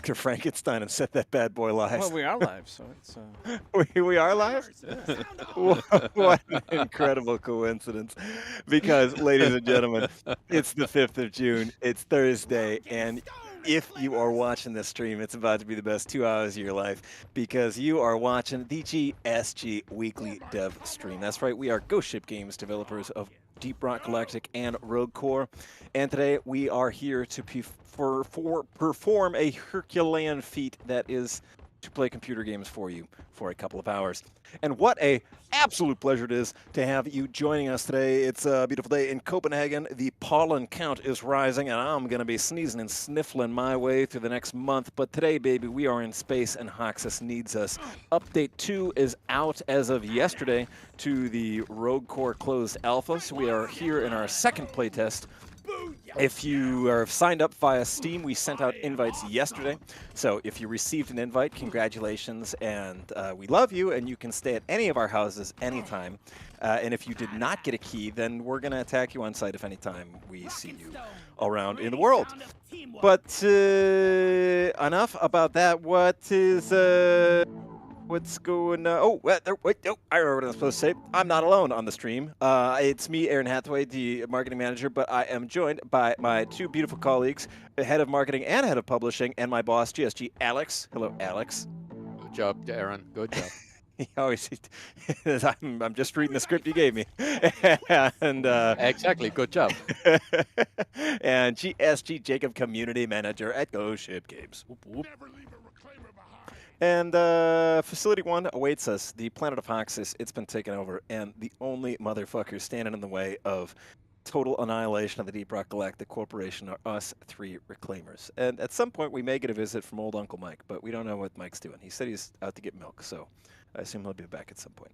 Dr. Frankenstein and set that bad boy live. Well, we are live, so it's. We are live? Yeah. What an incredible coincidence. Because, ladies and gentlemen, it's the 5th of June. It's Thursday. And if you are watching this stream, it's about to be the best 2 hours of your life because you are watching the GSG Weekly Dev Stream. That's right. We are Ghost Ship Games developers of Deep Rock Galactic and Rogue Core. And today we are here to perform a Herculean feat that is to play computer games for you for a couple of hours. And what a absolute pleasure it is to have you joining us today. It's a beautiful day in Copenhagen. The pollen count is rising, and I'm going to be sneezing and sniffling my way through the next month. But today, baby, we are in space, and Hoxus needs us. Update 2 is out as of yesterday to the Rogue Core closed alpha, so we are here in our second playtest. If you are signed up via Steam, we sent out invites yesterday. So if you received an invite, congratulations, and we love you, and you can stay at any of our houses anytime. And if you did not get a key, then we're going to attack you on site if anytime we see you around in the world. But enough about that. What's going on? Oh, wait, I remember what I'm supposed to say. I'm not alone on the stream. It's me, Aaron Hathaway, the marketing manager, but I am joined by my two beautiful colleagues, the head of marketing and head of publishing, and my boss, GSG, Alex. Hello, Alex. Good job, Aaron. Good job. I'm just reading the script you gave me. And Exactly, good job. and GSG, Jacob, community manager at Ghost Ship Games. Whoop, whoop. And Facility 1 awaits us, the planet of Hoxus. It's been taken over, and the only motherfuckers standing in the way of total annihilation of the Deep Rock Galactic Corporation are us three reclaimers. And at some point, we may get a visit from old Uncle Mike, but we don't know what Mike's doing. He said he's out to get milk, so I assume he'll be back at some point.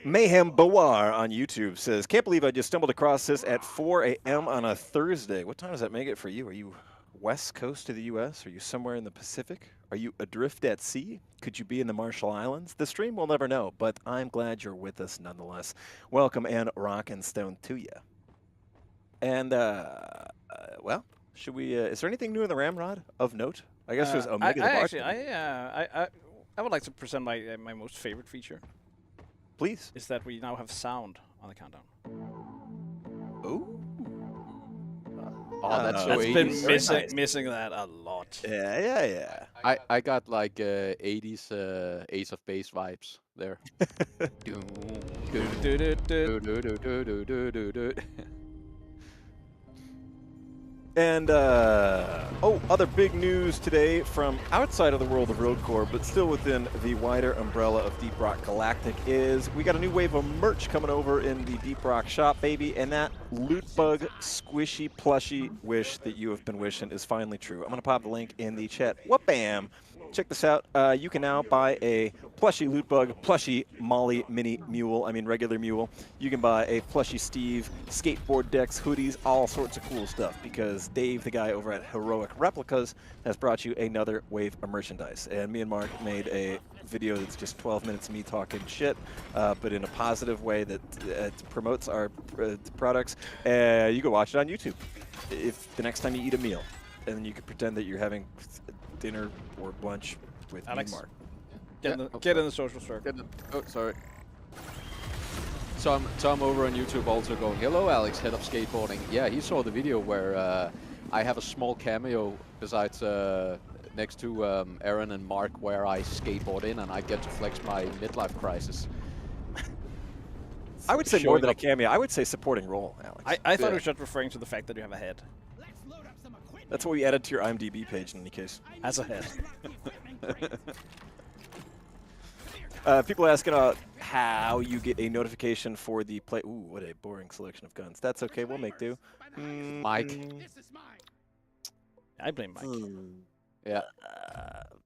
Mayhem Boar on YouTube says, can't believe I just stumbled across this at 4 a.m. on a Thursday. What time does that make it for you? Are you west coast of the U.S.? Are you somewhere in the Pacific? Are you adrift at sea? Could you be in the Marshall Islands? The stream will never know, but I'm glad you're with us nonetheless. Welcome and rock and stone to you. And, well, should we, is there anything new in the Ramrod of note? I guess there's Omega the Bartender. I would like to present my my most favorite feature. Please. Is that we now have sound on the countdown. Ooh. Oh, that's so That's 80s. been Very missing that a lot. Yeah. I got like 80s Ace of Base vibes there. And, other big news today from outside of the world of Rogue Core, but still within the wider umbrella of Deep Rock Galactic, is we got a new wave of merch coming over in the Deep Rock shop, baby, and that loot bug squishy plushy wish that you have been wishing is finally true. I'm going to pop the link in the chat. Whoop-bam! Check this out. You can now buy a plushie loot bug, plushie Molly mini mule, regular mule. You can buy a plushie Steve, skateboard decks, hoodies, all sorts of cool stuff because Dave, the guy over at Heroic Replicas, has brought you another wave of merchandise. And me and Mark made a video that's just 12 minutes of me talking shit, but in a positive way that promotes our products. You can watch it on YouTube if the next time you eat a meal. And then you can pretend that you're having dinner or lunch with Alex, me, Mark. Get in the social circle. Oh, sorry. So I'm over on YouTube also going, hello, Alex, head of skateboarding. Yeah, he saw the video where I have a small cameo besides next to Aaron and Mark where I skateboard in and I get to flex my midlife crisis. I would say more than a cameo. I would say supporting role, Alex. I thought it was just referring to the fact that you have a head. That's what we added to your IMDb page in any case. As a head. People asking about how you get a notification for the play. Ooh, what a boring selection of guns. That's okay, we'll make do. Mike. I blame Mike. Yeah.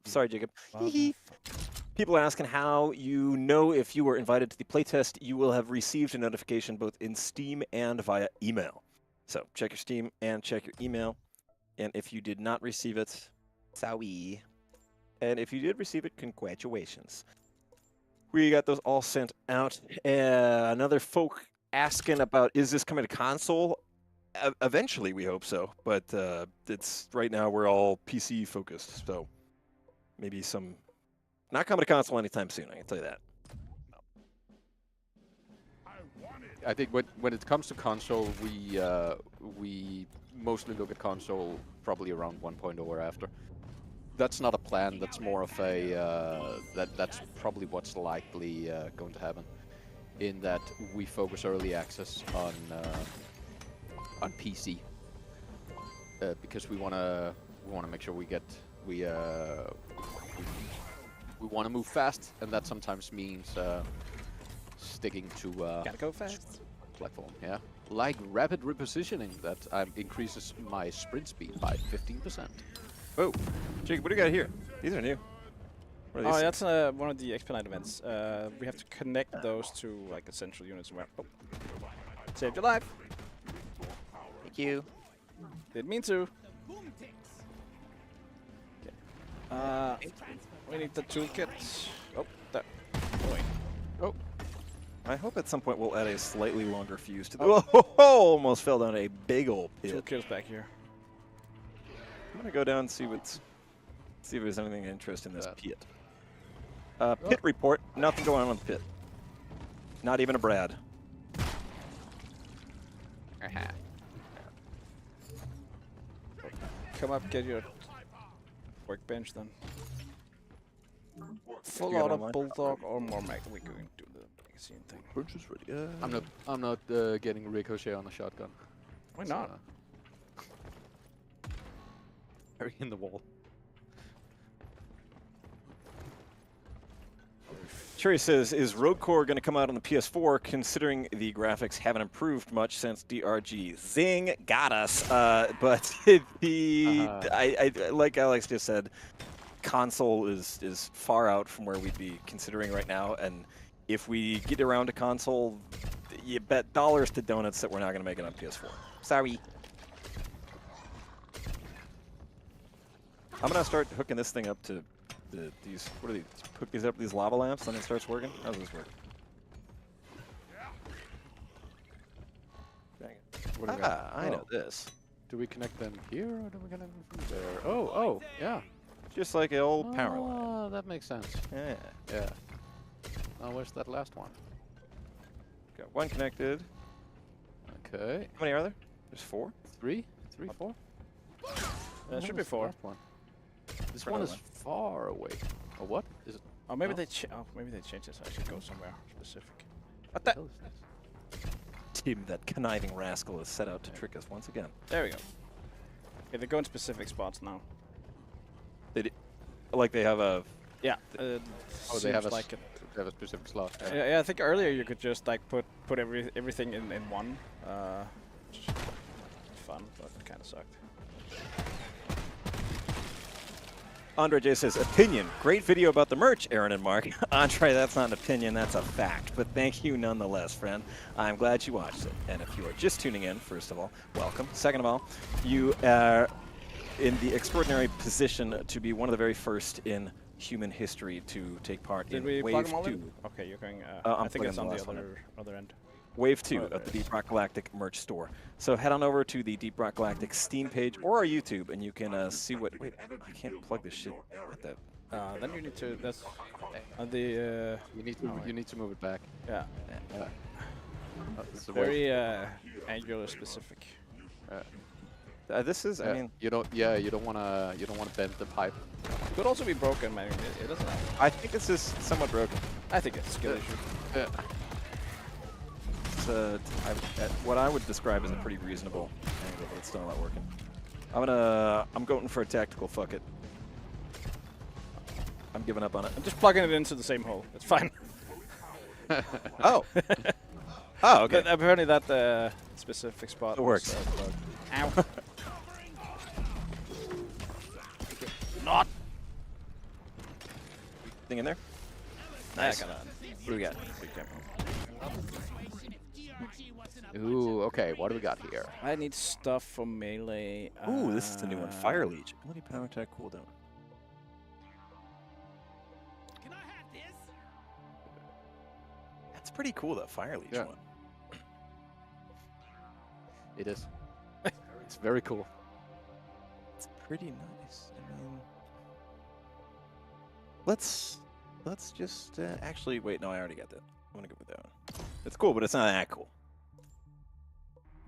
Sorry, Jacob. People asking how you know if you were invited to the playtest. You will have received a notification both in Steam and via email. So check your Steam and check your email. And if you did not receive it, sorry. And if you did receive it, congratulations. We got those all sent out. Another folk asking about, is this coming to console? Eventually, we hope so, but it's right now we're all PC focused, so maybe some not coming to console anytime soon. I can tell you that. I think when it comes to console, we mostly look at console probably around 1.0 or after. That's not a plan. That's more of a that's probably what's likely going to happen. In that we focus early access on PC because we wanna make sure we want to move fast, and that sometimes means sticking to Gotta go fast. platform. Yeah, like rapid repositioning that increases my sprint speed by 15%. Oh, Jacob, what do you got here? These are new. What are Oh, these? that's one of the expedite events. We have to connect those to like essential units. Where saved your life. Thank you. Didn't mean to. Okay. We need the toolkit. Oh, there. Wait. Oh. I hope at some point we'll add a slightly longer fuse to the. Oh, almost fell down a big old pit. Toolkit's back here. I'm gonna go down and see if there's anything of interest in this pit. Oh. Pit report. Nothing going on in the pit. Not even a Brad. Come up, get your workbench then. Full You got auto online? bulldog or more mag. We're going to do the magazine thing. Purchase ready. I'm not getting ricochet on the shotgun. Why not? Bury in the wall. Cherry says, is Rogue Core going to come out on the PS4 considering the graphics haven't improved much since DRG? Zing, got us. But I like Alex just said, console is far out from where we'd be considering right now. And if we get around to console, you bet dollars to donuts that we're not going to make it on PS4. Sorry. I'm going to start hooking this thing up to these, what are these? Hook these up to these lava lamps, and it starts working? How does this work? Dang it. I know this. Do we connect them here or do we connect them from there? Oh, yeah. Just like an old power line. Oh, that makes sense. Yeah. Yeah. Now where's that last one? Got one connected. Okay. How many are there? There's 4? 3, 4. There should be 4. Last one. This For one another is far away. Oh, what is it? Oh, maybe No. they maybe they changed it so I should go somewhere specific. What the hell is this? Tim, that conniving rascal, is set out to trick us once again. There we go. Okay, they're going specific spots now. Like they have a... Yeah. Oh, they have a like it. they have a specific slot. Yeah, I think earlier you could just like put everything in one. Which is fun, but it kind of sucked. Andre J says, opinion. Great video about the merch, Aaron and Mark. Andre, that's not an opinion, that's a fact. But thank you nonetheless, friend. I'm glad you watched it. And if you are just tuning in, first of all, welcome. Second of all, you are in the extraordinary position to be one of the very first in human history to take part Did in we plug Wave them all 2. in? Okay, you're going. I'm I think it's on plugging the the last one other end. Wave 2 Oh, of there the it Deep Rock Galactic merch store. So head on over to the Deep Rock Galactic Steam page or our YouTube, and you can see what... Wait, I can't plug this shit. What the... Then you need to. That's the. You need to move it back. Yeah. That's the Very angular specific. this is, I mean... you don't wanna bend the pipe. Could also be broken, man. It doesn't matter. I think this is somewhat broken. I think it's a skill issue. Yeah. It's at what I would describe as a pretty reasonable angle, but it's still not working. I'm going for a tactical fuck it. I'm giving up on it. I'm just plugging it into the same hole. It's fine. Oh. Oh, okay. But apparently that specific spot It works. was, plugged. Ow. Not. Thing in there? Nice. What do we got? Ooh, okay. What do we got here? I need stuff for melee. Ooh, this is the new one. Fire Leech. Ability power attack cooldown. Can I have this? That's pretty cool, that Fire Leech Yeah. one. It is. It's very cool. It's pretty nice. I mean, let's just actually wait. No, I already got that. I'm gonna go with that one. It's cool, but it's not that cool.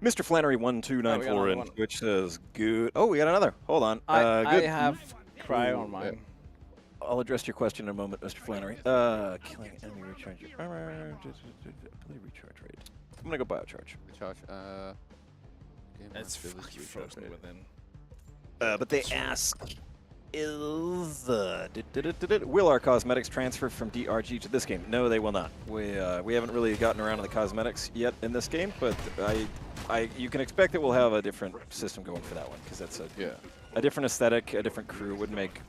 Mr. Flannery 1294 in Twitch says good. Oh, we got another. Hold on. I Good. have cry on mine. I'll address your question in a moment, Mr. Flannery. Killing enemy recharge your armor. Play recharge rate. I'm gonna go biocharge. Recharge. It's fucking frozen within. But they ask, will our cosmetics transfer from DRG to this game? No, they will not. We haven't really gotten around to the cosmetics yet in this game, but you can expect that we'll have a different system going for that one, because that's a different aesthetic, a different crew. It would make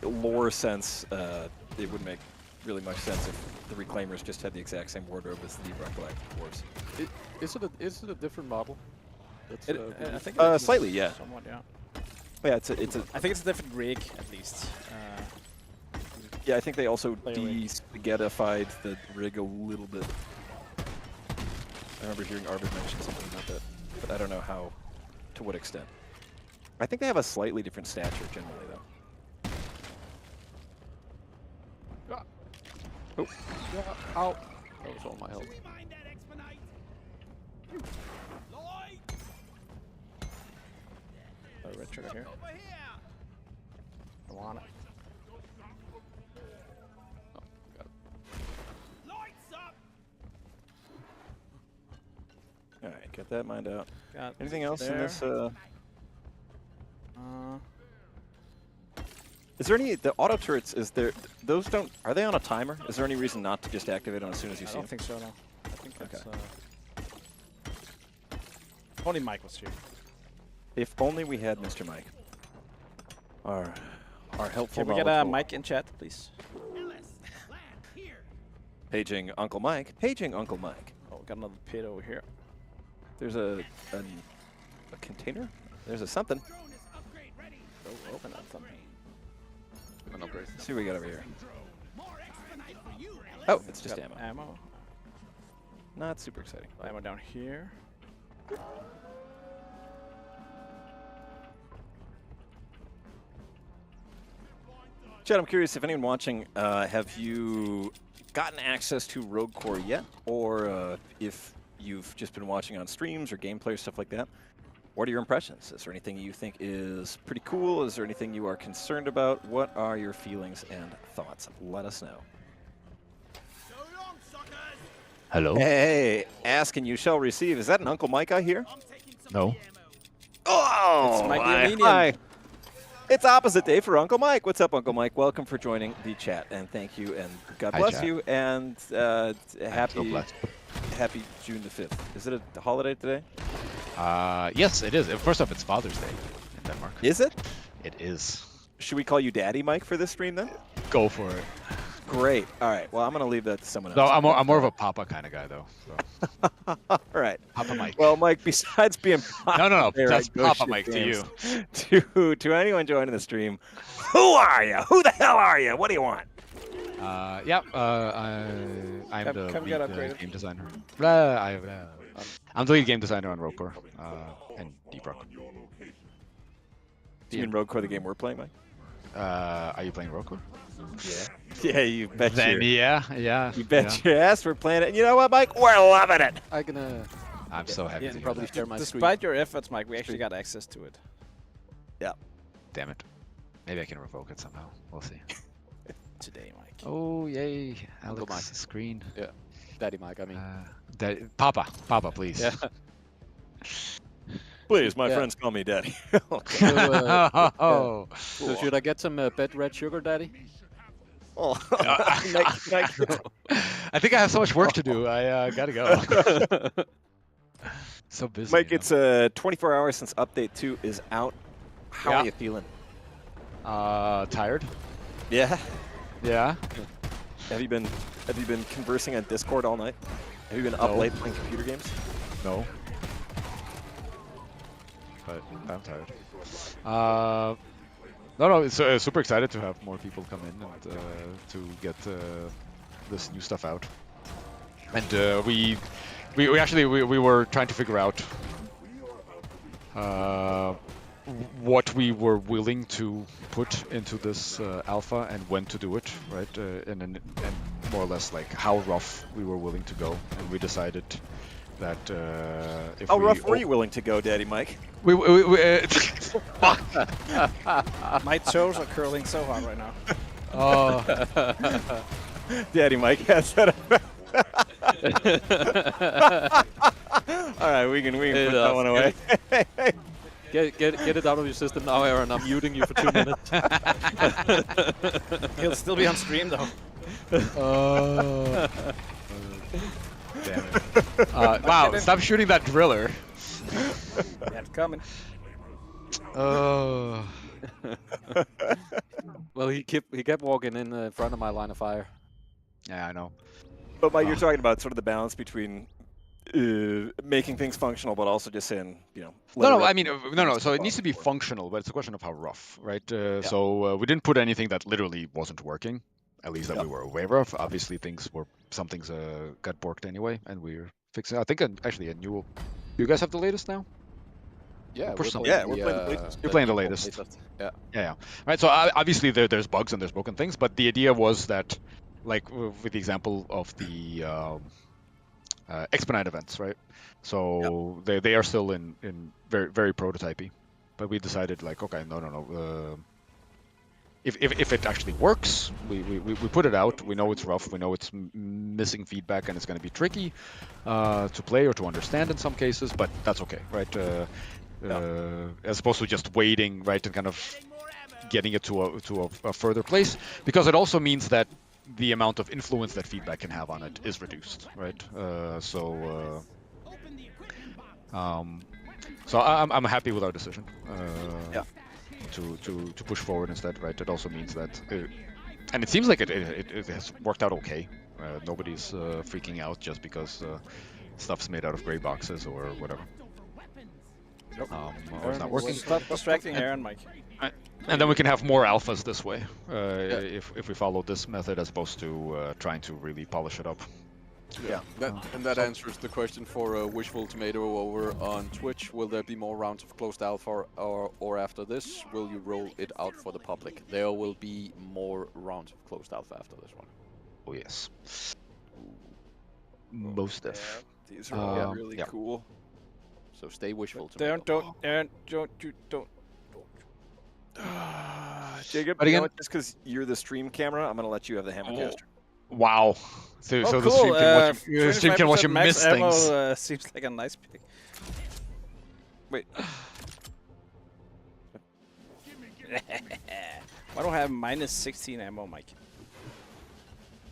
lore sense. It would make really much sense if the Reclaimers just had the exact same wardrobe as the ROCK GALACTIC Dwarves. Is it a different model? That's, I think slightly, yeah. Somewhat, yeah. Yeah, it's a. I think it's a different rig, at least. Yeah, I think they also de-spaghettified the rig a little bit. I remember hearing Arvid mention something about that, but I don't know to what extent. I think they have a slightly different stature generally, though. Oh, yeah, ow. That was all my health. Red trigger here. I want it. Oh, got it. Alright, get that mined out. Got Anything else in there. this? Is there any, the auto turrets, are they on a timer? Is there any reason not to just activate them as soon as you I see don't them? think so, no. I think that's, only Mike was here. If only we had Mr. Mike. Our helpful Can we get a mic in chat, please? Paging Uncle Mike. Paging Uncle Mike. Oh, got another pit over here. There's a container? There's a something. Oh, open that something. Let's see what we got over here. Oh, it's just Got ammo. Ammo. Not super exciting. Ammo down here. Chad, I'm curious if anyone watching, have you gotten access to Rogue Core yet? Or if you've just been watching on streams or gameplay or stuff like that? What are your impressions? Is there anything you think is pretty cool? Is there anything you are concerned about? What are your feelings and thoughts? Let us know. Hello? Hey, ask and you shall receive. Is that an Uncle Mike I hear? No. Oh, It's Mike the hi, Armenian. hi. It's opposite day for Uncle Mike. What's up, Uncle Mike? Welcome for joining the chat, and thank you, and God Hi, bless chat. you, and happy blessed. happy June the 5th. Is it a holiday today? Yes, it is. First off, it's Father's Day in Denmark. Is it? It is. Should we call you Daddy Mike for this stream then? Go for it. Great. All right. Well, I'm going to leave that to someone No, else. I'm more of a Papa kind of guy, though. So. All right. Papa Mike. Well, Mike, besides being no. there That's at Ghost Papa Ship Mike Games, to you. To anyone joining the stream, who are you? Who the hell are you? What do you want? I'm the Come get lead upgraded. game designer. I'm the lead game designer on ROCK and Deep Rock. Do you mean Rogue Core, the game we're playing, Mike? Are you playing ROCK? Yeah. Yeah, you bet Then yeah. You bet your ass we're playing it. And you know what, Mike? We're loving it. I'm so happy Yeah, to hear probably that. share my screen. Despite your efforts, Mike, we actually got access to it. Yeah. Damn it. Maybe I can revoke it somehow. We'll see. Today, Mike. Oh, yay. Uncle Mike. Alex's screen. Yeah. Daddy Mike, I mean. Papa, please. Yeah. Please, my Yeah. friends call me Daddy. Oh. So should I get some bed red sugar, Daddy? Oh. I think I have so much work to do. I gotta go. So busy. Mike, you it's 24 hours since Update 2 is out. How Yeah. are you feeling? know. Tired. Yeah. Yeah. Have you been conversing on Discord all night? Have you been up No. late playing computer games? No. But I'm tired. No. It's super excited to have more people come in and to get this new stuff out. And we were trying to figure out what we were willing to put into this alpha and when to do it, right? And more or less like how rough we were willing to go, and we decided that if How we rough were you willing to go, Daddy Mike? fuck. My toes are curling so hard right now. Oh. Daddy Mike has that. All right, we can put that one away. Get it out of your system now, Aaron. I'm muting you for 2 minutes. He'll still be on stream though. Damn it. Wow, stop shooting that driller. Yeah, it's coming. Well, he kept walking in front of my line of fire. Yeah, I know. But Mike, you're talking about sort of the balance between making things functional, but also just saying, No. I mean, no. So it needs to be functional, but it's a question of how rough, right? So we didn't put anything that literally wasn't working, at least that we were aware of. Obviously, some things got borked anyway, and we're fixing. I think actually a new. You guys have the latest now? Yeah, Push we're something. playing Yeah, we're playing the latest. You're playing the latest. Playtest. Yeah. Yeah. Right. So obviously there's bugs and there's broken things, but the idea was that, like with the example of the Exponent events, right? So they are still in very very prototypey, but we decided like, okay, no. If it actually works, we put it out. We know it's rough. We know it's missing feedback and it's going to be tricky to play or to understand in some cases, but that's okay, right? As opposed to just waiting, right, and kind of getting it to a further place, because it also means that the amount of influence that feedback can have on it is reduced, right? So I'm happy with our decision. To push forward instead, right? It also means that, and it seems like it has worked out okay. Nobody's freaking out just because stuff's made out of gray boxes or whatever. Or it's not working. Stop distracting Aaron, Mike. And then we can have more alphas this way, if we follow this method as opposed to trying to really polish it up. Yeah. That answers the question for Wishful Tomato over on Twitch. Will there be more rounds of closed alpha, or after this, will you roll it out for the public? There will be more rounds of closed alpha after this one. Oh yes. Most of. These are all really cool. So stay wishful. Tomato. Aaron, don't. Jacob, but again, just because you're the stream camera, I'm going to let you have the Hammercaster. Wow. So cool. the stream can watch you miss ammo, things. Seems like a nice pick. Wait. Why don't I have minus 16 ammo, Mike?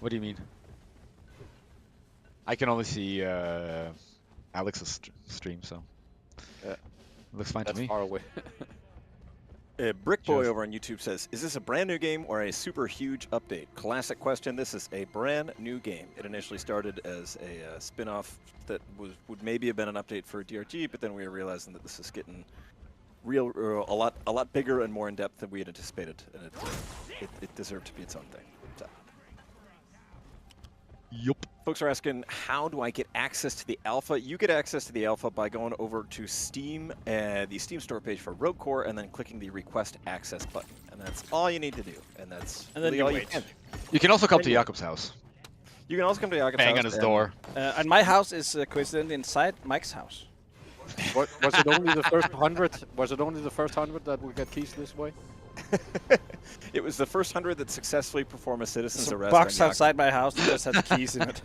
What do you mean? I can only see Alex's stream, so looks fine to me. That's far away. Brick Boy over on YouTube says, "Is this a brand new game or a super huge update?" Classic question. This is a brand new game. It initially started as a spin-off that would maybe have been an update for DRG, but then we were realizing that this is getting a lot bigger and more in depth than we had anticipated, and it deserved to be its own thing. So. Yup. Folks are asking, how do I get access to the alpha? You get access to the alpha by going over to Steam, the Steam store page for Rogue Core, and then clicking the request access button. And that's all you need to do. And that's really all you can. You can also come to Jakob's house. You can also come to Jakob's house. Bang on his door. And my house is coincidentally inside Mike's house. Was it only the first 100? Was it only the first 100 that will get keys this way? It was the first 100 that successfully perform a citizen's There's a arrest. box outside my house that just has keys in it.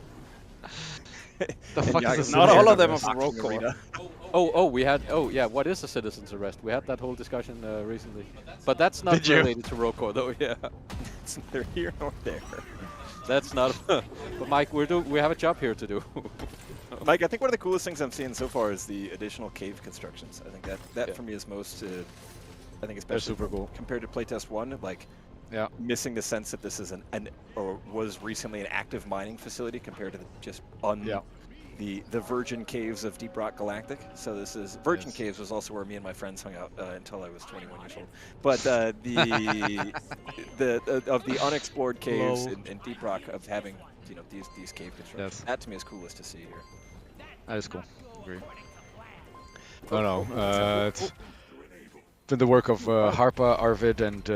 The fuck is this? Not all of them are from Rogue Core. We had. Oh yeah, what is a citizen's arrest? We had that whole discussion recently. But that's not Did you? related to Rogue Core, though. Yeah. It's neither here nor there. That's not. But Mike, we have a job here to do. Mike, I think one of the coolest things I'm seeing so far is the additional cave constructions. I think that for me is most. I think especially super cool compared to Playtest 1, like missing the sense that this is or was recently an active mining facility compared to the virgin caves of Deep Rock Galactic. So this is Virgin Caves was also where me and my friends hung out until I was 21 years old. But the unexplored caves in Deep Rock of having these cave constructions. That to me is coolest to see here. That is cool. Agree. No, no. It's been the work of Harpa, Arvid, and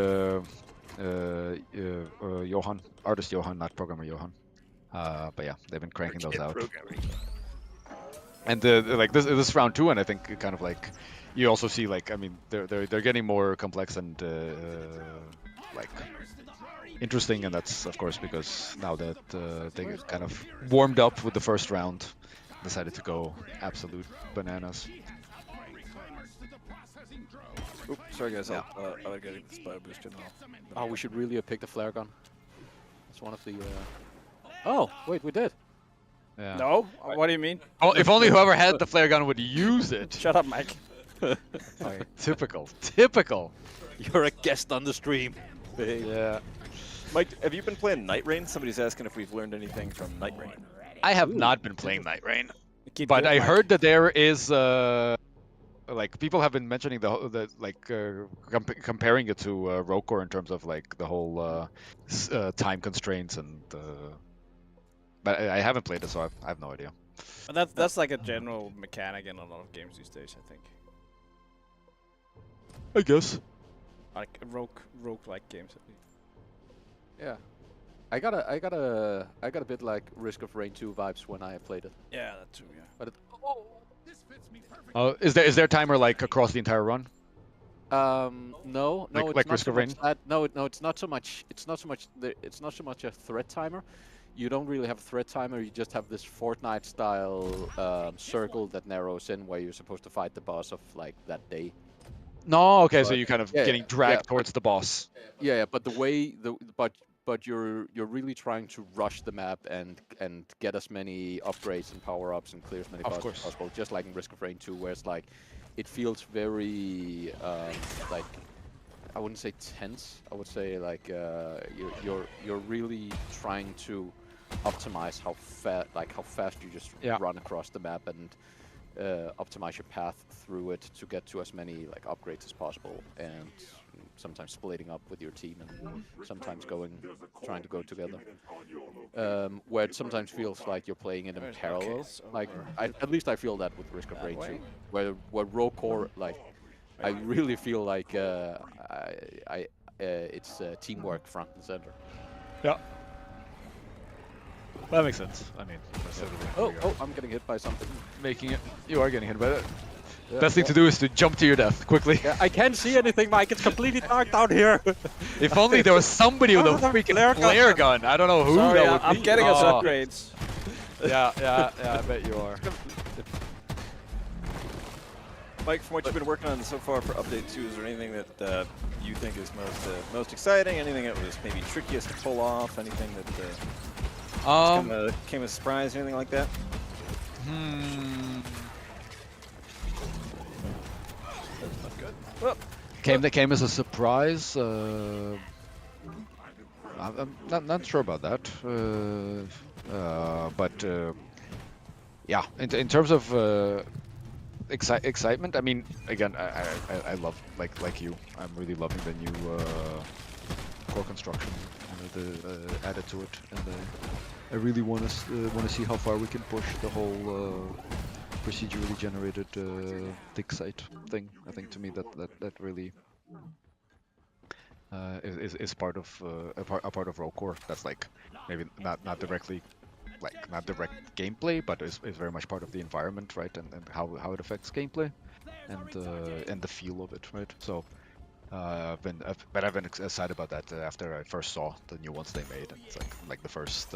Johan, artist Johan, not programmer Johan. But yeah, they've been cranking those out. And like this is round 2, and I think kind of like you also see like I mean they're getting more complex and like interesting, and that's of course because now that they get kind of warmed up with the first round, decided to go absolute bananas. Oops, sorry guys, I'll get this bio boost in. Oh, we should really have picked a flare gun. It's one of the. Oh, wait, we did. Yeah. No? What do you mean? Oh, if only whoever had the flare gun would use it. Shut up, Mike. Typical, typical. You're a guest on the stream. Yeah. Mike, have you been playing Night Rain? Somebody's asking if we've learned anything from Night Rain. I have not been playing Night Rain, Keep but going, I Mike. heard that there is like people have been mentioning the comparing it to Rokor in terms of like the whole time constraints and. But I haven't played it, so I have no idea. But that's like a general mechanic in a lot of games these days, I think. I guess. Like rogue-like games at least. Yeah. I got a bit like Risk of Rain 2 vibes when I played it. Yeah, that too, yeah. But it, Is there a timer like across the entire run? no, Like it's not Risk so of much Rain? that. No, it's not so much. It's not so much a threat timer. You don't really have a threat timer. You just have this Fortnite-style circle that narrows in where you're supposed to fight the boss of like that day. No, okay, so But- you're kind of yeah, getting yeah, dragged yeah, towards the boss. Yeah, but the way but you're really trying to rush the map and get as many upgrades and power-ups and clear as many Of bosses as course. possible, just like in Risk of Rain 2, where it's like it feels very like I wouldn't say tense. I would say like you're really trying to optimize how fast you just Yeah. run across the map and optimize your path through it to get to as many like upgrades as possible, and sometimes splitting up with your team and sometimes trying to go together. Where it sometimes feels like you're playing it in Where's- parallel. okay, so Like we're- at least I feel that with Risk of That Rain 2, way? where Rokor like I really feel like it's teamwork front and center. Yeah. That makes sense. I mean, that's Oh, I'm getting hit by something. making it. You are getting hit by it. Yeah, Best thing to do is to jump to your death quickly. Yeah, I can't see anything, Mike. It's completely dark down here. If only there was somebody with a freaking flare gun. I don't know who Sorry, that would I'm be. getting us Oh, upgrades. yeah, I bet you are. Mike, from what you've been working on so far for Update 2, is there anything that you think is most exciting? Anything that was maybe trickiest to pull off? Anything that came as a surprise? Anything like that? That came as a surprise. I'm not sure about that. But yeah, in terms of excitement, I mean, again, I love like you. I'm really loving the new core construction added to it, and I really want to see how far we can push the whole procedurally generated dig site thing. I think to me that really is part of a part of Rokor. That's like maybe not directly not direct gameplay, but is very much part of the environment, right? And how it affects gameplay and the feel of it, right? So I've been excited about that after I first saw the new ones they made. And it's like the first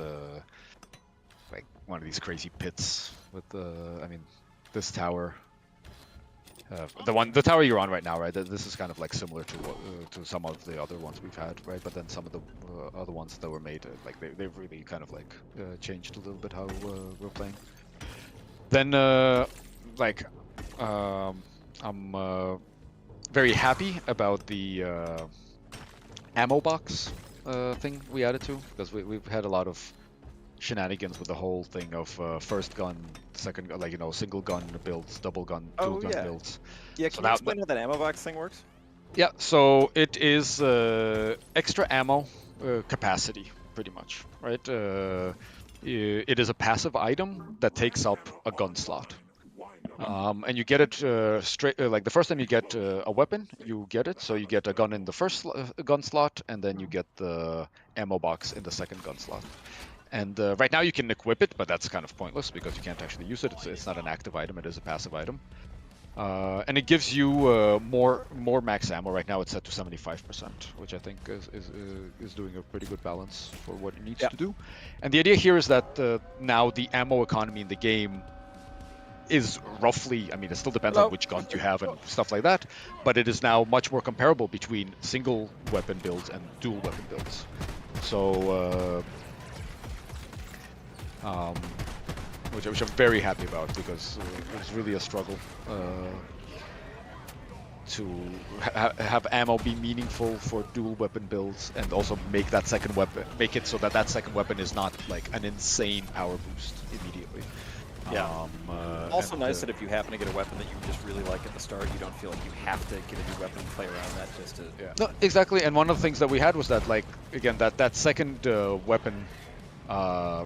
like one of these crazy pits with I mean, this tower. The tower you're on right now, right? This is kind of like similar to some of the other ones we've had, right? But then some of the other ones that were made, like they've really kind of like changed a little bit how we're playing. Then I'm very happy about the ammo box thing we added to, because we've had a lot of shenanigans with the whole thing of first gun, second gun, like, you know, single gun builds, double gun, dual gun builds. Yeah, So can you that- explain how that ammo box thing works? Yeah, so it is extra ammo capacity, pretty much, right? It is a passive item that takes up a gun slot. And you get it straight. Like the first time you get a weapon, you get it. So you get a gun in the first gun slot, and then you get the ammo box in the second gun slot. And right now you can equip it, but that's kind of pointless because you can't actually use it. It's not an active item; it is a passive item. And it gives you more max ammo. Right now it's set to 75%, which I think is doing a pretty good balance for what it needs to do. And the idea here is that now the ammo economy in the game is roughly, I mean, it still depends on which gun you have and stuff like that, but it is now much more comparable between single weapon builds and dual weapon builds. So, which I'm very happy about, because it was really a struggle to have ammo be meaningful for dual weapon builds, and also make that second weapon, make it so that that second weapon is not like an insane power boost immediately. Yeah. Also nice that if you happen to get a weapon that you just really like at the start, you don't feel like you have to get a new weapon and play around that just to... Yeah. No, exactly, and one of the things that we had was that, like, again, that second weapon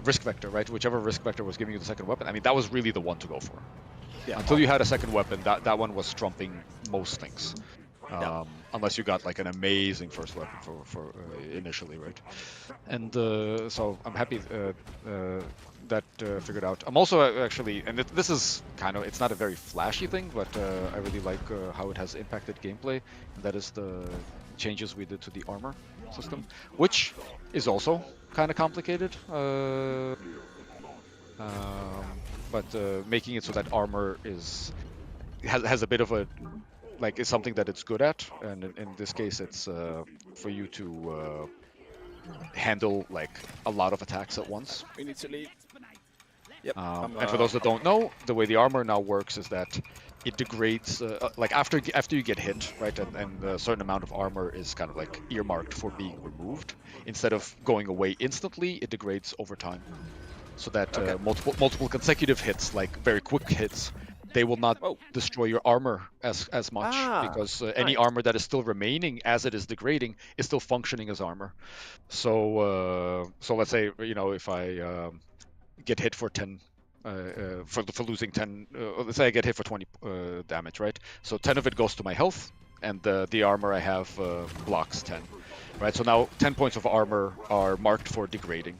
risk vector, right? Whichever risk vector was giving you the second weapon, I mean, that was really the one to go for. Yeah. Until you had a second weapon, that one was trumping most things. Unless you got like an amazing first weapon for initially, right? And so I'm happy that figured out. I'm also actually, and this is kind of, it's not a very flashy thing, but I really like how it has impacted gameplay, and that is the changes we did to the armor system, which is also kind of complicated. But making it so that armor has a bit of a, like, is something that it's good at, and in this case it's for you to handle like a lot of attacks at once. We need to leave. Yep. And for those that don't know, the way the armor now works is that it degrades, like after you get hit, right, and a certain amount of armor is kind of like earmarked for being removed. Instead of going away instantly, it degrades over time, so that multiple consecutive hits, like very quick hits, they will not destroy your armor as much, because any armor that is still remaining as it is degrading is still functioning as armor. So so let's say, you know, if I get hit for 10 for losing 10, let's say I get hit for 20 damage, right? So 10 of it goes to my health, and the armor I have blocks 10, right? So now 10 points of armor are marked for degrading,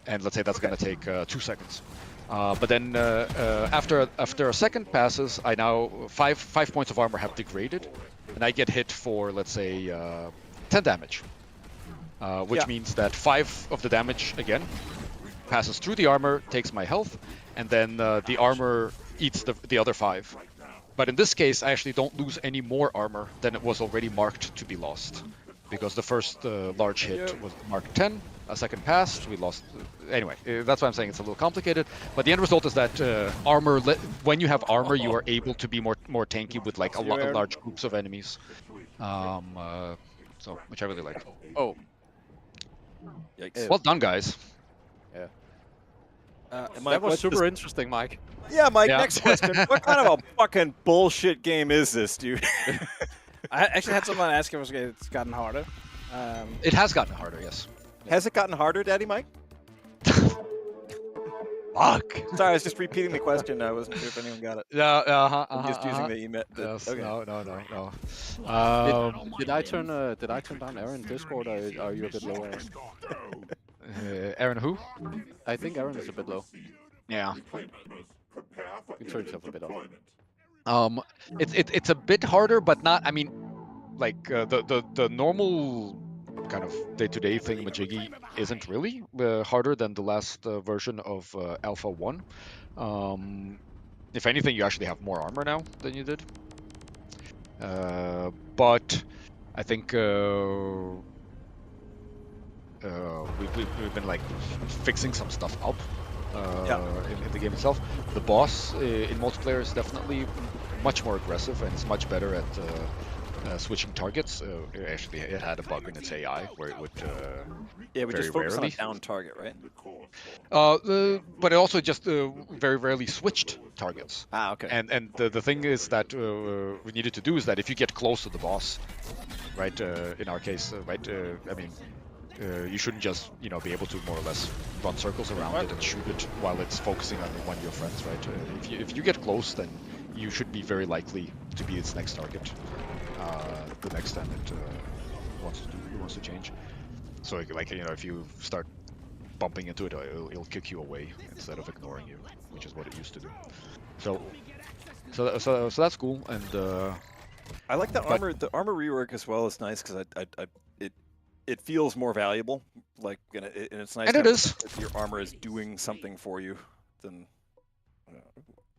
and let's say that's going to take 2 seconds. But then after a second passes, I now 5 points of armor have degraded, and I get hit for, let's say, 10 damage, which means that 5 of the damage again passes through the armor, takes my health, and then the armor eats the other 5. But in this case, I actually don't lose any more armor than it was already marked to be lost, because the first large hit was marked 10, a second passed, we lost. Anyway, that's why I'm saying it's a little complicated. But the end result is that armor, when you have armor, you are able to be more tanky with like a large groups of enemies. So, which I really like. Oh. Yikes. Well done, guys. Yeah. Mike, that was super interesting, Mike. Yeah, Mike, next question. What kind of a fucking bullshit game is this, dude? I actually had someone ask if it's gotten harder. It has gotten harder, yes. Has it gotten harder, Daddy Mike? Fuck. Sorry, I was just repeating the question. I wasn't sure if anyone got it. Yeah, I'm just using the email. Yes, Okay. No. Did I turn down Aaron Discord, or are you a bit low, Aaron? Aaron who? I think Aaron is a bit low. Yeah. You can turn yourself a bit off. It's a bit harder, but not. I mean, like the normal kind of day-to-day thing majiggy isn't really harder than the last version of Alpha 1. If anything, you actually have more armor now than you did. But I think we've been like fixing some stuff up in the game itself. The boss in multiplayer is definitely much more aggressive, and it's much better at switching targets. Actually, it had a bug in its AI where it would we just focus on a rarely down target, right? but it also just very rarely switched targets. Okay. And the thing is that we needed to do is that if you get close to the boss, right? In our case, right? I mean, you shouldn't just, you know, be able to more or less run circles around it and shoot it while it's focusing on one of your friends, right? If you get close, then you should be very likely to be its next target the next time it wants to change. So like if you start bumping into it, it'll kick you away instead of ignoring you, which is what it used to do. So that's cool, and I like the armor. The armor rework as well is nice because it feels more valuable. Like and it's nice. And it is. If your armor is doing something for you, then.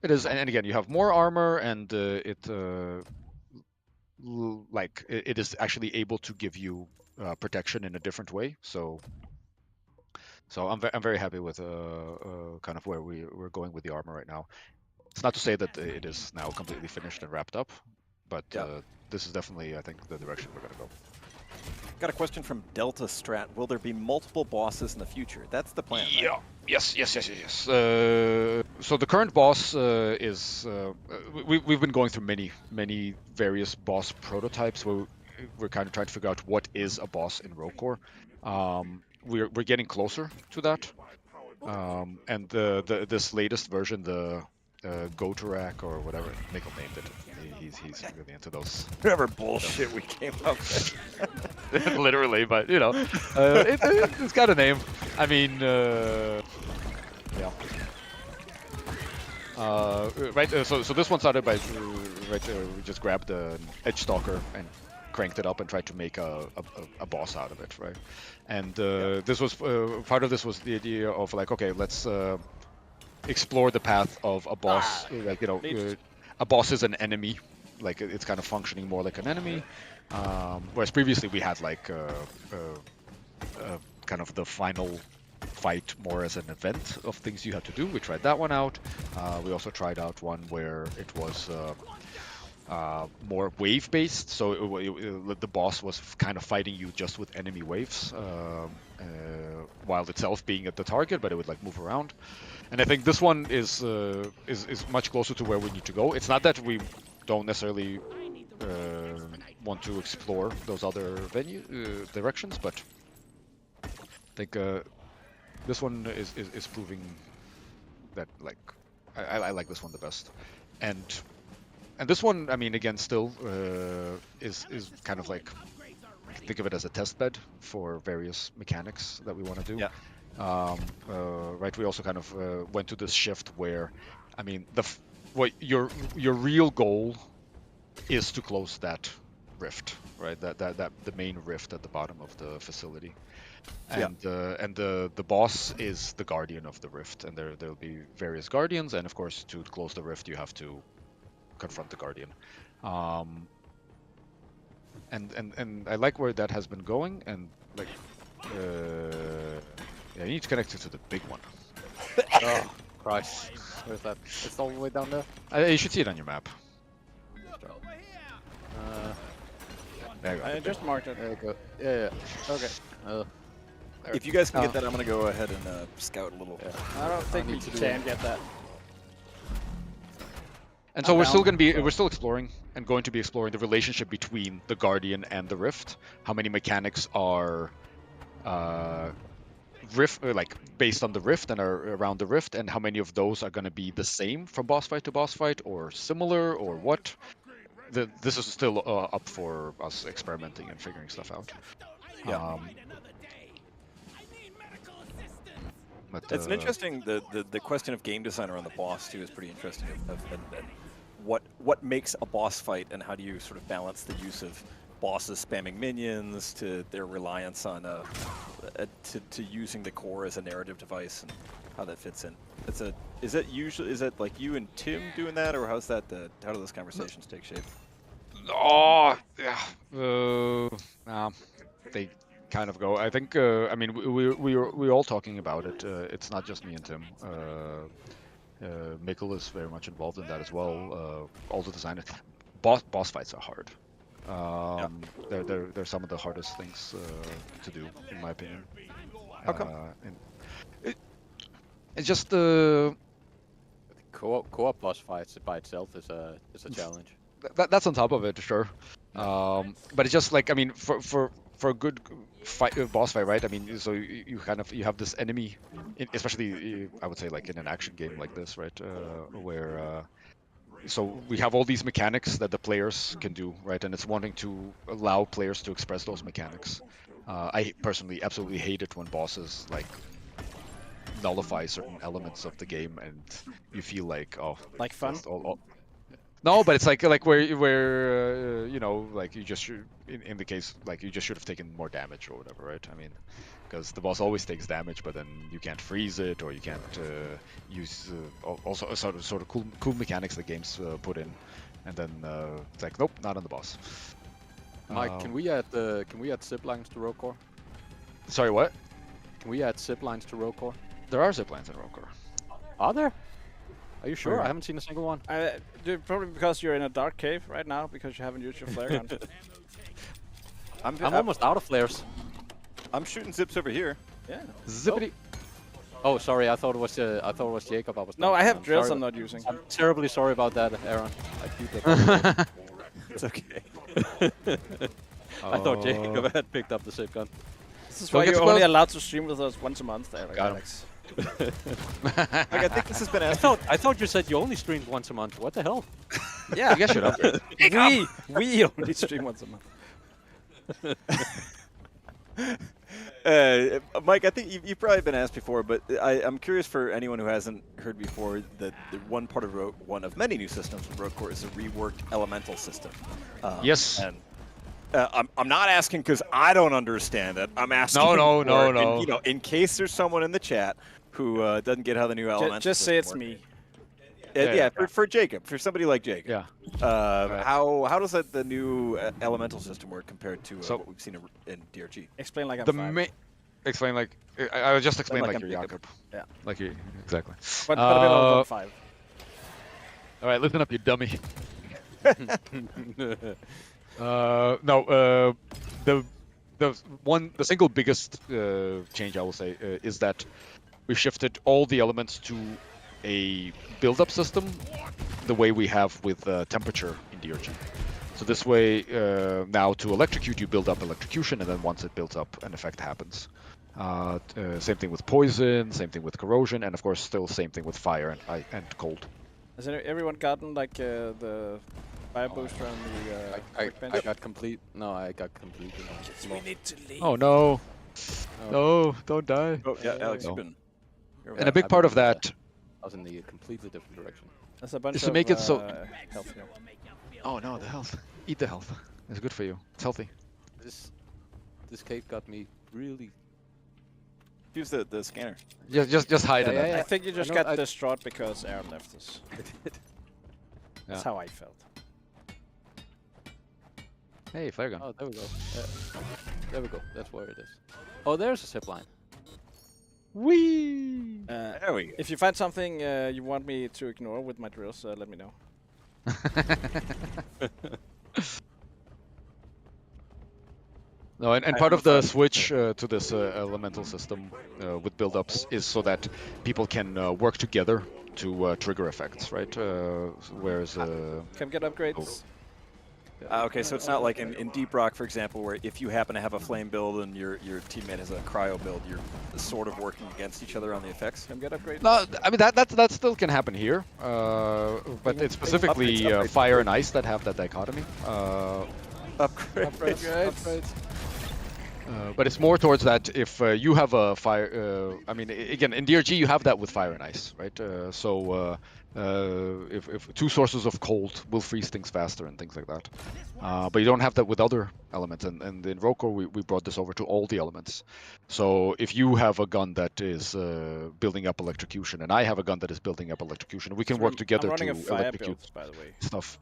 It is, and again, you have more armor, and it is actually able to give you protection in a different way. So I'm very happy with kind of where we're going with the armor right now. It's not to say that it is now completely finished and wrapped up, but this is definitely, I think, the direction we're gonna go. Got a question from Delta Strat. Will there be multiple bosses in the future? That's the plan. Yeah. Right? Yes. So the current boss is we've been going through many various boss prototypes where we're kind of trying to figure out what is a boss in Rogue Core. We're getting closer to that, and this latest version, the Gotarak or whatever Mikkel named it. He's really into those. Whatever bullshit we came up with. Literally, but it's got a name. I mean, yeah. Right. So this one started by we just grabbed an Edge Stalker and cranked it up and tried to make a boss out of it, right? And this was part of this was the idea of like, okay, let's explore the path of a boss. A boss is an enemy. Like it's kind of functioning more like an enemy, whereas previously we had like kind of the final fight more as an event of things you had to do. We tried that one out. We also tried out one where it was more wave-based, so the boss was kind of fighting you just with enemy waves, while itself being at the target, but it would like move around. And I think this one is much closer to where we need to go. It's not that we don't necessarily want to explore those other directions, but I think this one is proving that like I like this one the best. And this one, I mean, again, still is kind of like, think of it as a test bed for various mechanics that we want to do. Yeah. Right. We also kind of went to this shift where, I mean, what your real goal is to close that rift, right? That the main rift at the bottom of the facility, and the boss is the guardian of the rift, and there'll be various guardians, and of course to close the rift you have to confront the guardian. And I like where that has been going, and like yeah, you need to connect it to the big one. Oh, Christ. Where's that? It's all the way down there? You should see it on your map. There you go. I just marked it. There you go. Yeah. Okay. If you guys can get that, I'm gonna go ahead and scout a little. Yeah. I don't think we need to do can it. get that. And so I'm we're still down, going to be, so- we're still exploring and going to be exploring the relationship between the Guardian and the Rift. How many mechanics are like based on the Rift and are around the Rift, and how many of those are going to be the same from boss fight to boss fight, or similar, or what? This is still up for us experimenting and figuring stuff out. Yeah. But, It's an interesting. The question of game design around the boss too is pretty interesting. And what makes a boss fight, and how do you sort of balance the use of bosses spamming minions to their reliance on to using the core as a narrative device, and how that fits in. Is it like you and Tim doing that, or how's that? How do those conversations take shape? Oh, yeah. They kind of go. I think. I mean, we're all talking about it. It's not just me and Tim. Mikkel is very much involved in that as well. All the designers. Boss fights are hard. They're some of the hardest things to do, in my opinion. How come? It's just the Co-op boss fights by itself is a challenge. that's on top of it, sure. But it's just like, I mean, for a good boss fight, right? I mean, so you have this enemy, especially I would say like in an action game like this, right? Where so we have all these mechanics that the players can do, right? And it's wanting to allow players to express those mechanics. I personally absolutely hate it when bosses like nullify certain elements of the game, and you feel like, oh, Like fun? just no, but it's like where you know, like you just should, in the case, like you just should have taken more damage or whatever, right? I mean, because the boss always takes damage, but then you can't freeze it, or you can't use also sort of cool mechanics that games put in, and then it's like, nope, not on the boss. Mike, can we add zip lines to Rogue Core? Sorry, what? Can we add zip lines to Rogue Core? There are zip lines in ROCK. Are there? Are you sure? Where? I haven't seen a single one. Probably because you're in a dark cave right now because you haven't used your flare gun. I'm almost out of flares. I'm shooting zips over here. Yeah. Zippity. Oh, sorry. I thought it was Jacob. I was. No, I have drills sorry. I'm not using. I'm terribly sorry about that, Aaron. I keep that. It's okay. I thought Jacob had picked up the zip gun. This is Don't why get you're too only close. allowed to stream with us once a month, there, Got him. Alex. Like, I think this has been asked. I thought you said you only streamed once a month. What the hell? Yeah, You guys should upgrade. we only stream once a month. Mike, I think you've probably been asked before, but I'm curious for anyone who hasn't heard before that the one part of one of many new systems from ROCK Core is a reworked elemental system. Yes. And I'm not asking because I don't understand it. I'm asking. No. You know, in case there's someone in the chat who doesn't get how the new elemental. Just say it's system me. Yeah, for Jacob, for somebody like Jacob. Yeah. Right. How does the new elemental system work compared to So- what we've seen in DRG? Explain like I'm The five. explain like I would just explain Like like I'm you're Jacob. Jakob. Yeah. Like you exactly. But a bit older than 5. All right, listen up, you dummy. No, the single biggest change I will say is that we've shifted all the elements to a build-up system, the way we have with temperature in DRG. So this way, now to electrocute, you build up electrocution, and then once it builds up, an effect happens. Same thing with poison, same thing with corrosion, and of course, still same thing with fire and cold. Has everyone gotten like the fire booster and the quick bench? I got complete. No, I got complete. We need to leave. Oh no! No, don't die. Oh yeah, Alex, No. you've been. And a big part of that. I was in the completely different direction. There's a bunch Just of to make it so- health here. Oh no, the health. Eat the health. It's good for you. It's healthy. This cave got me really. Use the scanner. Just hide in it. I think you just I know, got distraught because Aaron left us. That's how I felt. Hey, flare gun. Oh, there we go. There we go. That's where it is. Oh, there's a zip line. Whee! There we go. If you find something you want me to ignore with my drills, let me know. No, and part of the switch to this elemental system with build-ups is so that people can work together to trigger effects, right? Whereas Come get upgrades. Okay, so it's not like in Deep Rock, for example, where if you happen to have a flame build and your teammate has a cryo build, you're sort of working against each other on the effects. Come get upgrades. no, I mean that still can happen here, but it's specifically upgrades. fire and ice that have that dichotomy. Upgrades. But it's more towards that if you have a fire, I mean, again, in DRG you have that with fire and ice, right? If two sources of cold will freeze things faster and things like that. But you don't have that with other elements, and in ROCK Core we brought this over to all the elements. So if you have a gun that is building up electrocution, and I have a gun that is building up electrocution, we can work together I'm running to a fire electrocute build, by the way. stuff.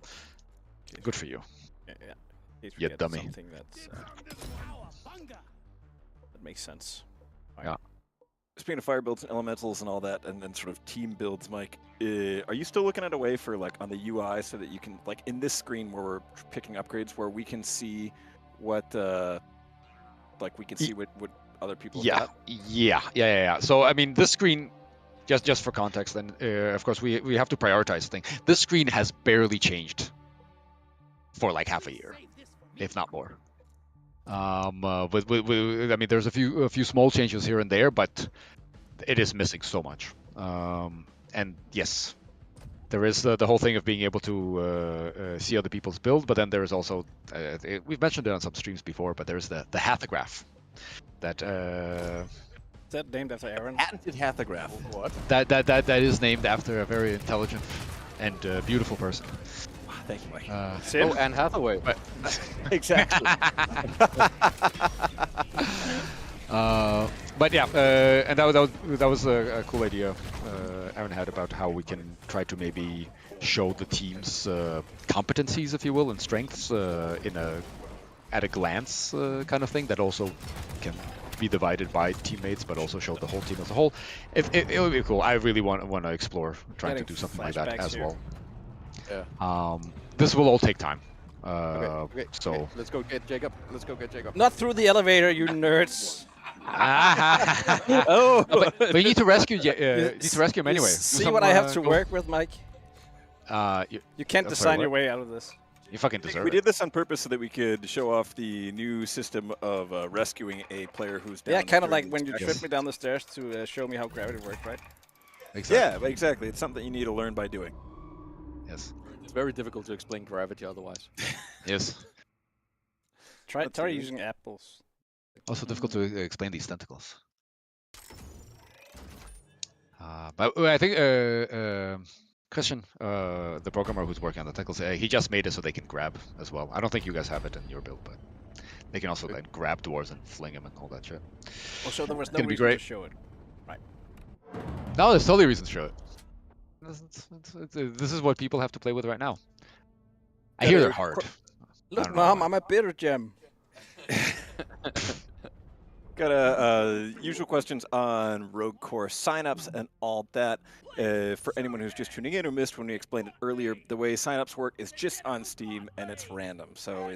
Good for you. Yeah. In case we You get dummy. Something that's, that makes sense. Yeah. Speaking of fire builds and elementals and all that, and then sort of team builds, Mike, are you still looking at a way for like on the UI so that you can like in this screen where we're picking upgrades where we can see what like we can see what other people have Yeah, got? yeah. So I mean, this screen, just for context, then of course we have to prioritize things. This screen has barely changed for like half a year, if not more. I mean, there's a few small changes here and there, but it is missing so much. And yes, there is the whole thing of being able to see other people's build, but then there is also we've mentioned it on some streams before, but there's the hathograph that Is that named after Aaron? Patented hathograph. What? that is named after a very intelligent and beautiful person. Thank you, Mike. Sim? Oh, Anne Hathaway. Exactly. But yeah, and that was a cool idea Aaron had about how we can try to maybe show the team's competencies, if you will, and strengths at a glance kind of thing that also can be divided by teammates, but also show the whole team as a whole. It would be cool. I really want to explore trying to do something like that as well. Yeah. This will all take time. Okay, so let's go get Jacob. Let's go get Jacob. Not through the elevator, you nerds. Oh, but you need to rescue. Need to rescue him anyway. See what I have to work with, Mike. You can't design your way out of this. You fucking deserve we it. did this on purpose so that we could show off the new system of rescuing a player who's down. Yeah, kind of like during when you these tripped me down the stairs to show me how gravity worked, right? Exactly. Yeah, exactly. It's something you need to learn by doing. Yes. It's very difficult to explain gravity otherwise. Yes. Try using apples. Also difficult to explain these tentacles. But I think Christian, the programmer who's working on the tentacles, he just made it so they can grab as well. I don't think you guys have it in your build, but they can also then grab dwarves and fling them and all that shit. Oh, so there was no Gonna be reason great. to show it. Right. No, there's totally reason to show it. This is what people have to play with right now. I hear they're hard. Look, Mom, I'm a bitter gem. Got a usual questions on Rogue Core signups and all that. For anyone who's just tuning in or missed when we explained it earlier, the way signups work is just on Steam and it's random. So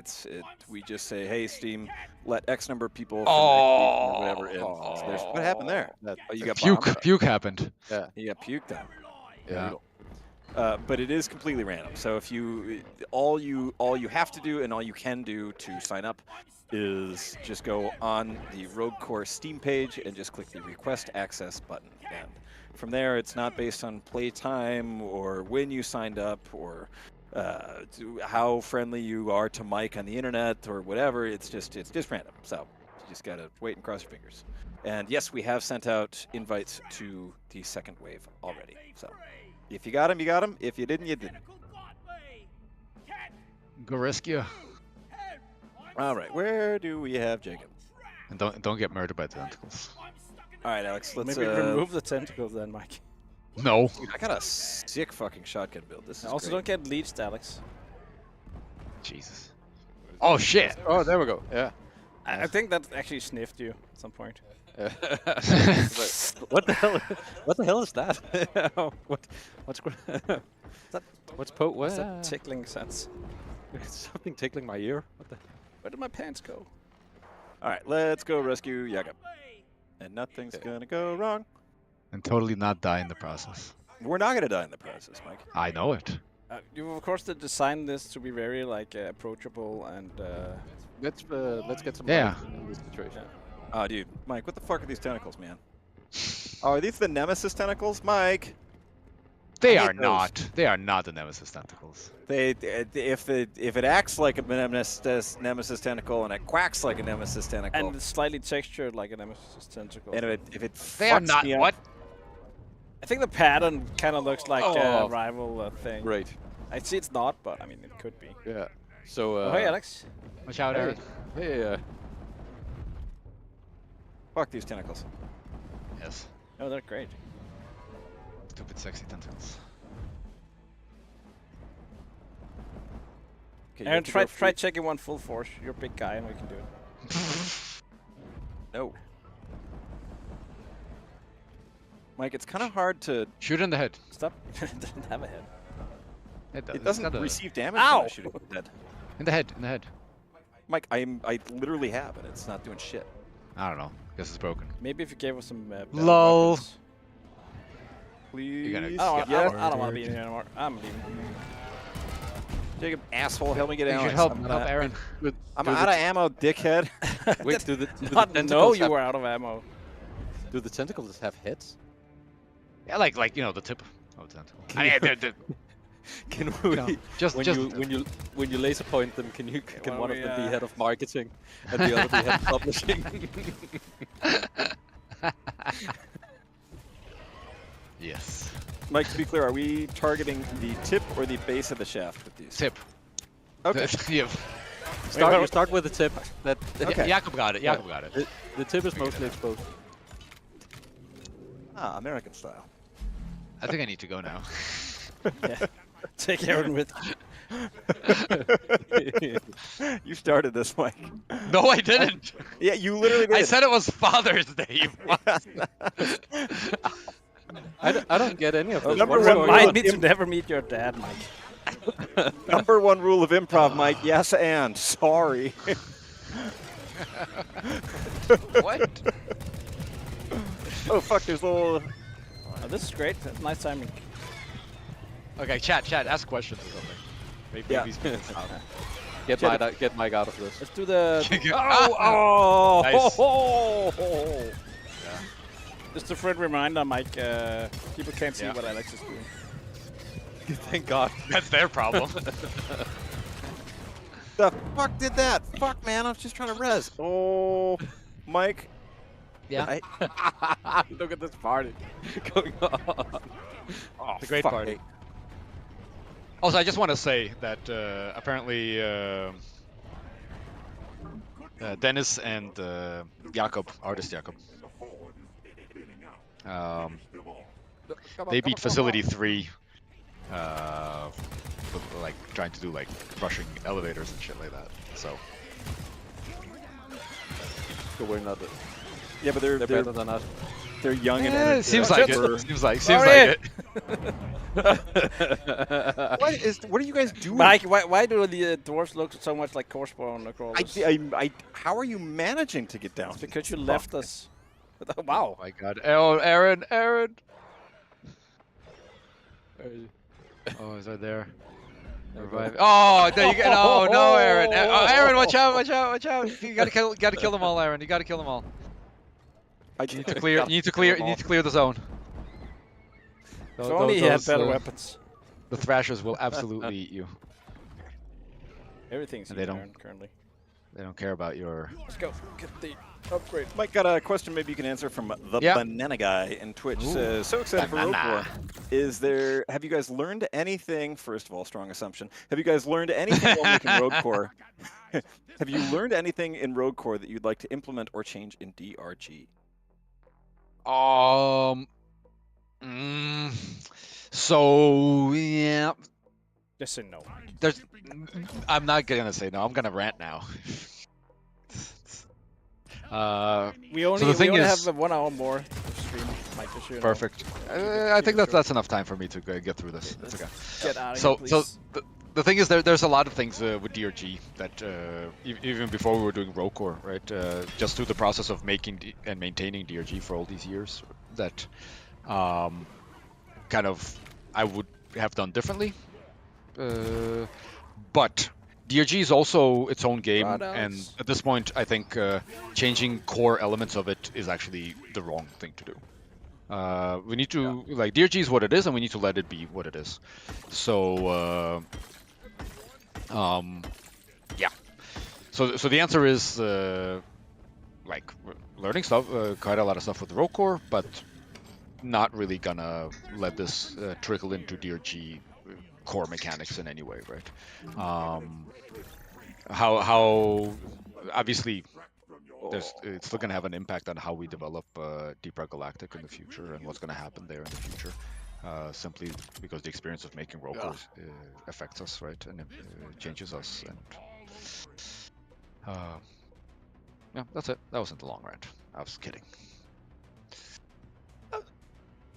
we just say, hey Steam, let X number of people from or whatever in. So what happened there? You got bombed? Puke happened. Yeah. You got puked on. Yeah. But it is completely random. So if all you have to do and all you can do to sign up is just go on the Rogue Core Steam page and just click the Request Access button. And from there, it's not based on play time or when you signed up or how friendly you are to Mike on the internet or whatever. It's just random. So you just gotta wait and cross your fingers. And yes, we have sent out invites to the second wave already. So if you got them, you got them. If you didn't, you didn't. Go rescue. All right, where do we have Jacob? And don't get murdered by tentacles. All right, Alex, let's Maybe remove the tentacles then, Mike. No. I got a sick fucking shotgun build. This is Also, great. don't get leeched, Alex. Jesus. Oh shit. Oh, there we go. Yeah. I think that actually sniffed you at some point. What the hell? What the hell is that? What's What's that tickling sense? something tickling my ear? What the? Where did my pants go? All right, let's go rescue Jakob. And nothing's gonna go wrong. And totally not die in the process. We're not gonna die in the process, Mike. I know it. You of course designed this to be very like approachable and. Let's get some Yeah. light in this situation. Oh, dude, Mike, what the fuck are these tentacles, man? Oh, are these the Nemesis tentacles, Mike? They I hate are those. not. They are not the Nemesis tentacles. If it acts like a Nemesis tentacle and it quacks like a Nemesis tentacle, And it's slightly textured like a nemesis tentacle. and if it They are fucks not me up- what? I think the pattern kind of looks like a rival thing. Great. I see it's not, but I mean it could be. Yeah. So. Oh, hey, Alex. Watch out, Hey. Eric. Hey. Fuck these tentacles. Yes. Oh, they're great. Stupid sexy tentacles. Okay, you Aaron, have to go try checking one full force. You're a big guy and we can do it. No. Mike, it's kind of hard to. Shoot in the head. Stop. It doesn't have a head. It doesn't receive damage. Ow! when I shoot it in the head. In the head. In the head. Mike, I literally have, and it's not doing shit. I don't know. Guess it's broken. Maybe if you gave us some. better Lol. weapons. Please. I don't want to be in here anymore. I'm leaving. Jacob, asshole, help me get You Alex. should help I'm Aaron. I'm out of ammo, dickhead. Wait, do the Not tentacles know you have, were out of ammo. Do the tentacles have heads? Yeah, like you know the tip of the tentacle. I mean, Can we? know, just When you laser point them, can why one of we, them be head of marketing and the other be head of publishing? yes. Mike, to be clear, are we targeting the tip or the base of the shaft with these? Tip. Okay. Yeah. Start with the tip. That Okay. Jakob got it. Jakob got it. the tip is mostly exposed. Ah, American style. I think I need to go now. Yeah. Take Aaron with. You started this, Mike. No, I didn't. Yeah, you literally did. I said it was Father's Day. I don't get any of this. Number What's one going rule Remind on? me to never meet your dad, Mike. Number one rule of improv, Mike. Yes, and sorry. What? Oh fuck! There's a little. Oh, this is great. That's nice timing. Okay, chat, ask questions or something. Maybe Yeah. he's out. Get Mike out of this. Let's do the. Oh! Nice. Oh! Just a friend reminder, Mike. People can't see Yeah. what Alex is doing. Thank God. That's their problem. The fuck did that? Fuck, man! I was just trying to res. Oh, Mike. Yeah. Look at this party going on. Oh, It's a great fuck party. me. Also, I just want to say that apparently Dennis and Jakob, artist Jakob, they beat Facility 3, like trying to do like rushing elevators and shit like that. So So we're not. Yeah, but They're better than us. they're young and it energetic. seems like We're- it. Seems like Sorry. it. What are you guys doing? Mike, why do the dwarves look so much like Corespawn crawlers? How are you managing to get down? It's because you left us. Wow. Oh my God! Oh, Aaron! Oh, is that there? Revive. Oh, there you go. No, no, Aaron. Oh, Aaron, watch out! You gotta kill them all, Aaron. You gotta kill them all. You need to clear. You need to clear the zone. If only he had better weapons. The Thrashers will absolutely eat you. Everything's And they easy don't- currently. They don't care about your. Let's go. Get the upgrade. Mike got a question maybe you can answer from the Yeah. Banana Guy in Twitch. Ooh. Says, so excited for Rogue Banana. War. Have you guys learned anything, first of all, strong assumption, have you guys learned anything while making Rogue Core? Have you learned anything in Rogue Core that you'd like to implement or change in DRG? So yeah, Just say no. there's. I'm not gonna say no. I'm gonna rant now. We only, the thing we only is- have 1 hour more to stream, Mike. Just so you know. Perfect. I think that's enough time for me to get through this. It's okay. Get out of So here, so please. the thing is there's a lot of things with DRG that even before we were doing Rogue Core, right? Just through the process of making and maintaining DRG for all these years, that kind of I would have done differently. But DRG is also its own game, Right, and Alex. at this point, I think changing core elements of it is actually the wrong thing to do. We need to like DRG is what it is, and we need to let it be what it is. So, yeah. So the answer is like learning stuff, quite a lot of stuff with Rogue Core, but not really gonna let this trickle into DRG core mechanics in any way, right? How obviously it's still gonna have an impact on how we develop Deep Rock Galactic in the future and what's gonna happen there in the future. Simply because the experience of making Rogue Core affects us, right, and it changes us. And yeah, that's it. That wasn't a long rant. I was kidding.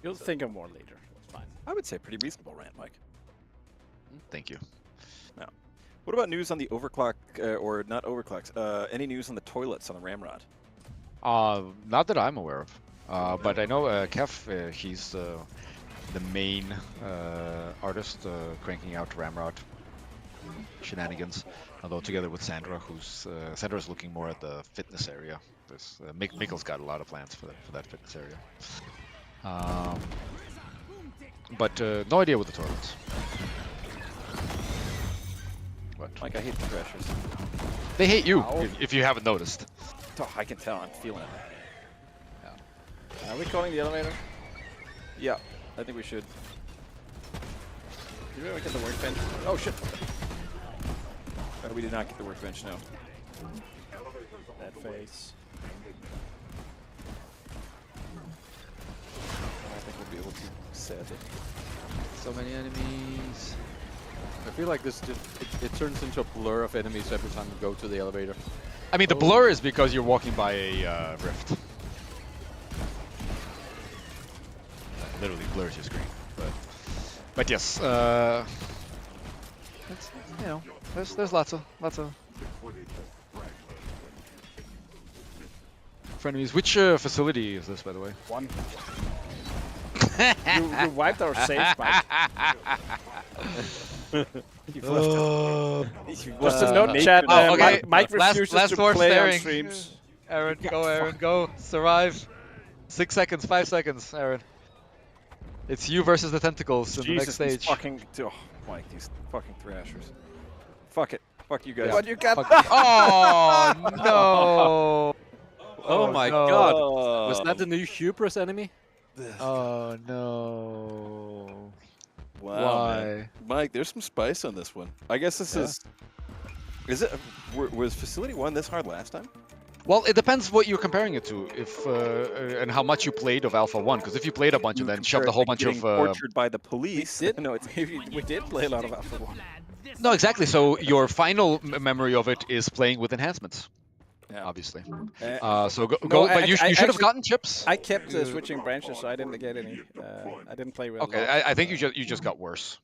You'll think of more later. It's fine. I would say pretty reasonable rant, Mike. Thank you. What about news on the overclock, or not overclocks, any news on the toilets on the Ramrod? Not that I'm aware of, but I know Kev, he's the main artist cranking out Ramrod shenanigans, although together with Sandra, who's Sandra's looking more at the fitness area. Mikkel's got a lot of plans for that fitness area. But no idea with the toilets. Like, I hate the Thrashers. They hate you, Ow. if you haven't noticed. Oh, I can tell. I'm feeling it. Are we calling the elevator? Yeah, I think we should. Did we ever get the workbench? Oh shit! We did not get the workbench, no. That face. I think we'll be able to set it. So many enemies. I feel like this just it turns into a blur of enemies every time you go to the elevator. I mean, the blur is because you're walking by a rift. Literally blurs your screen, but yes, it's, you know, there's lots of frenemies. Which facility is this, by the way? One. you wiped our save, Mike. Just a note, chat. Oh, okay. Mike refuses last to word play on staring. streams. Aaron, go, Aaron, go. Survive. 6 seconds, 5 seconds, Aaron. It's you versus the tentacles in the next Jesus, stage. these fucking... Oh, Mike, these fucking Thrashers. Fuck it. Fuck you guys. What you got? Oh, no. Oh my no. god! Was that the new hubris enemy? Oh, no. Wow, Why? man. Mike, there's some spice on this one. I guess this is... Is it... Was Facility 1 this hard last time? Well, it depends what you're comparing it to, if and how much you played of Alpha 1. Because if you played a bunch and then shoved a whole bunch of... tortured by the police. No, we did play a lot of Alpha 1. No, exactly. So your final memory of it is playing with enhancements, Yeah. obviously. Uh, So go, no, but you should have actually- gotten chips. I kept switching branches, so I didn't get any. I didn't play with. Okay, I think you just got worse.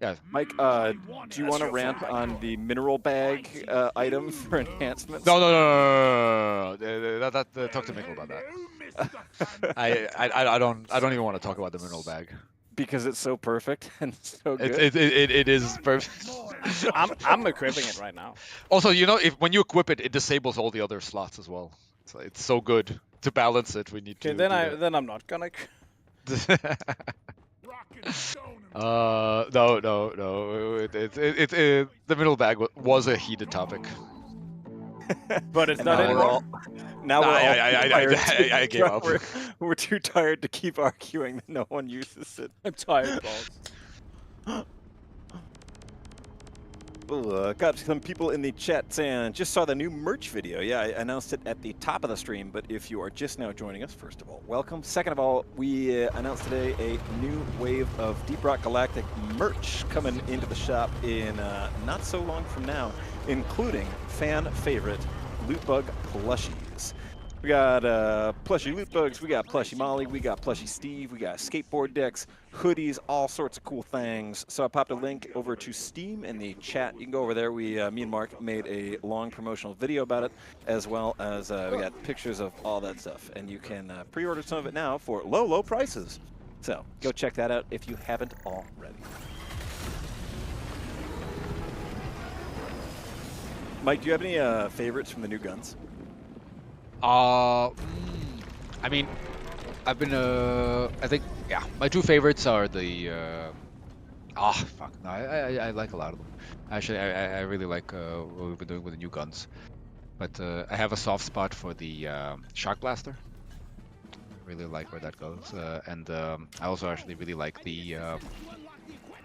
Yeah. Mike, do you want to rant on the mineral bag item for enhancements? No. Talk to Mikkel about that. I don't even want to talk about the mineral bag. Because it's so perfect and so good. It is perfect. I'm equipping it right now. Also, you know, when you equip it, it disables all the other slots as well. So it's so good to balance it. We need to. Okay, then I'm not gonna. No. The middle bag was a heated topic. But it's And not now we're anymore. all- Now we're all too tired I gave up. We're too tired to keep arguing that no one uses it. I'm tired, balls. Got some people in the chat saying, just saw the new merch video. Yeah, I announced it at the top of the stream, but if you are just now joining us, first of all, welcome. Second of all, we announced today a new wave of Deep Rock Galactic merch coming into the shop in not so long from now, including fan favorite loot bug plushies. We got plushie loot bugs, we got plushie Molly, we got plushie Steve, we got skateboard decks, hoodies, all sorts of cool things. So I popped a link over to Steam in the chat. You can go over there. Me and Mark made a long promotional video about it, as well as we got pictures of all that stuff. And you can pre-order some of it now for low, low prices. So go check that out if you haven't already. Mike, do you have any favorites from the new guns? I mean, I've been I think my two favorites are the fuck no, I like a lot of them. Actually, I really like what we've been doing with the new guns, but I have a soft spot for the shock blaster. Really like where that goes, and I also actually really like the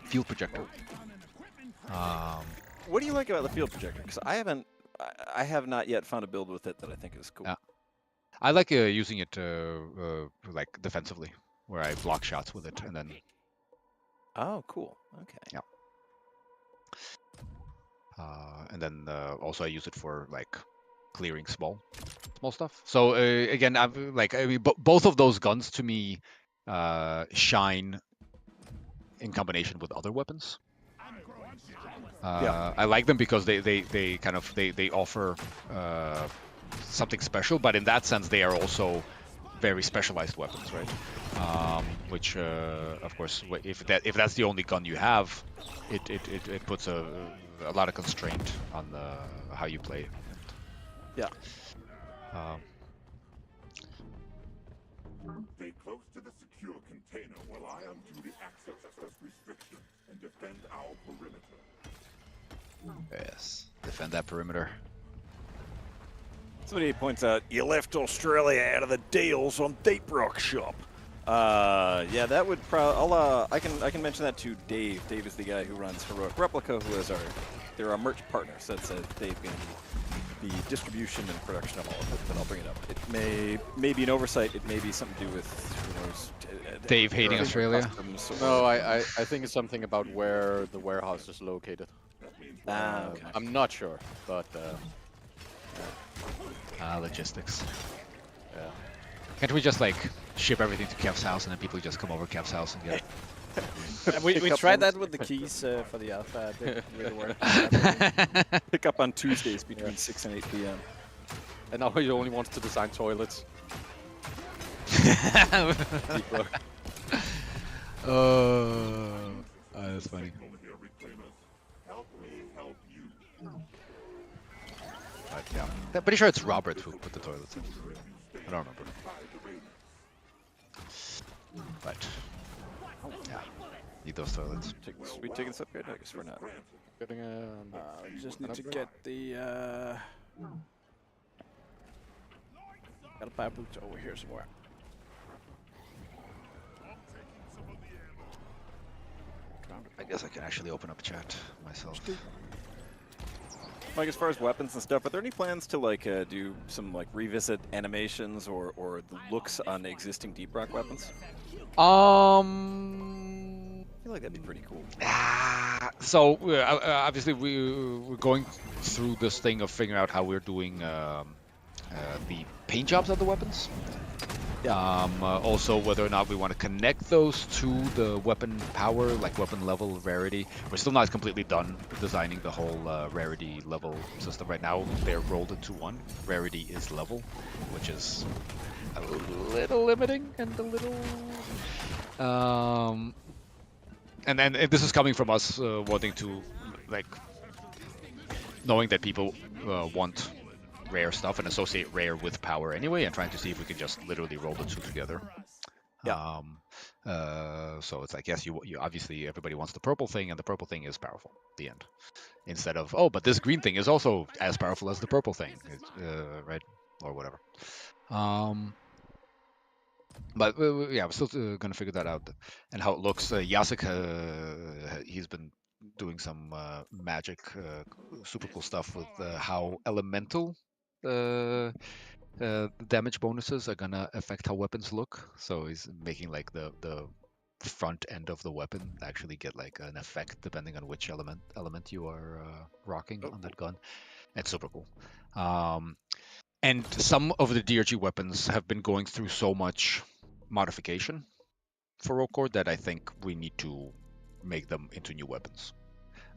field projector. What do you like about the field projector? Because I have not yet found a build with it that I think is cool. Yeah. I like using it like defensively, where I block shots with it, and then. Oh, cool. Okay. Yeah. And then also I use it for like clearing small stuff. So again, both of those guns to me shine in combination with other weapons. I like them because they offer something special, but in that sense they are also very specialized weapons, right? Which of course, if that's the only gun you have, it puts a lot of constraint on how you play. Yeah. Stay close to the secure container while I undo the access restriction and defend our perimeter. Yes. Defend that perimeter. Somebody points out, you left Australia out of the deals on Deep Rock Shop. Yeah, that would probably. I can mention that to Dave. Dave is the guy who runs Heroic Replica, who is they're our merch partners. That's Dave going to be the distribution and production of all of it. But I'll bring it up. It may be an oversight. It may be something to do with who knows. Dave hating Australia. No, I think it's something about where the warehouse is located. Okay. I'm not sure, but Logistics. yeah. Can't we just like ship everything to Kev's house and then people just come over to Kev's house and get it? we Pick up tried on- that with the keys for the alpha. It didn't really work. Pick up on Tuesdays between 6 and 8 p.m. And now he only wants to design toilets. That's funny. But yeah, I'm pretty sure it's Robert who put the toilets in. I don't remember. But yeah, need those toilets. We taking this upgrade? I guess we're not. Getting We just need to get the. Gotta buy a boot over here somewhere. I guess I can actually open up chat myself. Like as far as weapons and stuff, are there any plans to like do some like revisit animations or the looks on existing Deep Rock weapons? I feel like that'd be pretty cool. So obviously we're going through this thing of figuring out how we're doing the paint jobs of the weapons. Also whether or not we want to connect those to the weapon power, like weapon level rarity. We're still not completely done designing the whole rarity level system right now. They're rolled into one. Rarity is level, which is a little limiting and a little and then this is coming from us wanting to like knowing that people want rare stuff and associate rare with power anyway, and trying to see if we can just literally roll the two together. Yeah. So it's like, yes, you obviously everybody wants the purple thing, and the purple thing is powerful at the end. Instead of, oh, but this green thing is also as powerful as the purple thing, right? Or whatever. But yeah, we're still gonna figure that out and how it looks. Jacek, he's been doing some magic, super cool stuff with how elemental damage bonuses are gonna affect how weapons look. So he's making like the front end of the weapon actually get like an effect depending on which element you are rocking on that gun. It's super cool. And some of the DRG weapons have been going through so much modification for Rockcore that I think we need to make them into new weapons.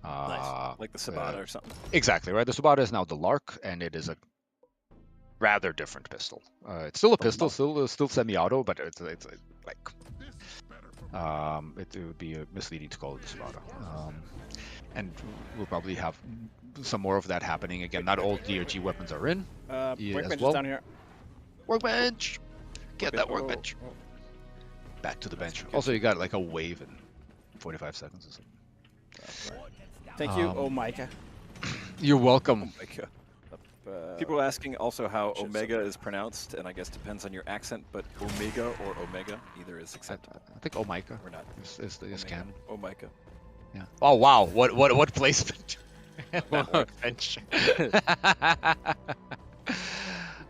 Nice. Like the Sabata or something. Exactly, right? The Sabata is now the Lark, and it is a rather different pistol. It's still a pistol, still semi-auto, but it's like it would be misleading to call it the Sabata. And we'll probably have some more of that happening again. Not all DRG weapons are in. Workbench as well. is down here. Workbench! Get that workbench. Oh. Back to the bench. Also, you got like a wave in 45 seconds or something. Thank you, oh Micah. You're welcome. People are asking also how Shit, Omega is pronounced, and I guess depends on your accent, but Omega or Omega, either is acceptable. I think Omika Or not. is canon. Omega. Yeah. Oh wow! What placement? Workbench.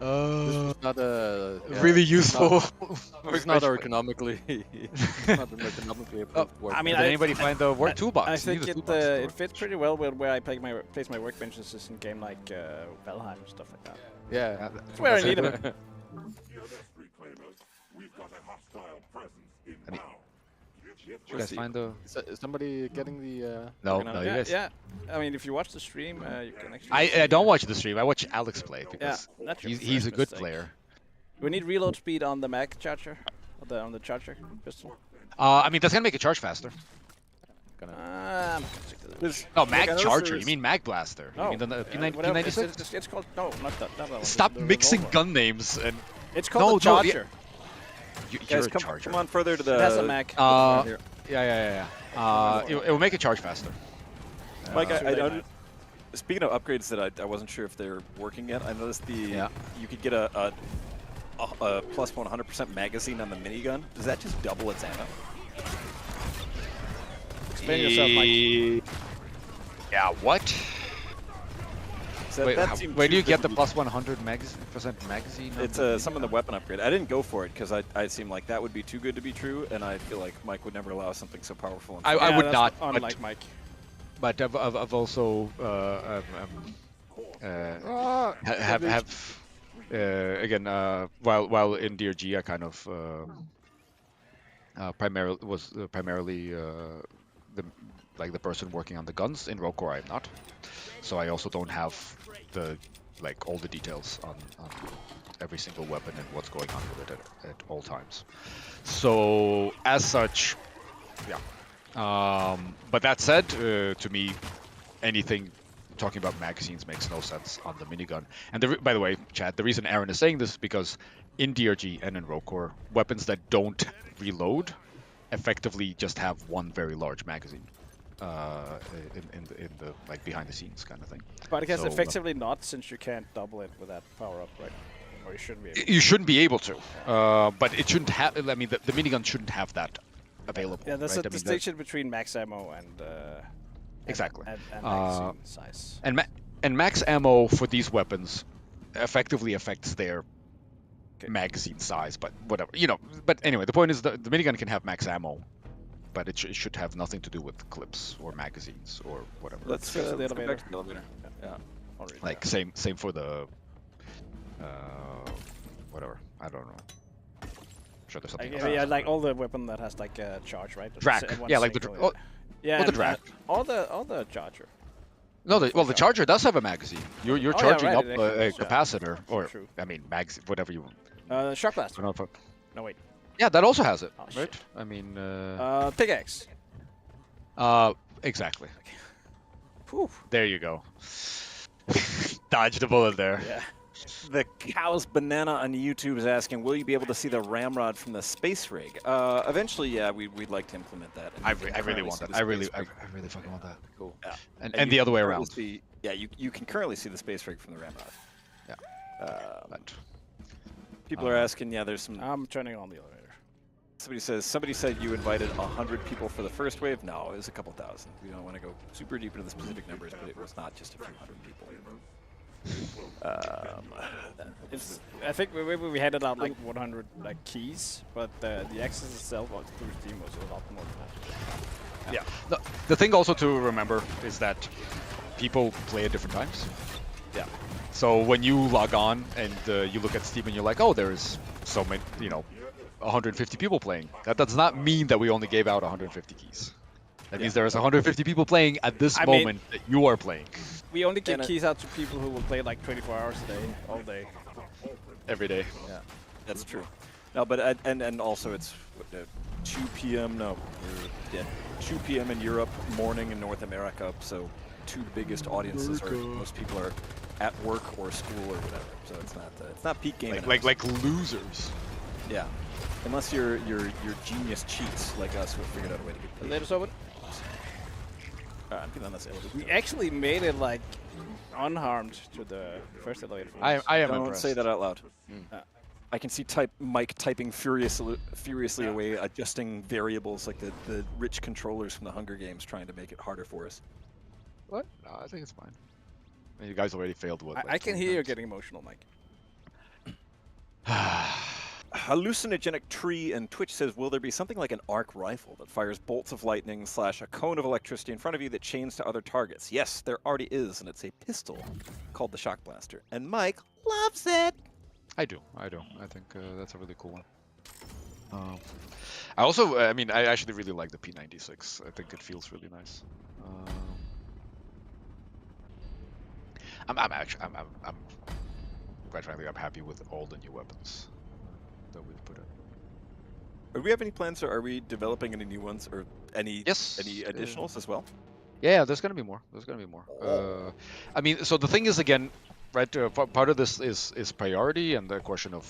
Not a Really useful. It's not economically. Not an economically approved work. I mean, Did anybody find the work toolbox? I You think need a it toolbox to it work. fits pretty well with where I place my workbenches in game like Valheim and stuff like that. Yeah. That's where I need them. Reclaimers, we've got a hostile presence in I mean, town. You guys find the? Is somebody getting the? No, We're gonna- you Yeah, guys. yeah. I mean, if you watch the stream, you can actually. I don't watch the stream. I watch Alex play Yeah, because that's your he's a first good mistake. player. We need reload speed on the mag charger, on the charger pistol. I mean, that's gonna make it charge faster. I'm gonna stick to that. No, Look, mag I know charger. this You mean mag blaster? No, You mean the whatever, P96? it's called no, not that one. Stop the mixing revolver. gun names and It's called the No, no, yeah. charger. you're Guys, a charger. come on further to the. It has a mag. Yeah. It will make it charge faster. Mike, Too late, I Mike. speaking of upgrades that I wasn't sure if they're working yet, I noticed you could get a plus 100% magazine on the minigun. Does that just double its ammo? Explain yourself, Mike. Yeah, what? So Wait, that seemed where do too you good get to the be- plus 100% magazine? It's some of the weapon upgrade. I didn't go for it because I seemed like that would be too good to be true, and I feel like Mike would never allow something so powerful. And I would that's not, Unlike Mike. but I've also have again while in DRG I kind of primarily the person working on the guns. In Rokor I'm not, so I also don't have all the details on every single weapon and what's going on with it at all times. So as such, yeah. But that said, to me, anything talking about magazines makes no sense on the minigun. And by the way, Chad, the reason Aaron is saying this is because in DRG and in Rokor, weapons that don't reload effectively just have one very large magazine in the behind the scenes kind of thing. But I guess So, effectively not, since you can't double it with that power up, right? Or you shouldn't be able to. you shouldn't be able to, but it shouldn't have. I mean, the minigun shouldn't have that available. Yeah, there's right? a distinction between max ammo and Exactly. and magazine size. And max ammo for these weapons effectively affects their magazine size, but whatever, But anyway, the point is the minigun can have max ammo, but it should have nothing to do with clips or magazines or whatever. Let's Fix the go elevator. back to the elevator. Yeah. Already Like there. same for the whatever. I don't know. I'm sure there's something else. Yeah, like all the weapon that has like a charge, right? Drac. One Yeah, like the single, well, yeah, the and, Drac. all the charger. No, the charger does have a magazine. You're Oh, yeah, charging right, up it a actually does, capacitor, or True. I mean whatever you. Shock blast. I don't know if No wait. yeah, that also has it, Oh, right? shit. I mean, Pickaxe. exactly. Whew. There you go. Dodged a bullet there. Yeah. The Cow's Banana on YouTube is asking, will you be able to see the ramrod from the space rig? Eventually, yeah, we'd like to implement that. And I you can really currently want see that. the I really space rig. fucking want that. Cool. Yeah. And you the other can way currently around. See, yeah, you can currently see the space rig from the ramrod. Yeah. But, People are asking, yeah, there's some. I'm turning on the elevator. Somebody said you invited 100 people for the first wave. No, it was a couple thousand. We don't want to go super deep into the specific numbers, but it was not just a few hundred people. I think we handed out like 100 like keys, but the access itself through Steam was a lot more than that. yeah. The thing also to remember is that people play at different times. Yeah. So when you log on and you look at Steam and you're like, oh, there's so many, 150 people playing. That does not mean that we only gave out 150 keys. That means there's 150 people playing at this moment that you are playing. We only give keys out to people who will play like 24 hours a day, all day. Every day. Yeah, that's true. No, but and also it's 2 p.m. No, 2 p.m. in Europe, morning in North America. So two biggest audiences are most people are at work or school or whatever. So it's not peak gaming. Like losers. Yeah, unless you're genius cheats like us who have figured out a way to get paid. Elevator's open. I'm getting on this elevator. We actually made it like unharmed to the first elevator. I am Don't impressed. say that out loud. I can see Mike typing furiously away, adjusting variables like the rich controllers from the Hunger Games, trying to make it harder for us. What? No, I think it's fine. I mean, you guys already failed what? I can hear you getting emotional, Mike. Hallucinogenic Tree and Twitch says, will there be something like an arc rifle that fires bolts of lightning / a cone of electricity in front of you that chains to other targets? Yes, there already is, and it's a pistol called the Shock Blaster. And Mike loves it! I do. I think that's a really cool one. I also, I actually really like the P96. I think it feels really nice. I'm quite frankly, I'm happy with all the new weapons that we've put in. Do we have any plans, or are we developing any new ones, or any Yes. any additionals as well? Yeah, there's gonna be more. I mean, so the thing is, again, right? Part of this is priority, and the question of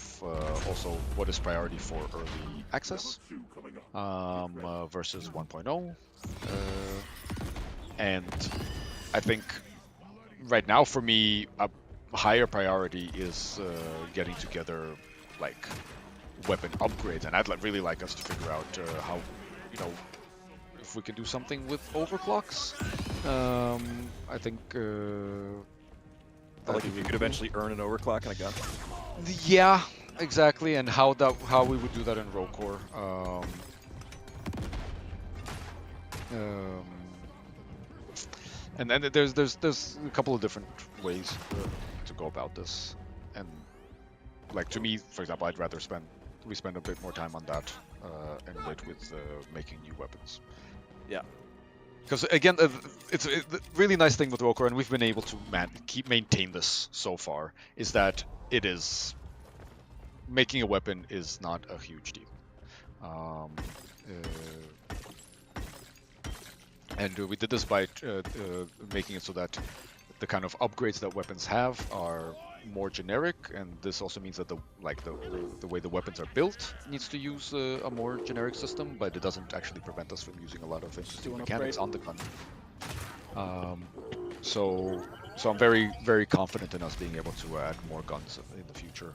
also what is priority for early access versus 1.0, and I think right now for me, a higher priority is getting together like weapon upgrades, and I'd really like us to figure out how, you know, if we can do something with overclocks. I think. Like if you could eventually earn an overclock in a gun. Yeah, exactly, and how we would do that in Rocore. And then there's a couple of different ways to go about this, and like to me, for example, I'd rather we spend a bit more time on that and wait with making new weapons. Yeah. Because again, it's the really nice thing with Rocore, and we've been able to maintain this so far, is that it is making a weapon is not a huge deal. And we did this by making it so that the kind of upgrades that weapons have are more generic, and this also means that the way the weapons are built needs to use a more generic system, but it doesn't actually prevent us from using a lot of interesting mechanics on the gun. So I'm very, very confident in us being able to add more guns in the future.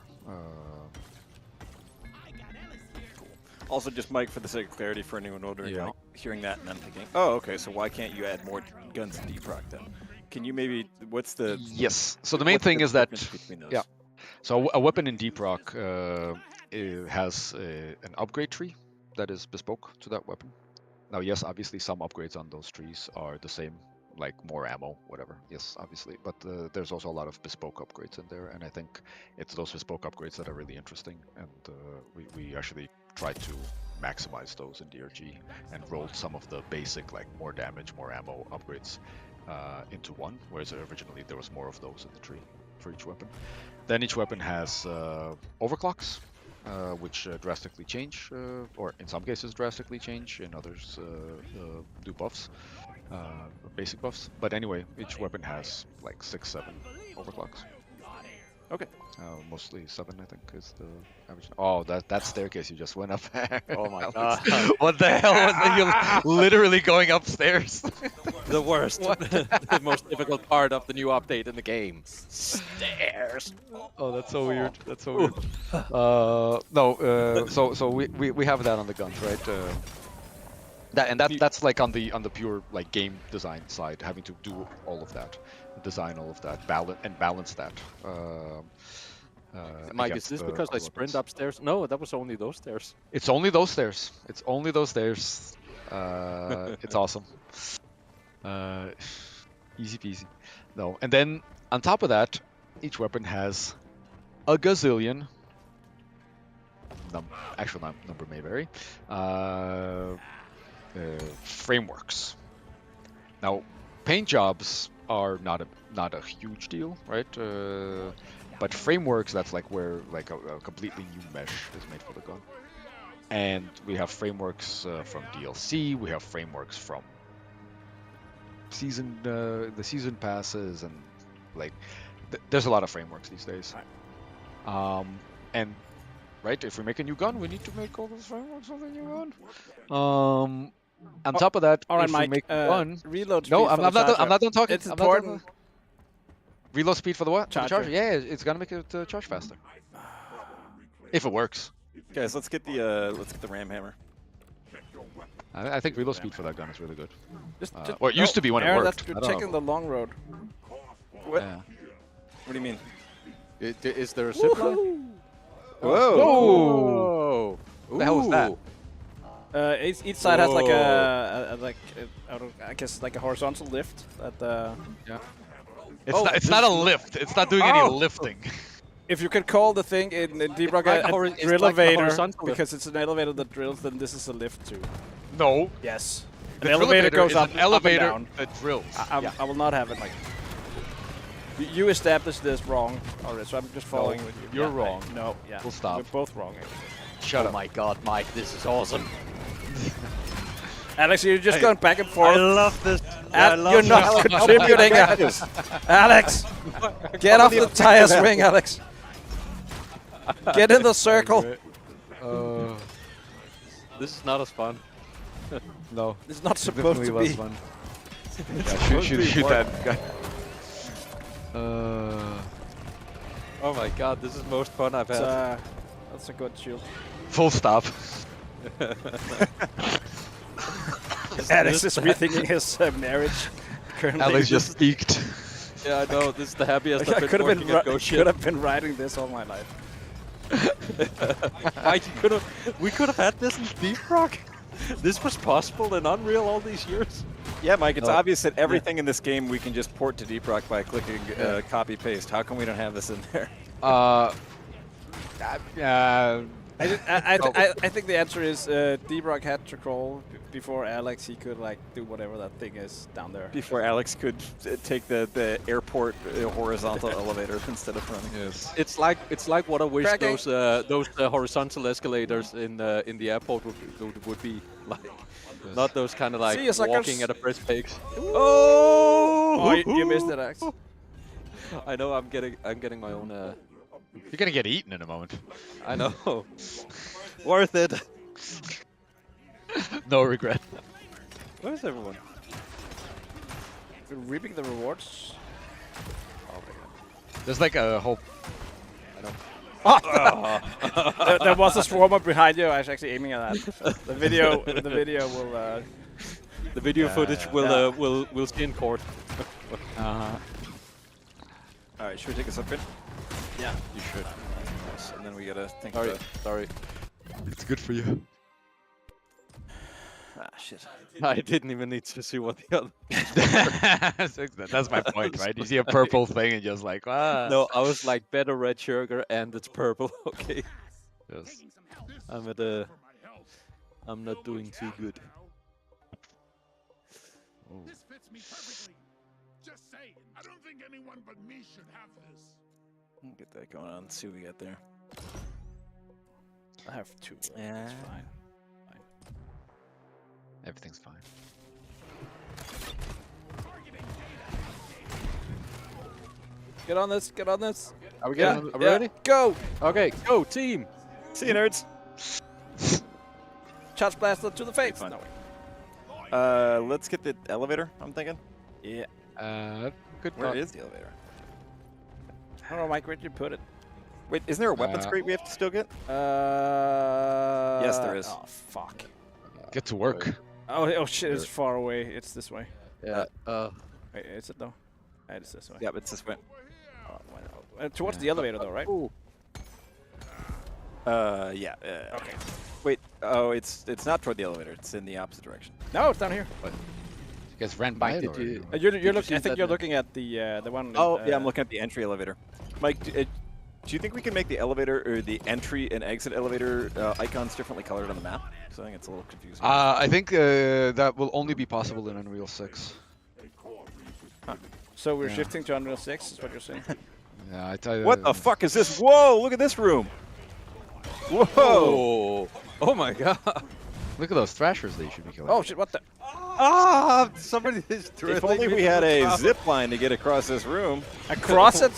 Also, just Mike, for the sake of clarity, for anyone wondering, Yeah. like, hearing that and then thinking, oh, okay, so why can't you add more guns in Deproc then? Can you maybe, what's the... Yes, so the main thing is that, yeah, so a weapon in Deproc it has an upgrade tree that is bespoke to that weapon. Now, yes, obviously some upgrades on those trees are the same, like more ammo, whatever, yes, obviously, but there's also a lot of bespoke upgrades in there, and I think it's those bespoke upgrades that are really interesting, and we actually tried to maximize those in DRG and rolled some of the basic, like more damage, more ammo upgrades into one, whereas originally there was more of those in the tree for each weapon. Then each weapon has overclocks, which drastically change, or in some cases drastically change, in others do buffs, basic buffs. But anyway, each weapon has like 6-7 overclocks. Okay. Mostly 7, I think, is the average. Oh, that staircase you just went up. Oh my Alex. god. What the hell was that? You're literally going upstairs. The worst. The most difficult part of the new update in the game. Stairs. Oh, that's so weird. That's so weird. No, so we have that on the guns, right? That's like on the pure like game design side, having to do all of that, design all of that, balance that. Mike, is this because I sprint upstairs? No, that was only those stairs. It's only those stairs. It's only those stairs. It's awesome. Easy peasy. No, and then on top of that, each weapon has a gazillion. Actual number may vary. Frameworks. Now, paint jobs are not a huge deal, right? But frameworks, that's like where like a completely new mesh is made for the gun. And we have frameworks from DLC. We have frameworks from the season passes, and like there's a lot of frameworks these days. And right, if we make a new gun, we need to make all those frameworks of the new gun. On top of that, all right, if Mike, we make a gun, reload speed no, for I'm the not charger. done talking. It's important. Reload speed for the what? Charger. The charger. Yeah, it's gonna make it charge faster. If it works. Guys, let's get the ram hammer. I think reload speed for that gun is really good. Just, Or it used to be when it Aaron, worked. You're I don't taking know. the long road. What? Yeah. What do you mean? Is there a zip line? Whoa! Whoa! What the hell was that? Each side has like I guess like a horizontal lift. That Yeah. It's not a lift. It's not doing any lifting. if you could call the thing in Deproc like a it's drill like a elevator horizontal lift. because it's an elevator that drills, then this is a lift too. No. Yes. The An elevator goes is up, an elevator up and down. that drills. I will not have it like. You established this wrong already, so I'm just following with you. You're wrong. No, yeah. We'll stop. We're both wrong. Shut Oh up. my god, Mike, this is awesome. Alex, you're just going back and forth. I love this. You're not contributing, Alex. Alex, get off the tire swing, Alex. Get in the circle. This is not as fun. No. It's not supposed to be. Fun. Yeah, shoot that guy. Oh my god, this is the most fun I've had. That's a good shield. Full stop. Alex is rethinking his marriage currently. Alex just peaked. Yeah, I know. This is the happiest I've I been could working at Go could Shit. have been writing this all my life. We could have had this in Deep Rock. This was possible in Unreal all these years. Yeah, Mike, it's Oh. obvious that everything in this game we can just port to Deep Rock by clicking copy paste. How come we don't have this in there? I think the answer is Deep Rock had to crawl before Alex. He could like do whatever that thing is down there. Before Alex could take the airport horizontal elevator instead of running. Yes. It's like what I wish Cracking. those horizontal escalators in the airport would be like. Not those kind of like See ya, suckers. walking at a brisk pace. Oh, you missed it, Alex. I know. I'm getting my own. You're gonna get eaten in a moment. I know. Worth it. No regret. Where's everyone? We're reaping the rewards. There's like a whole. There was a swarmer behind you. I was actually aiming at that. The video will. The video footage will see in court. All right, should we take a submit? Yeah. You should. Nice. And then we gotta think Sorry, about. sorry. It's good for you. Ah, shit. I didn't even need to see what the other. That's my point, right? You see a purple thing and just like, ah. No, I was like better red sugar and it's purple. Okay, Yes. I'm at I'm not doing too good. This fits me perfectly. Just saying. I don't think anyone but me should have this. We'll get that going on. See what we got there. I have two. Yeah. That's fine. Everything's fine. Get on this. Get on this. Are we Yeah, Are we yeah. ready? Go. Okay, go team. See you, nerds. Charge blaster to the face. Fine. No, wait. Let's get the elevator. I'm thinking. Yeah. Good Where thought. is the elevator? I don't know, Mike. Where'd you put it? Wait, isn't there a weapons crate we have to still get? Yes, there is. Oh fuck. Get to work. Oh shit! It's far away. It's this way. Yeah. Wait, is it though? It's this way. Yep, it's this way. Oh, why not? Towards the elevator though, right? Ooh. Yeah. Okay. Wait. Oh, it's not toward the elevator. It's in the opposite direction. No, it's down here. You guys ran by Mike, it did already. you- You're you looking. see I think that you're in- looking at the one. Oh, yeah. I'm looking at the entry elevator. Mike, do you think we can make the elevator or the entry and exit elevator icons differently colored on the map? So I think it's a little confusing. I think that will only be possible in Unreal 6. So we're Yeah. shifting to Unreal 6. Is what you're saying? Yeah, I tell you. What the fuck is this? Whoa! Look at this room. Whoa! Oh. Oh my god. Look at those thrashers that you should be killing. Oh shit! What the? Ah! Somebody is If only we had a zip line to get across this room. Across it?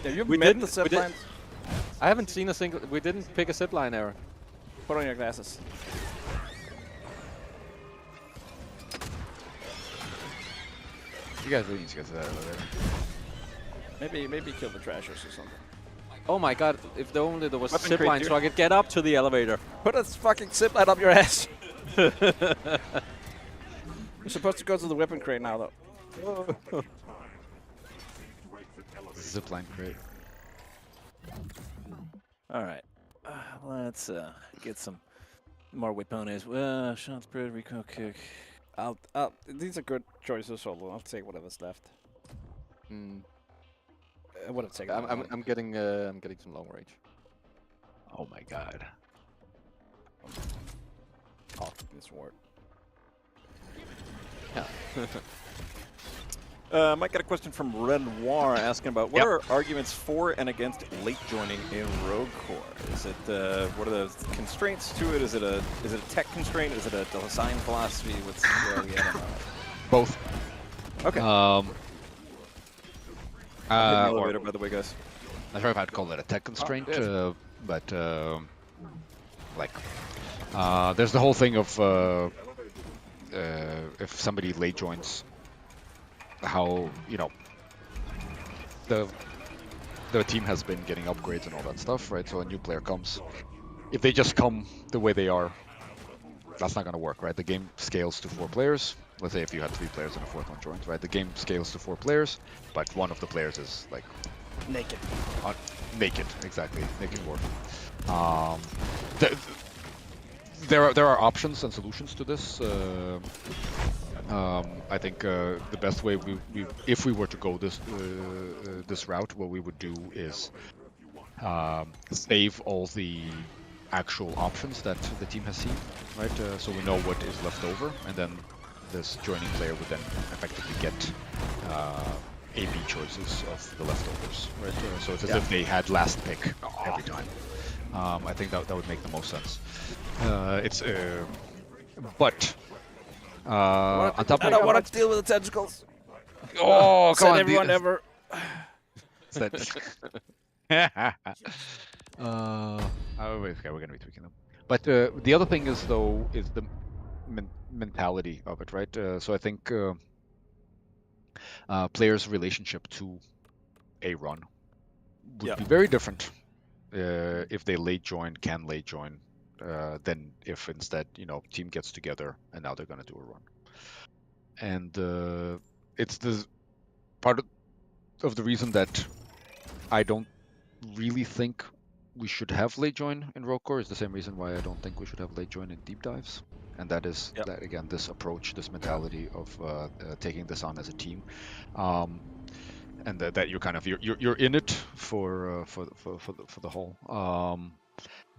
Have you We met didn't- the zip we did- lines? I haven't seen a single. We didn't pick a zipline error. Put on your glasses. You guys really need to get to that elevator. Maybe kill the trashers or something. Oh my god! If only there was a Weapon crate, zipline dude. so I could get up to the elevator. Put a fucking zip line up your ass. You're supposed to go to the weapon crate now, though. Zipline crate. All right. Let's get some more weapones. Shot spread, recoil kick. These are good choices, so I'll take whatever's left. Mm, I would have taken. I'm getting some long range. Oh my god. Oh, this word. Mike got a question from Renoir asking about what are arguments for and against late joining in Rogue Core? Is it what are the constraints to it? Is it a tech constraint? Is it a design philosophy? What's where are we at on that? Both. Okay. Or, Elevator, by the way, guys. not sure if I'd call it a tech constraint, yes. but like, there's the whole thing of if somebody late joins, how the team has been getting upgrades and all that stuff, right? So a new player comes. If they just come the way they are, that's not going to work, right? The game scales to 4 players. Let's say if you had 3 players and a 4th one joins, right? The game scales to 4 players, but one of the players is like Naked. naked, exactly, naked dwarf. There are options and solutions to this. I think the best way if we were to go this route, what we would do is save all the actual options that the team has seen, right? So we know what is left over, and then this joining player would then effectively get A/B choices of the leftovers, right? So it's as if they had last pick every time. I think that would make the most sense. But on top I of don't want to deal with the tentacles. oh, come Said on, everyone ever. Okay, we're gonna be tweaking them. But the other thing is though is the mentality of it, right? So I think players' relationship to a run would be very different if they late join, can late join, than if instead, team gets together and now they're gonna do a run. And it's the part of the reason that I don't really think we should have late join in rogue core is the same reason why I don't think we should have late join in deep dives. And that is that again, this approach, this mentality of taking this on as a team, and that you're kind of you're in it for the whole.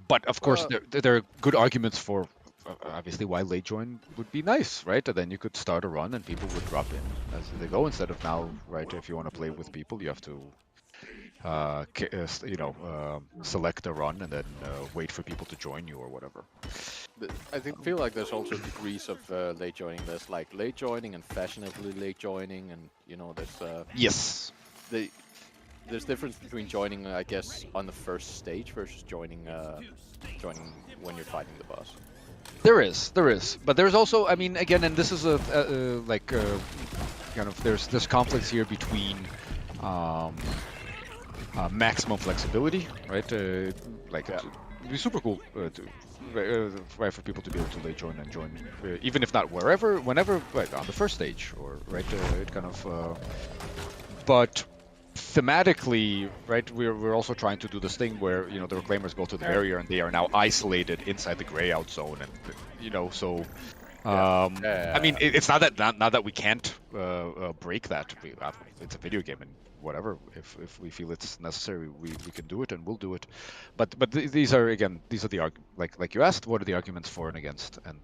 But of course, there are good arguments for obviously why late join would be nice, right? And then you could start a run and people would drop in as they go instead of now, right? If you want to play with people, you have to select a run and then wait for people to join you or whatever. I feel like there's also degrees of late joining. There's like late joining and fashionably late joining, and there's yes, there's difference between joining, I guess, on the first stage versus joining when you're fighting the boss. There is, but there's also, I mean, again, and this is kind of there's conflicts here between maximum flexibility, right? It'd be super cool right, for people to be able to late join and join, even if not whenever, right, on the first stage, or right, it kind of. But thematically, right, we're also trying to do this thing where the reclaimers go to the barrier and they are now isolated inside the gray out zone, and so. I mean, it's not that we can't break that. It's a video game, and whatever. If we feel it's necessary, we can do it, and we'll do it. But these are the like you asked, what are the arguments for and against, and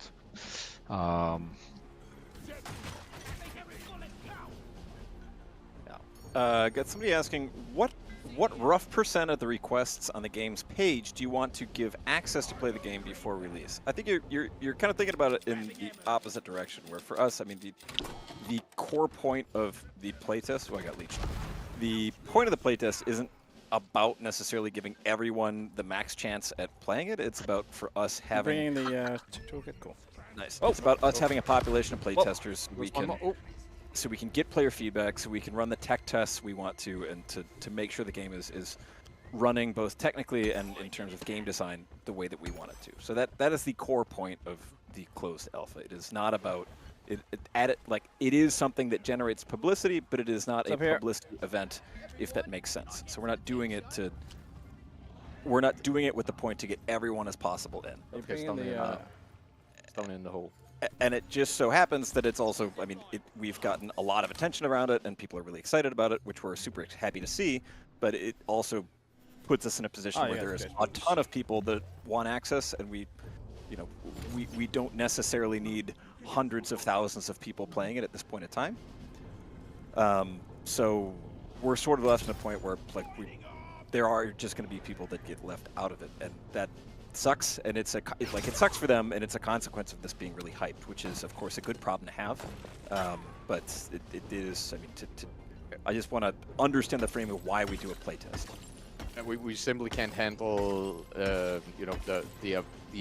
got somebody asking what rough percent of the requests on the game's page do you want to give access to play the game before release? I think you're kind of thinking about it in the opposite direction, where for us, I mean, the core point of the playtest, I got leached. The point of the playtest isn't about necessarily giving everyone the max chance at playing it. It's about for us having... Bringing the toolkit, cool. Nice. It's about us having a population of playtesters so we can get player feedback, so we can run the tech tests we want to, and to make sure the game is running both technically and in terms of game design the way that we want it to. So that is the core point of the closed alpha. It is not about it is something that generates publicity, but it is not a publicity event, if that makes sense. So we're not doing it with the point to get everyone as possible in. Okay, stone in the hole. And it just so happens that it's also, I mean, we've gotten a lot of attention around it, and people are really excited about it, which we're super happy to see. But it also puts us in a position where there's a ton of people that want access, and we don't necessarily need hundreds of thousands of people playing it at this point in time. So we're sort of left in a point where there are just going to be people that get left out of it, and that sucks. And it sucks for them, and it's a consequence of this being really hyped, which is of course a good problem to have. But it is. I mean, I just want to understand the frame of why we do a playtest. And we simply can't handle the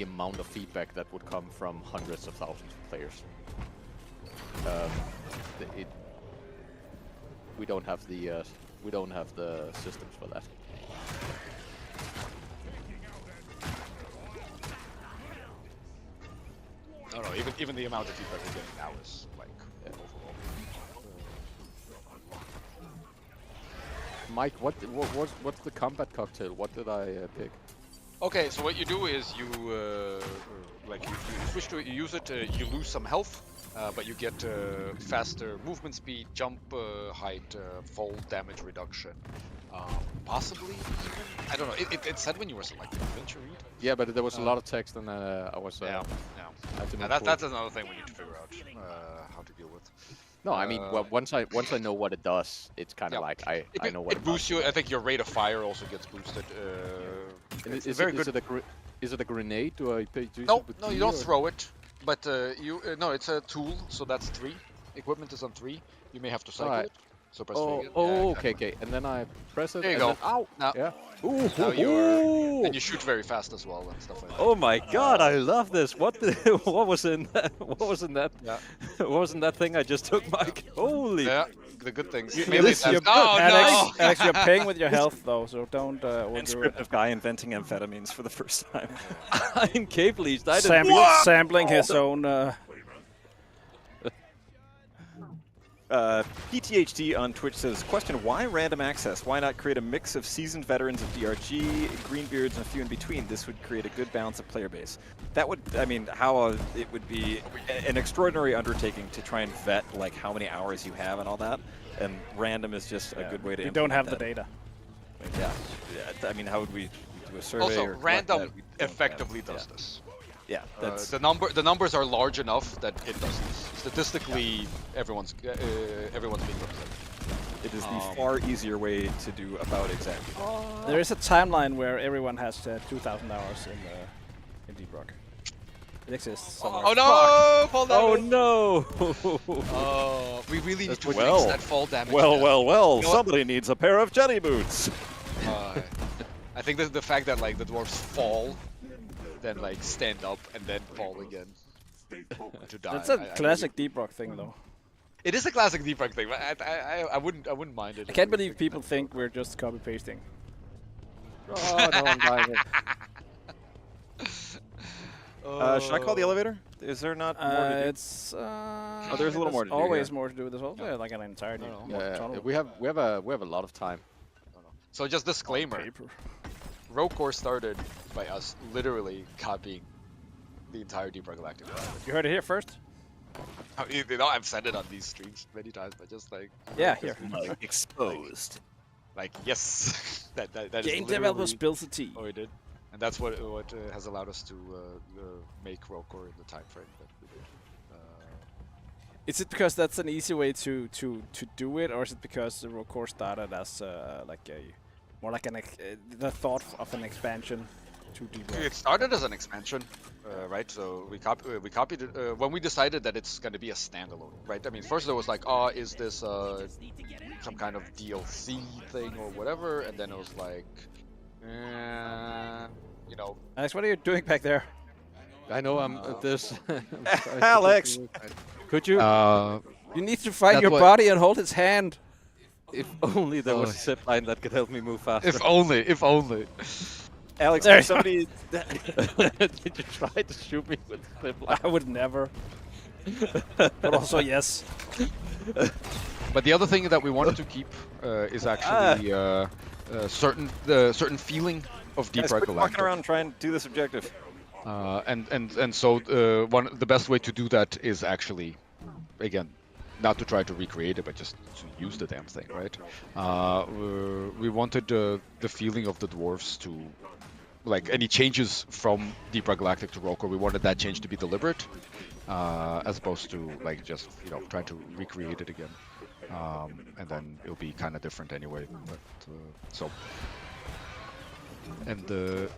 amount of feedback that would come from hundreds of thousands of players. We don't have the we don't have the systems for that. No, even the amount of feedback we're getting now is like overall. Mike, what's the combat cocktail? What did I pick? Okay, so what you do is you you switch to you use it. You lose some health, but you get faster movement speed, jump height, fall damage reduction. Possibly even, I don't know. It said when you were selecting. Didn't you read? Yeah, but there was a lot of text, and I was. Yeah. had to Now move that's another thing we need to figure out how to deal with. No, I mean, well, once I know what it does, it's kind of Yeah. like I know what it boosts you. I think your rate of fire also gets boosted. It's Is very it, good. is it a grenade? Do I use No, it with no, T you don't or- throw it. But no, it's a tool, so that's 3. Equipment is on 3. You may have to cycle Alright. it. So press Oh, 3 again. oh, Yeah, okay, exactly. okay. And then I press it. There you and go. Then, ow! Now, Yeah. Ooh, now you're ooh. and you shoot very fast as well and stuff like that. Oh my god, I love this. What the what was in that? What was in that? Yeah. What was in that thing I just took, Mike? Holy. Yeah, the good things. You- Mainly this- that's- you're oh Alex, no! Alex, you're paying with your health though, so don't overdo it. Transcript guy inventing amphetamines for the first time. I'm cape leased. I didn't. Sampling his own. PTHD on Twitch says, question, why random access? Why not create a mix of seasoned veterans of DRG, greenbeards, and a few in between? This would create a good balance of player base. That would, I mean, it would be an extraordinary undertaking to try and vet like how many hours you have and all that. And random is just a good way to You don't have the implement data. that. Yeah. I mean, how would we do a survey? Also, or collect random that? We don't have- effectively does yeah. this. Yeah, that's The numbers are large enough that it does this. Statistically, everyone's being represented. it is the far easier way to do about exactly. There is a timeline where everyone has 2,000 hours in Deep Rock. It exists somewhere. Oh no! Fall Oh damage. no! We really need to fix Well, that fall damage. Well, stat. well, well, You know what? somebody needs a pair of jelly boots. I think that the fact that like the dwarves fall, then like stand up and then fall again to die. That's a I classic Deep Rock thing, though. it is a classic Deep Rock thing, but I wouldn't mind it. I can't believe people think we're just copy pasting. Oh, no, I'm dying. Should I call the elevator? Is there not more to do? It's there's a little more to do Always here. more to do with this. Also, like an entire new Yeah, tunnel. we have a lot of time. So just disclaimer: Paper. Rogue started by us literally copying the entire Deep Rock Galactic. You heard it here first. You know, I've said it on these streams many times, but just like Yeah, here. Exposed. like yes, that is Game literally developer spills the tea. what we did, and that's what has allowed us to make Rokor in the time frame that we did. Is it because that's an easy way to do it, or is it because the Rockcore started as the thought of an expansion to Deep Rock? It started as an expansion, right? So we copied it when we decided that it's going to be a standalone, right? I mean, first there was like, oh, is this some kind of DLC thing or whatever? And then it was like, you know, Alex, what are you doing back there? I know I'm this. Alex! Could you? You need to find That's your what- body and hold his hand. If only there was a zip line that could help me move faster. if only. Alex, There if you go. somebody. Did you try to shoot me with the zip line? I would never. But also, yes. But the other thing that we wanted to keep is actually certain feeling of Deep Guys, Rock quit walking Galactic. around and try and do this objective. And so the best way to do that is actually, again, not to try to recreate it, but just to use the damn thing, right? We wanted the feeling of the dwarves to, like, any changes from Deep Rock Galactic to Rokor, we wanted that change to be deliberate, as opposed to like just trying to recreate it again, and then it'll be kind of different anyway. But so.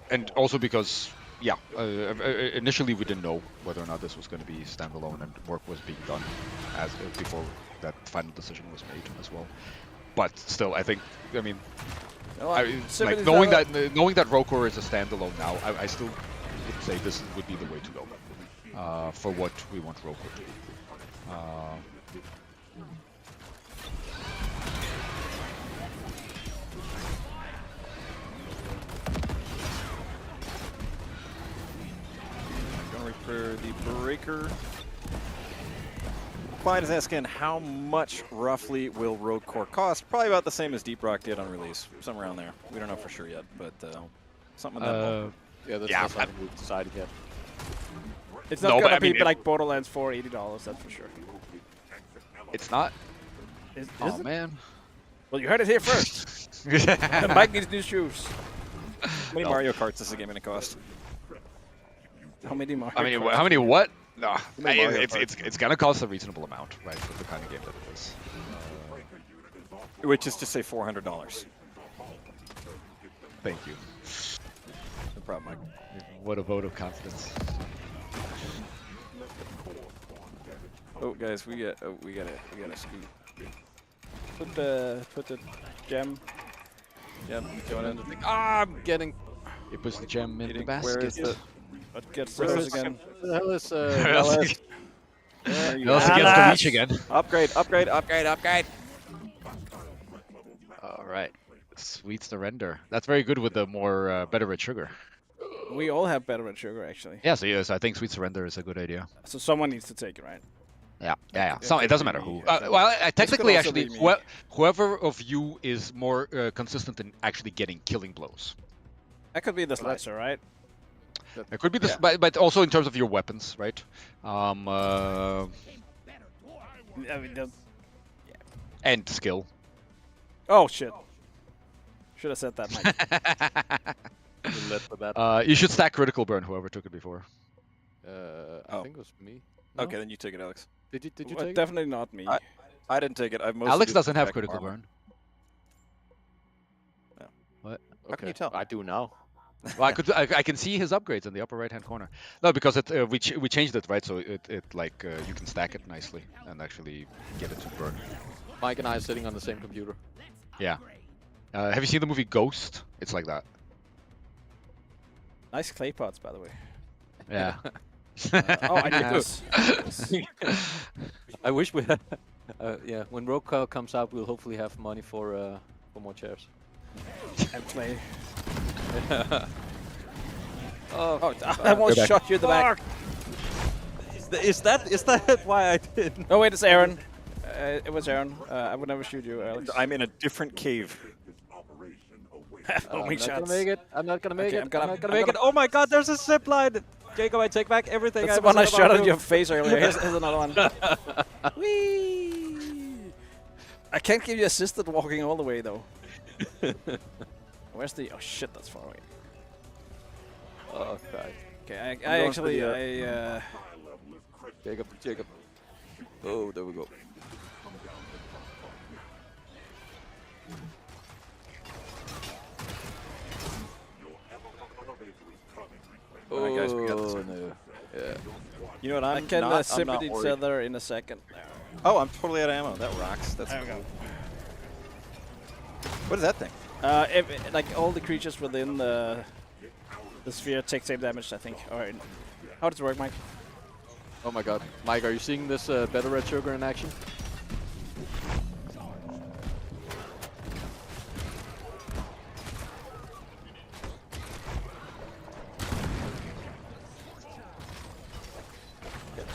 And also because, yeah, initially we didn't know whether or not this was going to be standalone, and work was being done as before that final decision was made as well. But still, I think, I mean, like knowing that Rokor is a standalone now, I still would say this would be the way to go for what we want Rokor to be. Breaker. Clyde is asking, how much roughly will Rogue Core cost? Probably about the same as Deep Rock did on release, somewhere around there. We don't know for sure yet, but something in that ballpark. Yeah, that's Yeah, not something we've decided yet. It's not No, but gonna I be mean, like Borderlands 4 $80, that's for sure. It's not. Is Oh it? man. Well, you heard it here first. And Mike needs new shoes. How many Mario Karts is the game going to cost? How many more? I mean, how many what? No, many Mario it's gonna cost a reasonable amount, right, for the kind of game that it is. Which is to say $400. Thank you. No problem, Mike. What a vote of confidence. Oh, guys, we gotta scoot. Put the gem. Yeah, going in. Ah, I'm getting. You push the gem in the Where basket. is the? What gets Where those is- again? Where the hell is Who else LS? gets the reach again? Upgrade, upgrade, upgrade, upgrade. All right. Sweet surrender. That's very good with the more better red sugar. We all have better red sugar, actually. Yeah, so yes, I think sweet surrender is a good idea. So someone needs to take it, right? Yeah, yeah. It So it could doesn't be matter me, who. that Well, could technically, also actually, be me. whoever of you is more consistent in actually getting killing blows. That could be the slicer, right? It could be this, Yeah. but also in terms of your weapons, right? I mean, And skill. oh shit. Should have said that, Mike. You should stack critical burn. Whoever took it before. I Oh. think it was me. No? Okay, then you take it, Alex. Did you Well, take it? definitely not me. I didn't take it. I've mostly Alex just doesn't have protected critical armor. burn. How can you tell? I do now. Well, I can see his upgrades in the upper right hand corner. No, because we changed it, right? So it like you can stack it nicely and actually get it to burn. Mike and I are sitting on the same computer. Yeah. Have you seen the movie Ghost? It's like that. Nice clay pots, by the way. Yeah. Oh, I did this. I wish we had. Yeah, when Rogue comes out, we'll hopefully have money for more chairs. And clay. Oh, I almost Go back. shot you in the back. is that why I did? No, wait, it's Aaron. It was Aaron. I would never shoot you, Alex. I'm in a different cave. How many I'm not shots? gonna make it. I'm not gonna make Okay, it. I'm gonna- I'm not gonna I'm make it. gonna- Oh my God! There's a zip line. Jacob, I take back everything. That's the ever one I said shot about at you. your face earlier. Here's another one. Whee! I can't give you assisted walking all the way, though. Where's the... Oh, shit, that's far away. Oh, Christ. Okay, I going for actually... the, Jacob. Oh, there we go. Alright, guys, we got this. Oh, no. Yeah. You know what? I I'm can not, sip I'm not each worried. other in a second. Oh, I'm totally out of ammo. That rocks. That's There we cool. go. What is that thing? Like all the creatures within the sphere take same damage, I think. Alright. How does it work, Mike? Oh my God, Mike, are you seeing this better red sugar in action?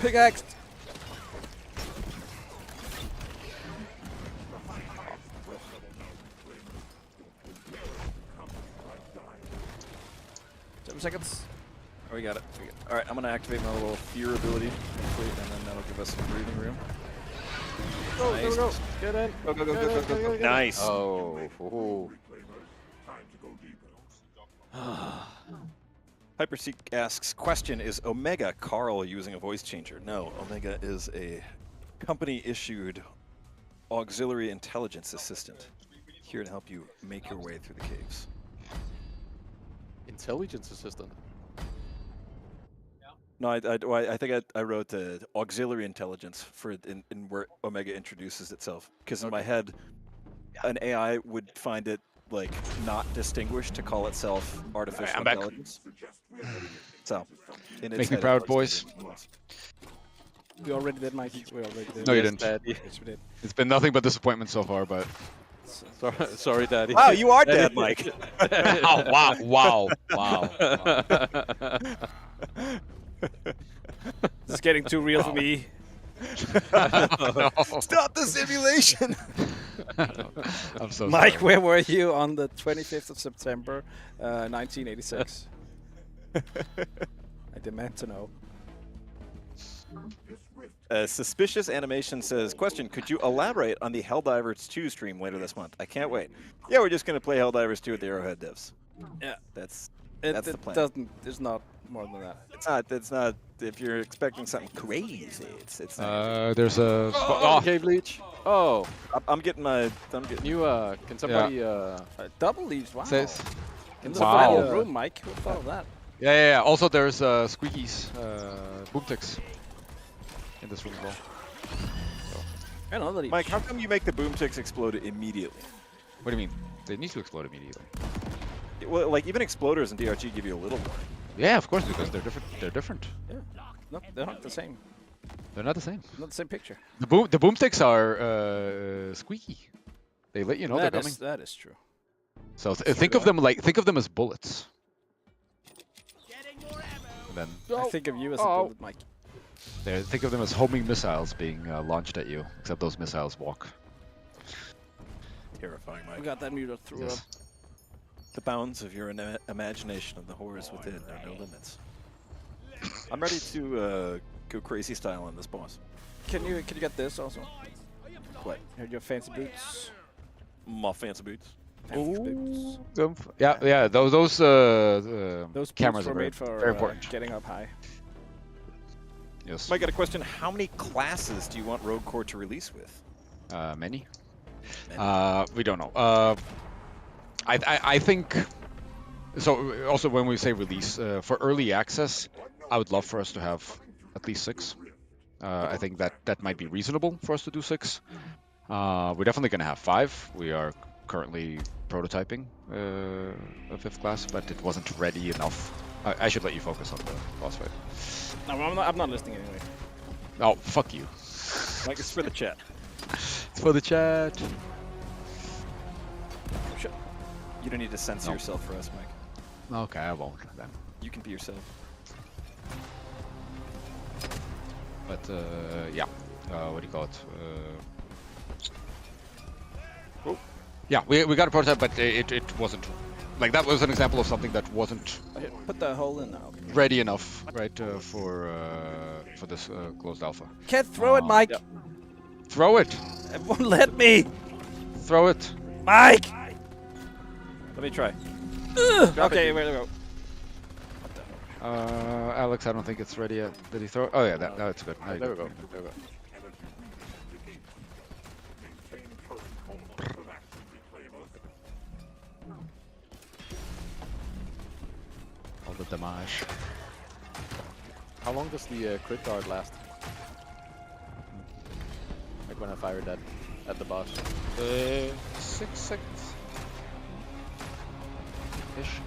Pickaxe! Seconds. Oh, we got it. All right, I'm gonna activate my little fear ability, hopefully, and then that'll give us some breathing room. Go, Nice. go, go. Get in. Go, go, go, Get go, in, go, go, get go. in, get in. Nice. Oh, oh. Hyperseek asks, question, is Omega Carl using a voice changer? No, Omega is a company-issued auxiliary intelligence assistant here to help you make your way through the caves. Intelligence assistant. No, I think I wrote the auxiliary intelligence for in where Omega introduces itself. Because in my head, an AI would find it like not distinguished to call itself artificial I'm back. intelligence. So, in its Make me head, it proud, works boys. better than it was. We already did, Mike. We already did. No, you Yes, didn't. Daddy. Yes, we did. It's been nothing but disappointment so far, but. Sorry, Daddy. Wow, you are dead, Mike. Oh wow! Wow! Wow! This is getting too real for me. Stop the simulation! I'm so Mike, sorry. where were you on the 25th of September, 1986? I demand to know. Suspicious Animation says, question, could you elaborate on the Helldivers 2 stream later this month? I can't wait. Yeah, we're just going to play Helldivers 2 at the Arrowhead Devs. Yeah. That's It the plan. doesn't. It's not more than that. It's not, if you're expecting something crazy, it's not. There's a Cave leech. Oh, I'm getting new. Can somebody? Double leaves. Wow. says. In the Wow. final room, Mike. Who thought of that? Yeah. Also, there's squeakies, boomticks in this room as well. I know that. Mike, how come you make the boomticks explode immediately? What do you mean? They need to explode immediately. Well, like even exploders in DRG give you a little more. Yeah, of course, because they're different. They're different. Yeah. No, they're not the same. They're not the same. Not the same picture. The boomticks are squeaky. They let you know they're coming. That is true. So think of them as bullets. And then I think of you as a bullet, Mike. think of them as homing missiles being launched at you, except those missiles walk. Terrifying, We Mike. got that muted through Yes. up. The bounds of your imagination of the horrors within are no limits. I'm ready to go crazy style on this boss. Can you get this also? What? Your fancy boots. My fancy boots. Fancy boots. Yeah. Those Those cameras boots are were made for very important. getting up high. Yes. Mike, I got a question. How many classes do you want Rogue Core to release with? Many. Many. We don't know. I think. So also when we say release for early access, I would love for us to have at least 6. I think that might be reasonable for us to do 6. We're definitely going to have 5. We are currently prototyping a 5th class, but it wasn't ready enough. I should let you focus on the boss fight. No, I'm not listening anyway. Oh, fuck you. Mike, it's for the chat. It's for the chat. You don't need to censor No. yourself for us, Mike. Okay, I won't then. You can be yourself. But yeah, what do you call it? Oh. Yeah, we got a prototype, but it wasn't like that was an example of something that wasn't Okay, put the hole in now. Okay. ready enough, right, for this closed alpha. Can't throw it, Mike. yeah. Throw it, It won't let me. throw it. Mike. Let me try. Okay, where to go? Alex, I don't think it's ready yet. Did he throw it? Oh yeah, no, it's good. Now you There we go. go. There we go. All the damage. How long does the crit guard last? Like when I fired that at the boss. 6 seconds. Ish.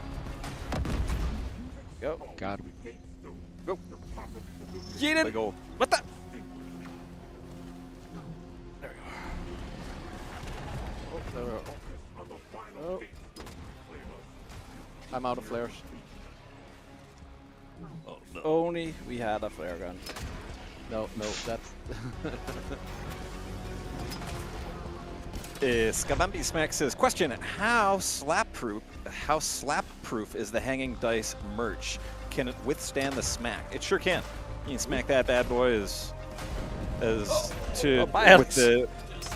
Go. Got him. Yeet it. Big ol'. What the? Oh, there we go. Oh. I'm out of flares. Only we had a flare gun. No, that's Skabambi Smack says, question, how slap proof is the hanging dice merch? Can it withstand the smack? It sure can. You can smack that bad boy as to bye, with the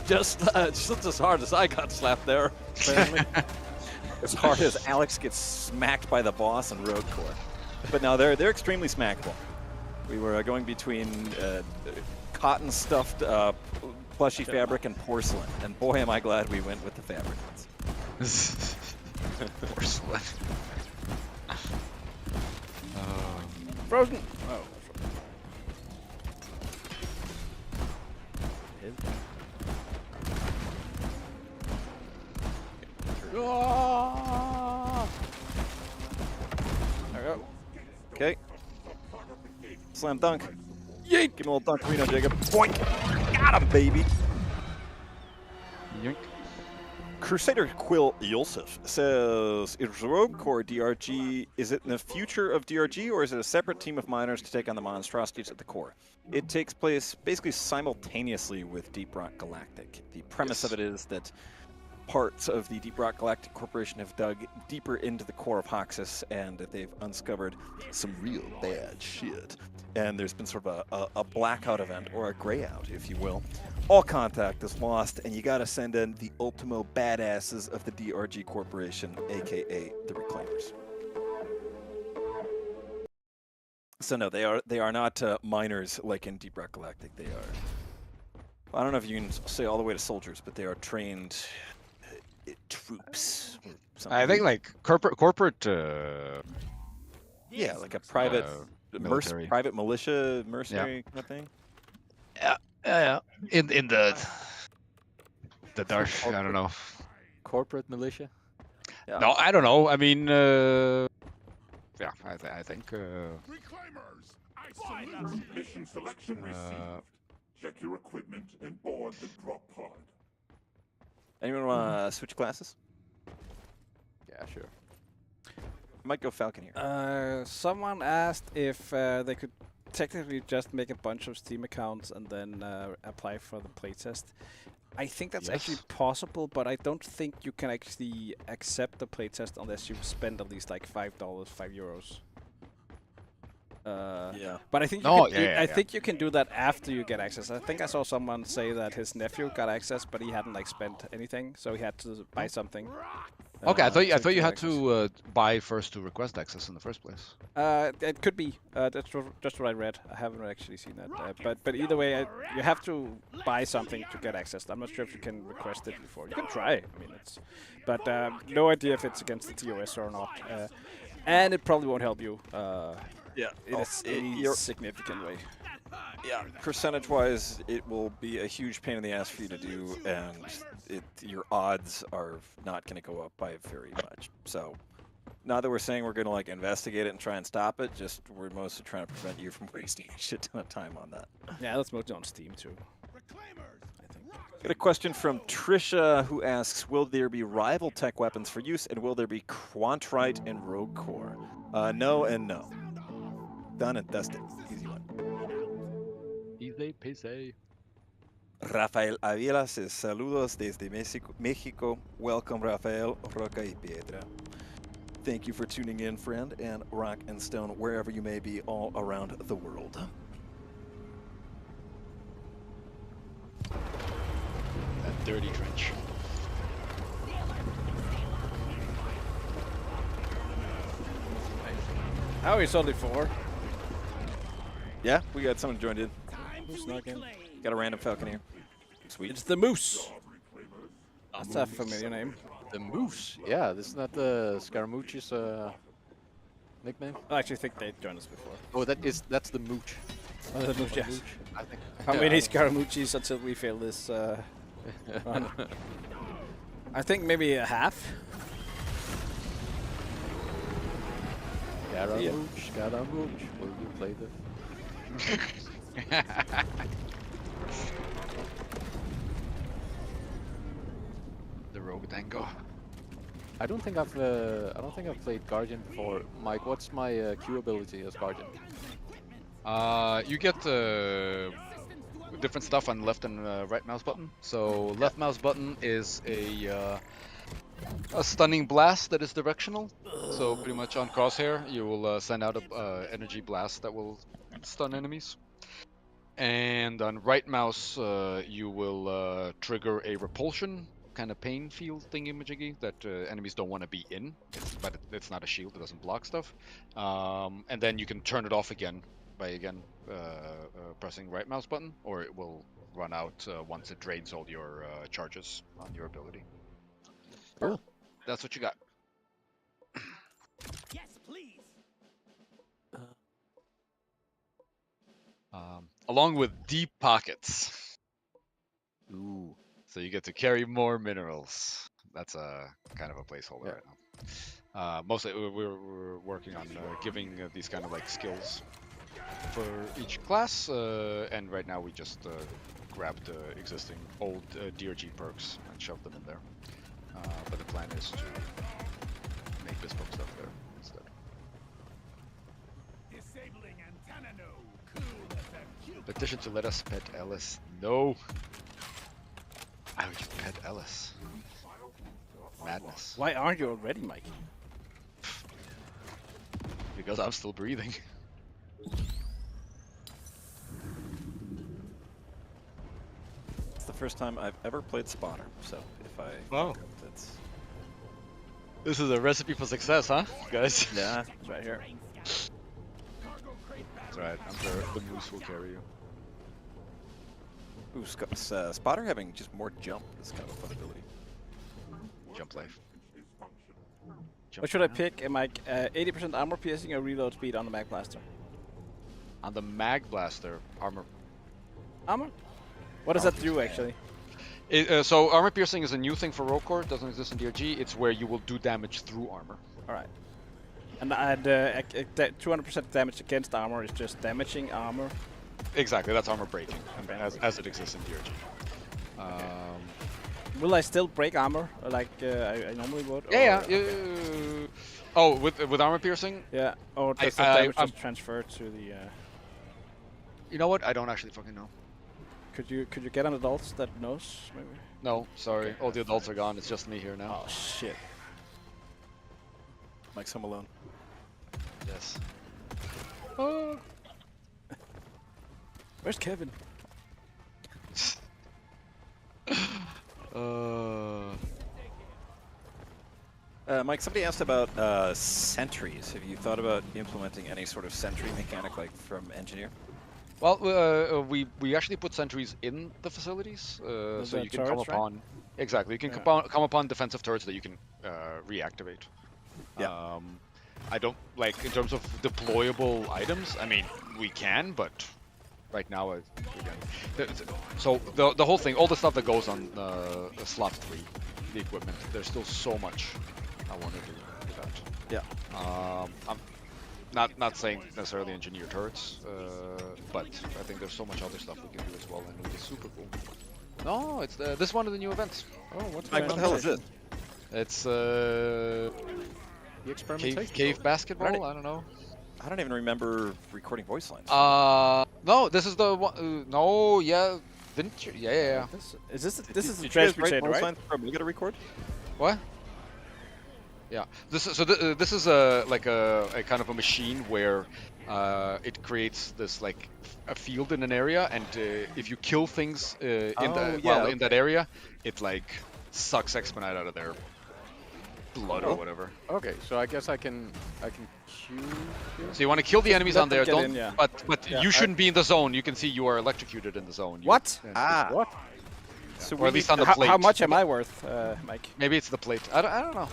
just as hard as I got slapped there. as hard as Alex gets smacked by the boss in Rogue Core. But no, they're extremely smackable. We were going between cotton stuffed plushy fabric and porcelain, and boy am I glad we went with the fabric ones. Porcelain. Frozen. Oh. There we go. Okay. Slam dunk. Yeet! Give him a little dunkarino, Jacob. Boink! Got him, baby! Yoink. Crusader Quill Yulsif says, is Rogue Core DRG, is it in the future of DRG, or is it a separate team of miners to take on the monstrosities at the core? It takes place basically simultaneously with Deep Rock Galactic. The premise of it is that parts of the Deep Rock Galactic Corporation have dug deeper into the core of Hoxus, and that they've uncovered some real bad shit. And there's been sort of a blackout event, or a grayout, if you will. All contact is lost, and you gotta send in the ultimo badasses of the DRG Corporation, aka the Reclaimers. So no, they are not miners like in Deep Rock Galactic. They are, I don't know if you can say all the way to soldiers, but they are trained troops. Or something. I think like corporate. Yeah, like a private military. private militia, mercenary kind of thing. Yeah. In the dark. I don't know. Corporate militia. Yeah. No, I don't know. I mean, yeah, I think. Reclaimers, I salute. Mission selection received. Check your equipment and board the drop pod. Anyone want to switch classes? Yeah, sure. I might go Falcon here. Someone asked if they could technically just make a bunch of Steam accounts and then apply for the playtest. I think that's actually possible, but I don't think you can actually accept the playtest unless you spend at least like $5, €5. Yeah. But I think I think you can do that after you get access. I think I saw someone say that his nephew got access, but he hadn't like spent anything, so he had to buy something. Okay, I thought you get had access. to buy first to request access in the first place. It could be. That's just what I read. I haven't actually seen that. But either way, you have to buy something to get access. I'm not sure if you can request it before. You can try. I mean, but no idea if it's against the TOS or not. And it probably won't help you. In any significant way. Yeah, percentage-wise, it will be a huge pain in the ass for you to do, and your odds are not going to go up by very much. So, not that we're saying we're going to like investigate it and try and stop it, just we're mostly trying to prevent you from wasting a shit ton of time on that. Yeah, that's mostly on Steam too. I think. Got a question from Trisha, who asks, will there be rival tech weapons for use, and will there be Quantrite and Rogue Core? No and no. Done and dusted. Easy one. Easy peasy. Rafael Avila says, saludos desde Mexico. Welcome, Rafael, Roca y Piedra. Thank you for tuning in, friend, and rock and stone wherever you may be all around the world. That dirty trench. Oh, it's only 4. Yeah, we got someone joined in. Who snuck in? Got a random Falcon here. Sweet. It's the Moose. That's a familiar name. The Moose. Yeah, this is not the Scaramucci's nickname. I actually think they joined us before. Oh, that's the Mooch. Oh, the Moose, yes. Mooch, I think. How many Scaramucci's until we fail this run? I think maybe a half. Scaramouche, will you play the... The Rogue Dango. I don't think I've played Guardian before. Mike, what's my Q ability as Guardian? You get different stuff on left and right mouse button. So left mouse button is a stunning blast that is directional. So pretty much on crosshair, you will send out a energy blast that will stun enemies. And on right mouse, you will trigger a repulsion kind of pain field thingy-majiggy that enemies don't want to be in, but it's not a shield, it doesn't block stuff. And then you can turn it off again by pressing right mouse button, or it will run out once it drains all your charges on your ability. Cool. That's what you got. Yes, please. Along with deep pockets. Ooh. So you get to carry more minerals. That's a kind of a placeholder right now. Mostly we're working on giving these kind of like skills for each class, and right now we just grabbed existing old DRG perks and shoved them in there. But the plan is to make bespoke stuff there instead. Disabling antenna node. Cool as a cucumber. Petition to let us pet Ellis. No. I would pet Ellis. Madness. Why aren't you already, Mike? Because I'm still breathing. It's the first time I've ever played Spotter, so if I Wow. that's This is a recipe for success, huh, guys? yeah. It's right here. That's right. I'm sure the moose will carry you. Ooh, Spotter having just more jump is kind of a fun ability. Jump life. Jump What should I now. pick, Mike? 80% armor piercing or reload speed on the mag blaster? On the mag blaster, armor. Armor? What does that do actually? So armor piercing is a new thing for Rocore. Doesn't exist in DRG. It's where you will do damage through armor. All right. And 200% damage against armor is just damaging armor. Exactly. That's armor breaking, as it exists in DRG. Will I still break armor like I normally would? Yeah, or- yeah. Oh, with armor piercing. Yeah. Or does the I- damage I'm- just transfer to the? You know what? I don't actually fucking know. Could you get an adult that knows? Maybe. No, sorry. All the adults are gone. It's just me here now. Oh shit. Mike's home alone. Yes. Where's Kevin? Mike, somebody asked about sentries. Have you thought about implementing any sort of sentry mechanic, like from Engineer? Well, we actually put sentries in the facilities, Those so are you can come turrets, right? upon exactly. You can Yeah. come upon defensive turrets that you can reactivate. Yeah. I don't like in terms of deployable items. I mean, we can, but right now, so the whole thing, all the stuff that goes on slot 3, the equipment. There's still so much I want to do with that. Yeah. I'm not saying necessarily engineer turrets, but I think there's so much other stuff we can do as well, and it would be super cool. No, it's this one of the new events. Oh, what's Mike, what the hell is it? It's The experimentation. cave basketball. I don't know. I don't even remember recording voice lines. No, this is the one. No, yeah, didn't you? Yeah. This is Did the you guys transfer write chain, voice right? lines for Amiga to record? What? Yeah. This is a kind of a machine where it creates this like a field in an area, and if you kill things in that area, it like sucks Exponite out of their blood or whatever. Okay, so I guess I can queue here. So you want to kill the enemies let on them there, get don't. in, yeah. But Yeah, you shouldn't be in the zone. You can see you are electrocuted in the zone. What? Ah. What? So Or at least on the How plate. much am I worth, Mike? Maybe it's the plate. I don't know.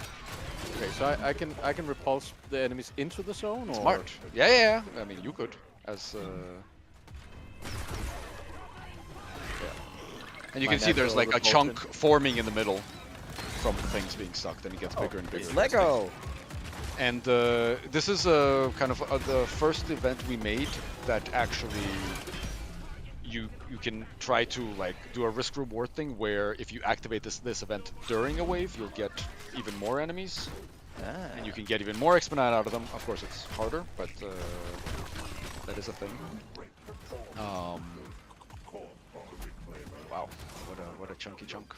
Okay, so I can repulse the enemies into the zone, or Smart. Yeah. I mean, you could as. And you My can see there's natural like a repulsion. chunk forming in the middle from the things being sucked, and it gets bigger and bigger. Lego. And this is kind of the first event we made that actually you can try to like do a risk reward thing where if you activate this event during a wave, you'll get even more enemies, and you can get even more Exponite out of them. Of course, it's harder, but that is a thing. Wow, what a chunky chunk.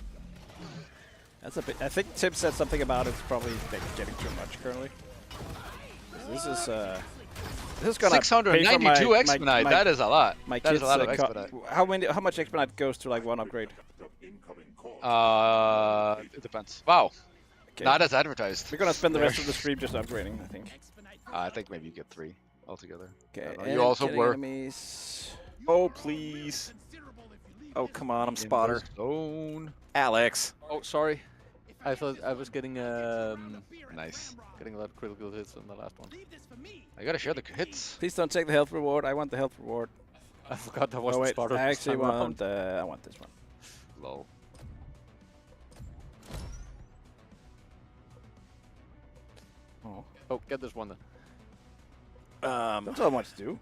That's a bit. I think Tim said something about it's probably like, getting too much currently. This is gonna pay for 692 Exponite. That is a lot. my That is kids. a lot of Exponite. How much Exponite goes to like one upgrade? It depends. Wow, Okay. not as advertised. We're gonna spend the rest of the stream just upgrading, I think. I think maybe you get 3 altogether. Okay. I don't know. You also killing were enemies. Oh, please. Oh, come on, I'm Spotter. Zone. Alex. Oh, sorry. I thought I was getting Nice. getting a lot of critical hits on the last one. I gotta share the hits. Please don't take the health reward. I want the health reward. I forgot that was Oh the wait, spotter. I this actually time around. want. I want this one. Lol. Oh, Oh, get this one then. that's all I want to do.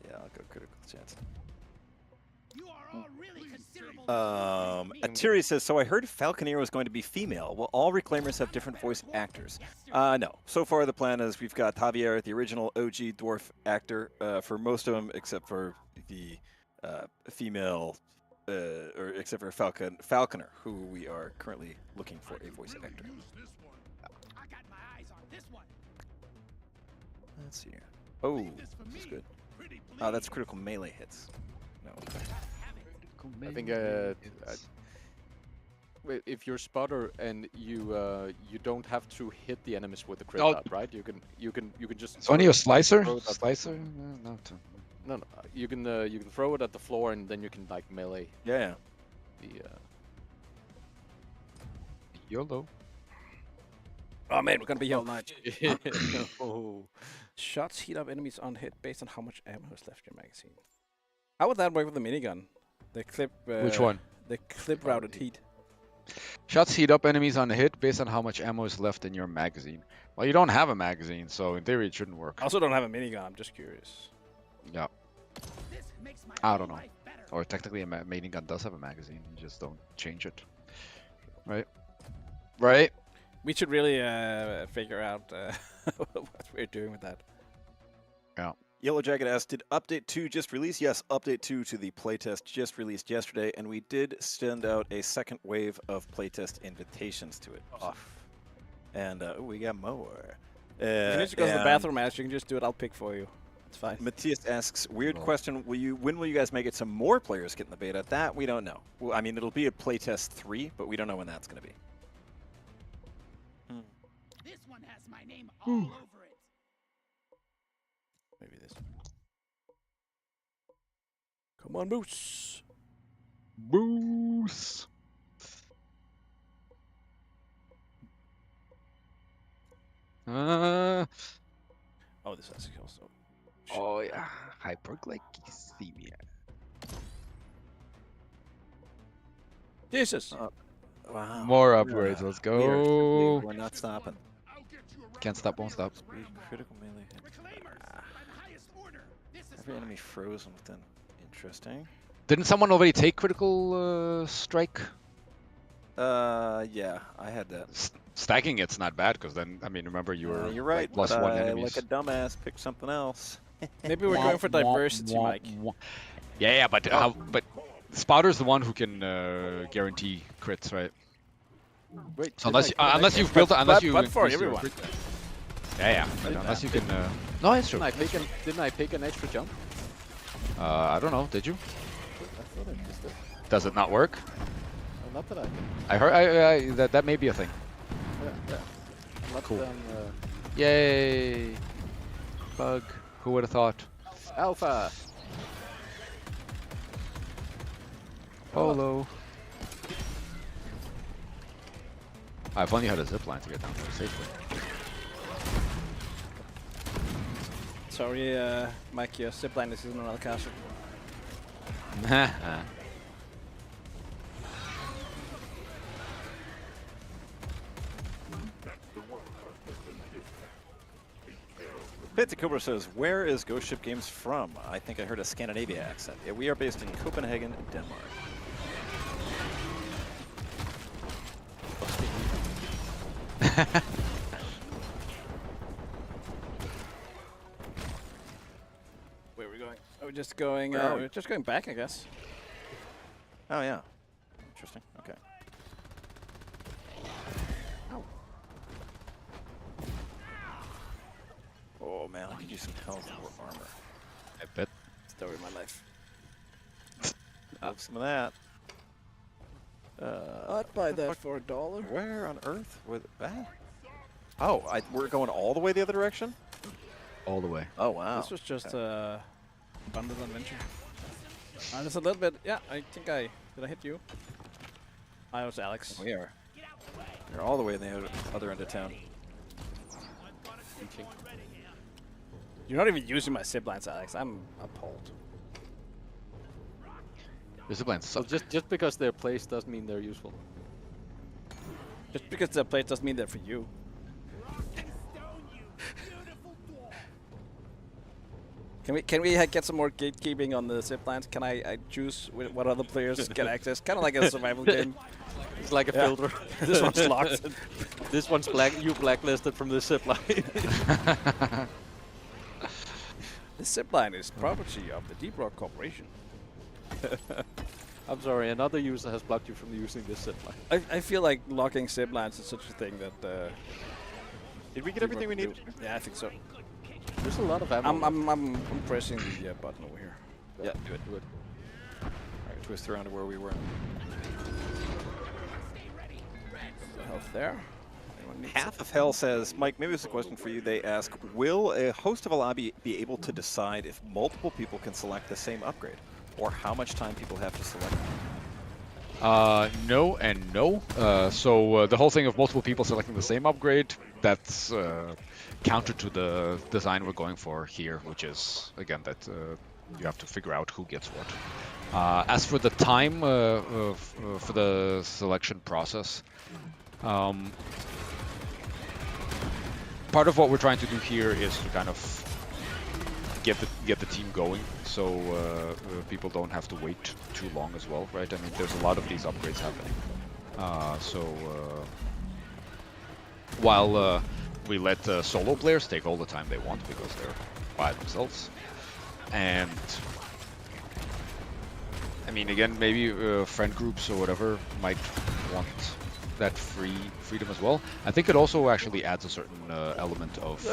Yeah, I'll go critical chance. You are all really considerable Atiri says, so I heard Falconeer was going to be female. Will all Reclaimers have different voice actors? No. So far, the plan is we've got Javier, the original OG dwarf actor, for most of them, except for the female, or except for Falconer, who we are currently looking for a voice actor. I got my eyes on this one. Let's see here. Oh, this is good. That's critical melee hits. No. I think if you're spotter and you don't have to hit the enemies with the crit Oh. dot, right? You can just. It's only a slicer? throw it at- Slicer? No. No, you can throw it at the floor and then you can like melee Yeah. the. YOLO. Oh man, we're gonna be here all night. Oh. Shots heat up enemies on hit based on how much ammo is left in your magazine. How would that work with the minigun? The clip. Which one? The clip routed heat. Shots heat up enemies on the hit based on how much ammo is left in your magazine. Well, you don't have a magazine, so in theory it shouldn't work. I also don't have a minigun. I'm just curious. Yeah. This makes my I don't know. life better. Or technically a mating gun does have a magazine. You just don't change it. Right? Right? We should really figure out what we're doing with that. Yeah. Yellow Jacket asked, did Update 2 just release? Yes, Update 2 to the playtest just released yesterday, and we did send out a second wave of playtest invitations to it. And we got more. If you need to go to the bathroom, Ash, you can just do it. I'll pick for you. It's fine. Matthias asks, weird question, when will you guys make it so more players get in the beta? That we don't know. Well, I mean, it'll be a playtest 3, but we don't know when that's going to be. This one has my name all over it. Maybe this. Come on, Moose. Boost. Oh, this has also. Oh yeah. Hyperglycemia. Jesus. Wow. More upgrades. Let's go. We're not stopping. Can't stop, won't stop. Critical melee hit. Reclaimers, I'm highest order. This is Every enemy frozen within. Interesting. Didn't someone already take critical strike? Yeah, I had that. Stacking it's not bad because then I mean remember you were You're right. like, plus but one I, enemies. like a dumbass, picked something else. Maybe we're going for diversity, Mike. Yeah, but but Spotter's the one who can guarantee crits, right? Wait. So didn't unless I- you've built unless you but for increase your everyone. crit- Yeah, but unless you can. No, it's true. Didn't I pick an extra jump? I don't know. Did you? I thought I missed it. Does it not work? Not that I heard that may be a thing. yeah. Not Cool. done, Yay! Bug. Who would have thought? Alpha. Polo. I've only had a zipline to get down there safely. Sorry, Mike, your zipline is in another castle. Pizza Cobra says, where is Ghost Ship Games from? I think I heard a Scandinavia accent. Yeah, we are based in Copenhagen, Denmark. Where are we going? Oh, we're just going. Where are we? We're just going back, I guess. Oh, yeah. Interesting. Okay. Oh, man, I could use some health or armor. I bet. Story of my life. Love some of that. I'd buy that for $1. Where on earth was that? Oh, we're going all the way the other direction? All the way. Oh, wow. This was just a bundle adventure. Just a little bit. Yeah, I think did I hit you? I was Alex. We are. We're all the way in the other end of town. You're not even using my ziplines, Alex. I'm appalled. The ziplines So suck. just because they're placed doesn't mean they're useful. Just because they're placed doesn't mean they're for you. Stone, you beautiful dwarf. Can we get some more gatekeeping on the zip lines? Can I choose what other players get access? Kind of like a survival game. It's like a Yeah. filter. This one's locked. This one's you blacklisted from the zip line. This zip line is property of the Deep Rock Corporation. I'm sorry, another user has blocked you from using this zip line. I feel like locking zip lines is such a thing that. Did we get everything we needed? Yeah, I think so. There's a lot of ammo. I'm pressing the button over here. Yeah, do it. Alright, twist around to where we were. Health there. Anyone needs Half of Hell says, Mike, maybe this is a question for you. They ask, will a host of a lobby be able to decide if multiple people can select the same upgrade? Or how much time people have to select it? No and no. So the whole thing of multiple people selecting the same upgrade, that's counter to the design we're going for here, which is, again, that you have to figure out who gets what. As for the time for the selection process, part of what we're trying to do here is to kind of get the team going, so people don't have to wait too long as well, right? I mean, there's a lot of these upgrades happening. While we let solo players take all the time they want because they're by themselves, and I mean, again, maybe friend groups or whatever might want that freedom as well. I think it also actually adds a certain element of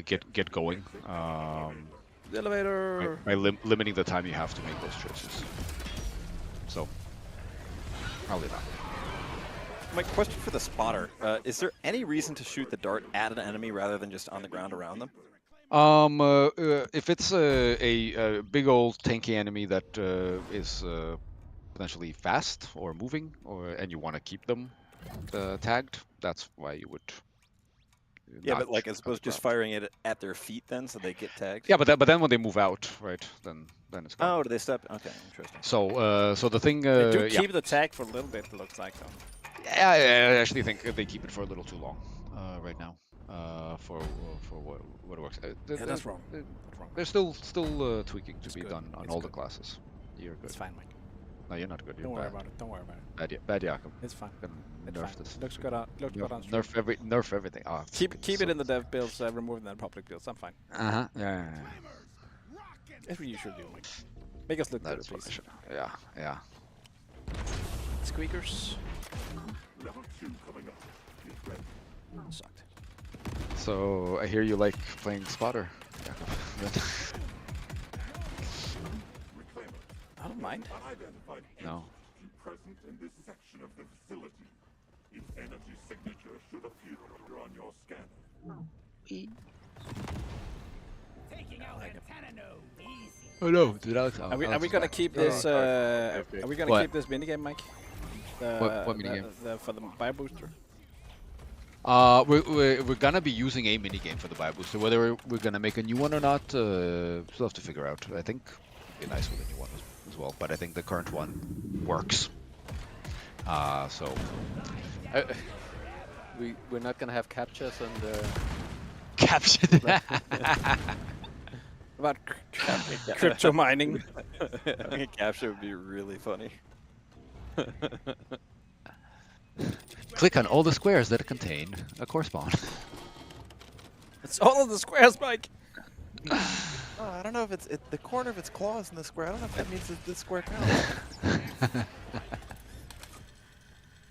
get going The elevator. by limiting the time you have to make those choices. So probably not. My question for the spotter, is there any reason to shoot the dart at an enemy rather than just on the ground around them? If it's a big old tanky enemy that is potentially fast or moving, and you want to keep them tagged, that's why you would. Yeah, not but like shoot as on the opposed to just ground. firing it at their feet then, so they get tagged? Yeah, but then when they move out, right, then it's gone. Oh, do they step? Okay, interesting. So the thing, They do yeah. keep the tag for a little bit, it looks like, though. Yeah, I actually think they keep it for a little too long right now for what it works. Yeah, that's wrong. They're, That's wrong. they're still tweaking to It's be good. done on It's all the good. classes. You're good. It's fine, Mike. No, you're not good. You're Don't worry bad. about it. Don't worry about it. Bad Jakob. It's fine. Gonna It's nerf fine. this. Looks good on. Looks good on stream. Nerf everything. Oh, Keep so it in the dev builds, remove them in public builds. I'm fine. Uh-huh. Yeah. That's what you should do, Mike. Make us look That good, is what I please. should. Yeah. Squeakers. Level 2 coming up. Get ready. Sucked. So I hear you like playing spotter, Jakob. Reclaimer. I don't mind. Unidentified No. entity present in this section of the facility. Its energy signature should appear on your scanner. Taking out antenna node. Easy. Oh no, did Alex? Are we gonna keep this? Are we gonna What? keep this minigame, Mike? What minigame? For the buy booster. We're gonna be using a minigame for the buy booster. Whether we're gonna make a new one or not, still have to figure out. I think it'd be nice with a new one as well, but I think the current one works. So We're not gonna have captures and captured. About crypto mining. I think a capture would be really funny. Click on all the squares that contain a core spawn. It's all of the squares, Mike. I don't know if it's the corner of its claws in the square. I don't know if that means that the square counts.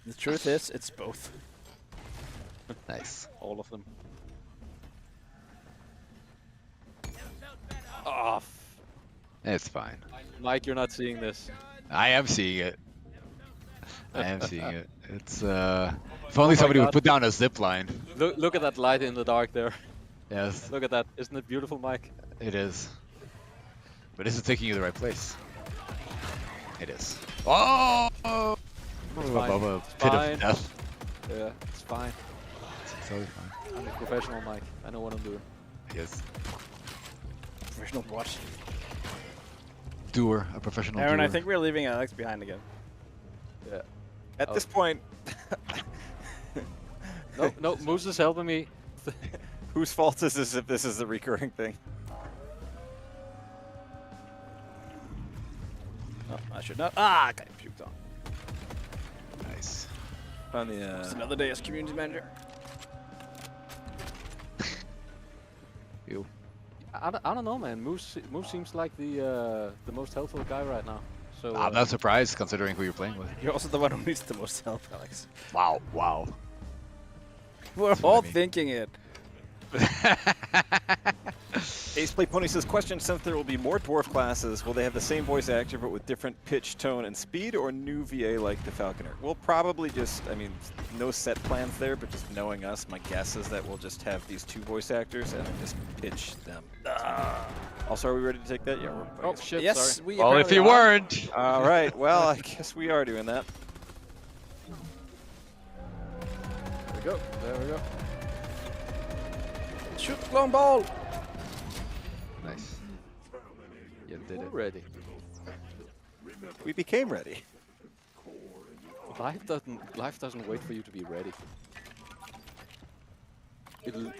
The truth is, it's both. Nice. all of them. Off. It's fine. Mike, you're not seeing this. I am seeing it. I am seeing it. It's if only my somebody would God. put down a zip line. Look at that light in the dark there. Yes, Look at that. Isn't it beautiful, Mike? it is. But is it taking you the right place? It is. Oh! fine. Above a It's pit fine. of death. Yeah, it's fine. It's totally fine. I'm a professional, Mike. I know what I'm doing. Yes. Professional what? Doer, a professional Aaron, doer. I think we're leaving Alex behind again. Yeah. At Oh. this point, No, Moose is helping me. Whose fault is this if this is a recurring thing? Oh, I should not. Ah, I got puked on. Nice. On the It's another day as community manager. You. I don't know, man. Moose seems like the most helpful guy right now. So I'm not surprised considering who you're playing with. You're also the one who needs the most help, Alex. Wow. Wow. We're what all I mean. thinking it. Ace Play Pony says, question, since there will be more dwarf classes, will they have the same voice actor but with different pitch, tone, and speed, or new VA like the Falconer? We'll probably just, I mean, no set plans there, but just knowing us, my guess is that we'll just have these 2 voice actors and then just pitch them. Also, are we ready to take that? Yeah, we're I Oh guess- shit! Yes, Sorry. we. Well, if apparently you are. weren't. All right, well, I guess we are doing that. There we go. There we go. Shoot, clone ball. Nice. You did it. Ready. We became ready. Life doesn't wait for you to be ready. It'll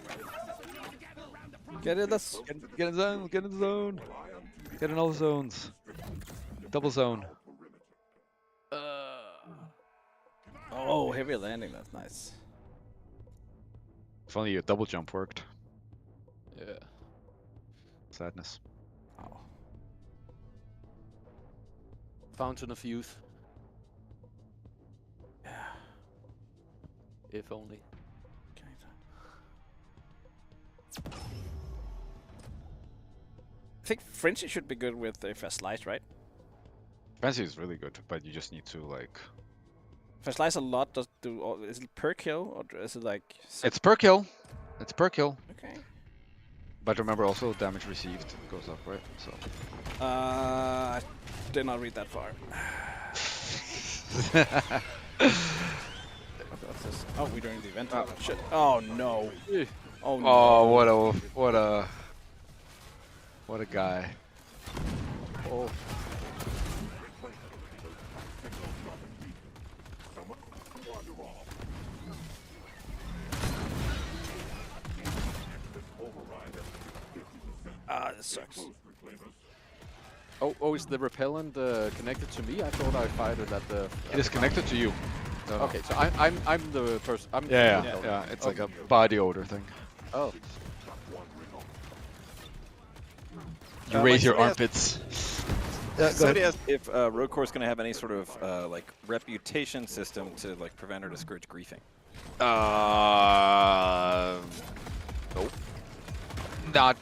Get in this. Get in the zone. Get in the zone. Get in all the zones. Double zone. Oh, heavy landing. That's nice. If only your double jump worked. Yeah. Sadness. Oh. Fountain of youth. Yeah. If only. I think Frenzy should be good with if a slice, right? Fancy is really good, but you just need to like. If I slice a lot, does do is it per kill or is it like? It's per kill. It's per kill. Okay. But remember also damage received goes up, right? So. I did not read that far. What's this? Oh, we're doing the event. Oh shit! Oh no! Oh no! Oh, what a guy. Oh. Ah, this sucks. Oh, is the repellent connected to me? I thought I fired it at the. It is connected to you. No, no. Okay, so I'm the person. I'm Yeah, the yeah, repellent. yeah. It's like a body odor thing. Oh. You raise your somebody armpits. Somebody asked if Road Corps is going to have any sort of like reputation system to like prevent or discourage griefing. Nope. Not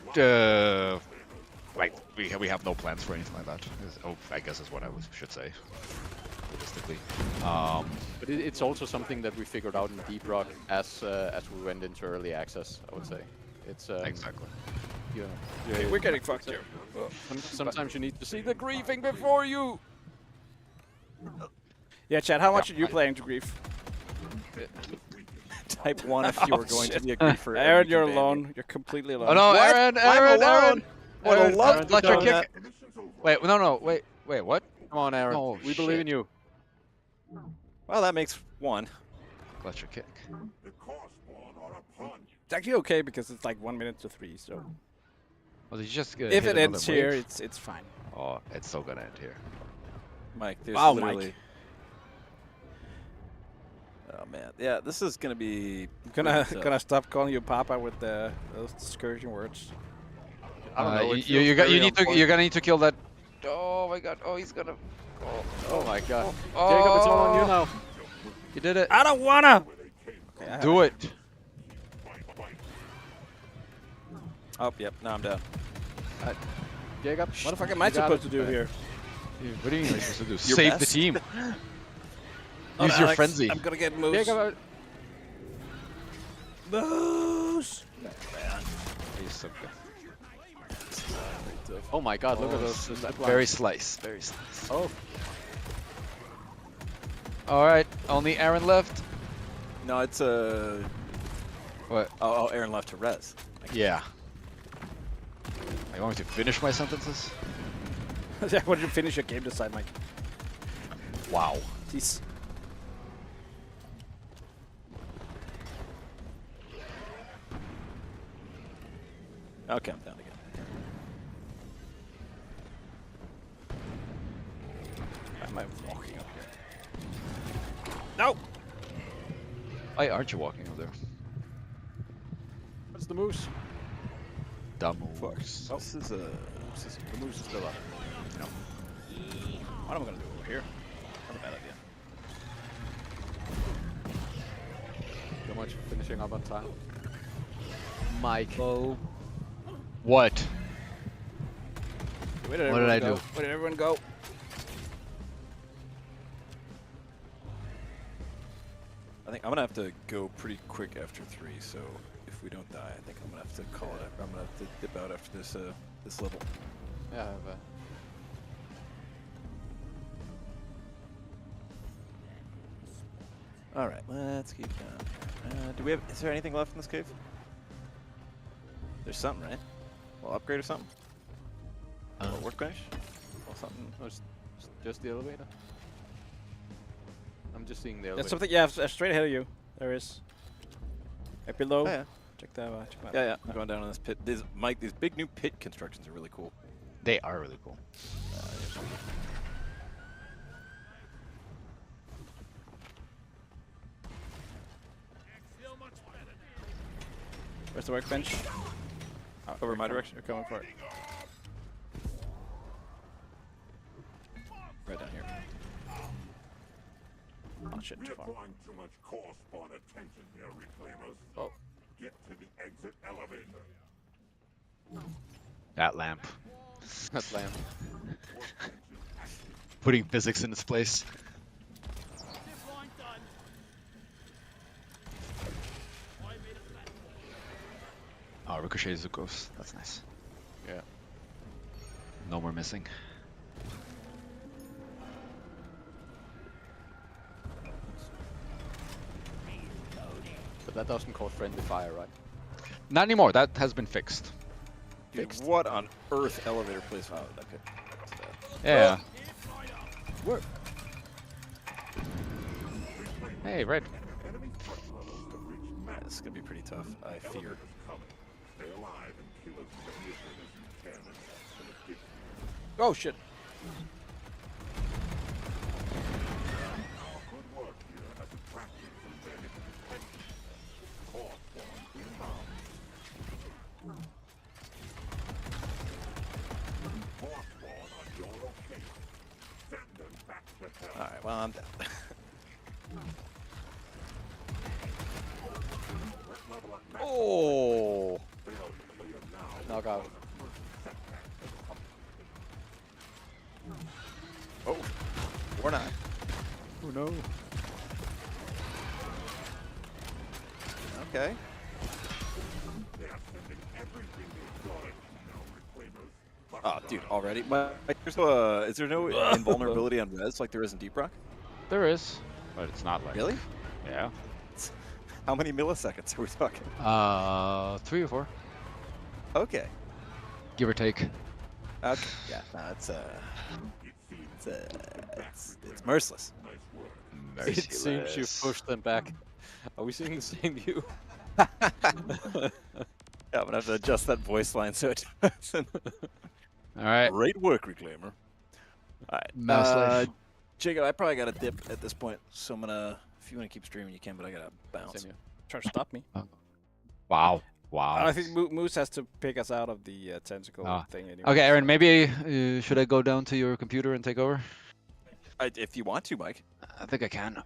like we have no plans for anything like that. Oh, I guess is what I should say. Realistically. But it's also something that we figured out in Deep Rock as we went into early access. I would say it's Exactly. you know, Okay, we're getting fucked here. sometimes you need to see the grieving before you. Yeah, Chad, how much are you playing to grief? Type 1 if you were going to be a griefer. Aaron, and we you're can ban you. alone. You're completely alone. Oh no, What? Aaron! I'm Aaron! alone. Would have loved to let your have done kick. Wait, no, wait, what? Come on, Aaron. Oh, we believe in shit. you. Well, that makes 1. Let your kick. The core spawn are upon you. It's actually okay because it's like 1 minute to 3. So Well, did you just if hit it another ends here, wave? it's fine. Oh, it's still gonna end here. Mike, there's Wow, literally... Mike. Oh man, yeah, this is gonna be. I'm pretty gonna stop calling you Papa with those discouraging words. I don't know. it You feels very on point. you're gonna need to kill that. Oh my god! Oh, he's gonna. Oh my god. Oh. Jacob, it's all on you now. You did it. I don't wanna. Okay, Do it. Oh, yep. Now I'm down. Jacob, What the fuck am I supposed to do here? What do you mean you're supposed to do? Your Save the best? team. Oh, Use your Alex, frenzy. I'm gonna get moves. Jacob, Moves. He's so good. oh my god, look at those. Very slice. Very slice. Oh, All right. Only Aaron left. No, it's What? Oh, Aaron left to res. Yeah. I want me to finish my sentences. Yeah, when you finish your game this time, Mike. Wow. Jeez. I'll count down again. Why am I walking up here? No! Why aren't you walking over there? What's the moose? Dumb Fuck. moose. Oh, this is the moose is still up. No. What am I gonna do over here? Not a bad idea. So much for finishing up on time. Mike. Oh. What? Where did What did everyone I go? do? Where did everyone go? I think I'm gonna have to go pretty quick after 3. So if we don't die, I think I'm gonna have to call it. I'm gonna have to dip out after this this level. Yeah, I have All right, let's keep going. Do we have? Is there anything left in this cave? There's something, right? Well, upgrade or something? A workbench? Or something? just the elevator. I'm just seeing the elevator. There's something, yeah, straight ahead of you. There is. Right below. Oh, yeah. Check that out. Check that out. Yeah. I'm going down on this pit. Mike, these big new pit constructions are really cool. They are really cool. Where's the workbench? Oh, Over my you're direction? You're going for it. Right down here. Oh shit, too We're far. drawing too much core spawn attention here, reclaimers. Oh. Get to the exit elevator. That lamp. That lamp. Putting physics in its place. Oh, Ricochet is a ghost. That's nice. Yeah. No more missing. But that doesn't cause friendly fire, right? Not anymore. That has been fixed. Dude, what on earth elevator place? Oh, okay. Yeah. Where? Hey, Red. This is gonna be pretty tough. I fear. Stay alive and kill as many of them as you can until it gets Oh shit. good work here has attracted some very attention. Core spawn inbound. Core spawn on your location. Send them back to hell. All right. Well, I'm down. Oh! Knock out. Oh, or not. Oh no. Okay. Oh, dude, already? There's is there no invulnerability on res like there is in Deep Rock? There is, but it's not like. Really? Yeah. How many milliseconds are we talking? 3 or 4, Okay. give or take. Okay. Yeah. No, it's merciless. It seems you pushed them back. Are we seeing the same view? Yeah, I'm gonna have to adjust that voice line so it doesn't. All right. Great work, Reclaimer. All right. Mouse life. Jacob, I probably got to dip at this point, so I'm gonna. If you want to keep streaming, you can, but I gotta bounce. Same here. Try to stop me. Wow. Wow. I think Moose has to pick us out of the tentacle thing anyway. Okay, Aaron, maybe should I go down to your computer and take over? If you want to, Mike. I think I can.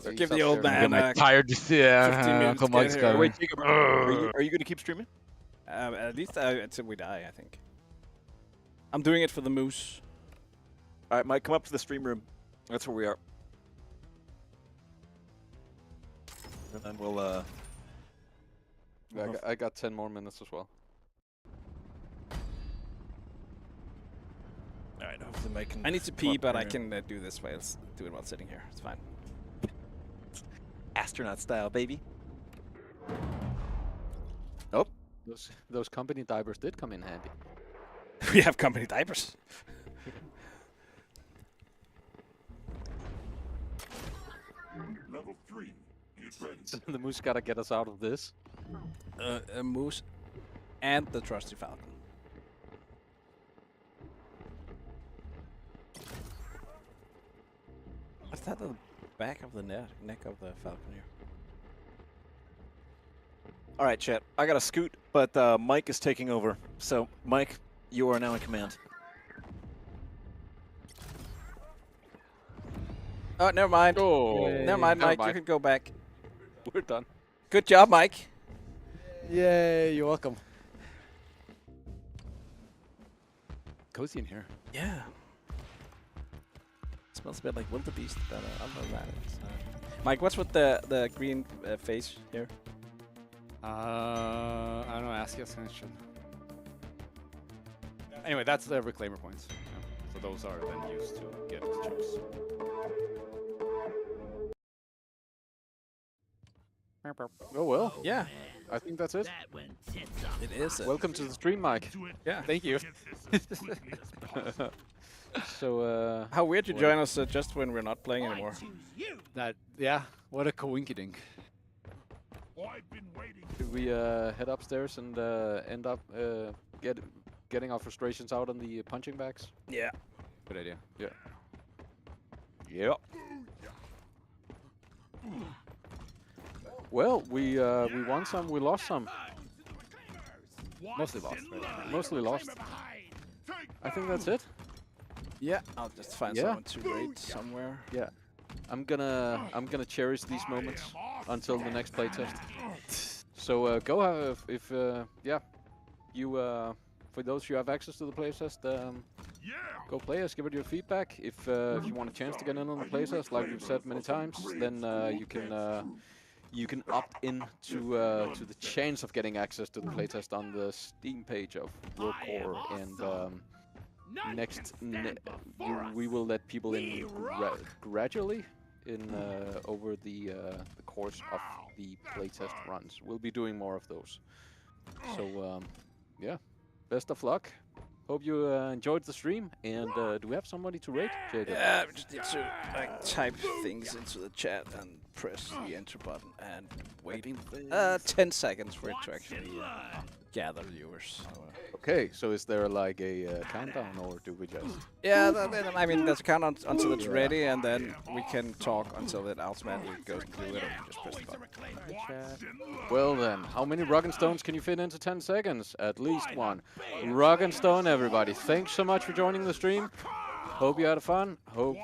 So give he's the up old there. man tired. 15 Yeah. minutes Uncle to get Mike's here. got. Wait, Jacob, are you gonna keep streaming? At least until we die, I think. I'm doing it for the Moose. All right, Mike, come up to the stream room. That's where we are. And then we'll Yeah, I got 10 more minutes as well. All right, hopefully Mike can. I need to come pee, up but I here. can do this while do it while sitting here. It's fine. Astronaut style, baby. Oh, Those company diapers did come in handy. We have company diapers. Level 3. Get ready. The moose gotta get us out of this. Moose. And the trusty falcon. What's that on the back of the neck of the falcon here? All right, chat. I got to scoot, but Mike is taking over. So, Mike, you are now in command. Oh, never mind. Oh, Never mind, Mike. You can go back. We're done. Good job, Mike. Yay, you're welcome. Cozy in here. Yeah. Smells a bit like wildebeest, but other than that, it's, Mike, what's with the green face here? I don't know, ask us question. Anyway, that's the reclaimer points. Yeah. So those are then used to get chips. Oh well. Yeah, I think that's it. That one tits off. it is. Welcome to the stream, Mike. Yeah. Thank you. So, How weird you join us just when we're not playing anymore. That, yeah, what a coinkydink. I've been waiting. should we head upstairs and end up getting our frustrations out on the punching bags? Yeah. Good idea. Yeah. Yep. Well, we won some, we lost some. Mostly lost, right? Mostly lost. I think that's it. Yeah. I'll just find Yeah. someone to raid somewhere. Yeah. I'm gonna cherish these moments until the next playtest. So go have if yeah, you for those who have access to the playtest, go play us, give it your feedback. If you want a chance to get in on the playtest, like we've said many times, then you can opt in to the chance of getting access to the playtest on the Steam page of ROCK, and we will let people in gradually in over the course of the playtest runs. We'll be doing more of those. So yeah, best of luck. Hope you enjoyed the stream. And do we have somebody to rate, Jacob? Yeah, we just need to like type things into the chat and press the enter button and wait 10 seconds for it to actually gather viewers. So, Okay, so is there like a countdown, or do we just? yeah, I mean, there's a countdown until it's ready, and then we can talk until it automatically goes and do it, and just press the button. Well then, how many rock and stones can you fit into 10 seconds? At least one. Rock and stone, everybody. Thanks so much for joining the stream. Hope you had fun. Hope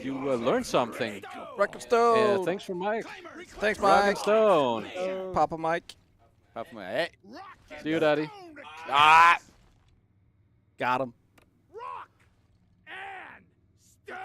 you learned something. Rock and Stone! Thanks for Mike. Thanks, Rock and Mike! stone. Papa Mike. Papa Mike. Hey. See you, Daddy. Ah! Got him. Rock and stone.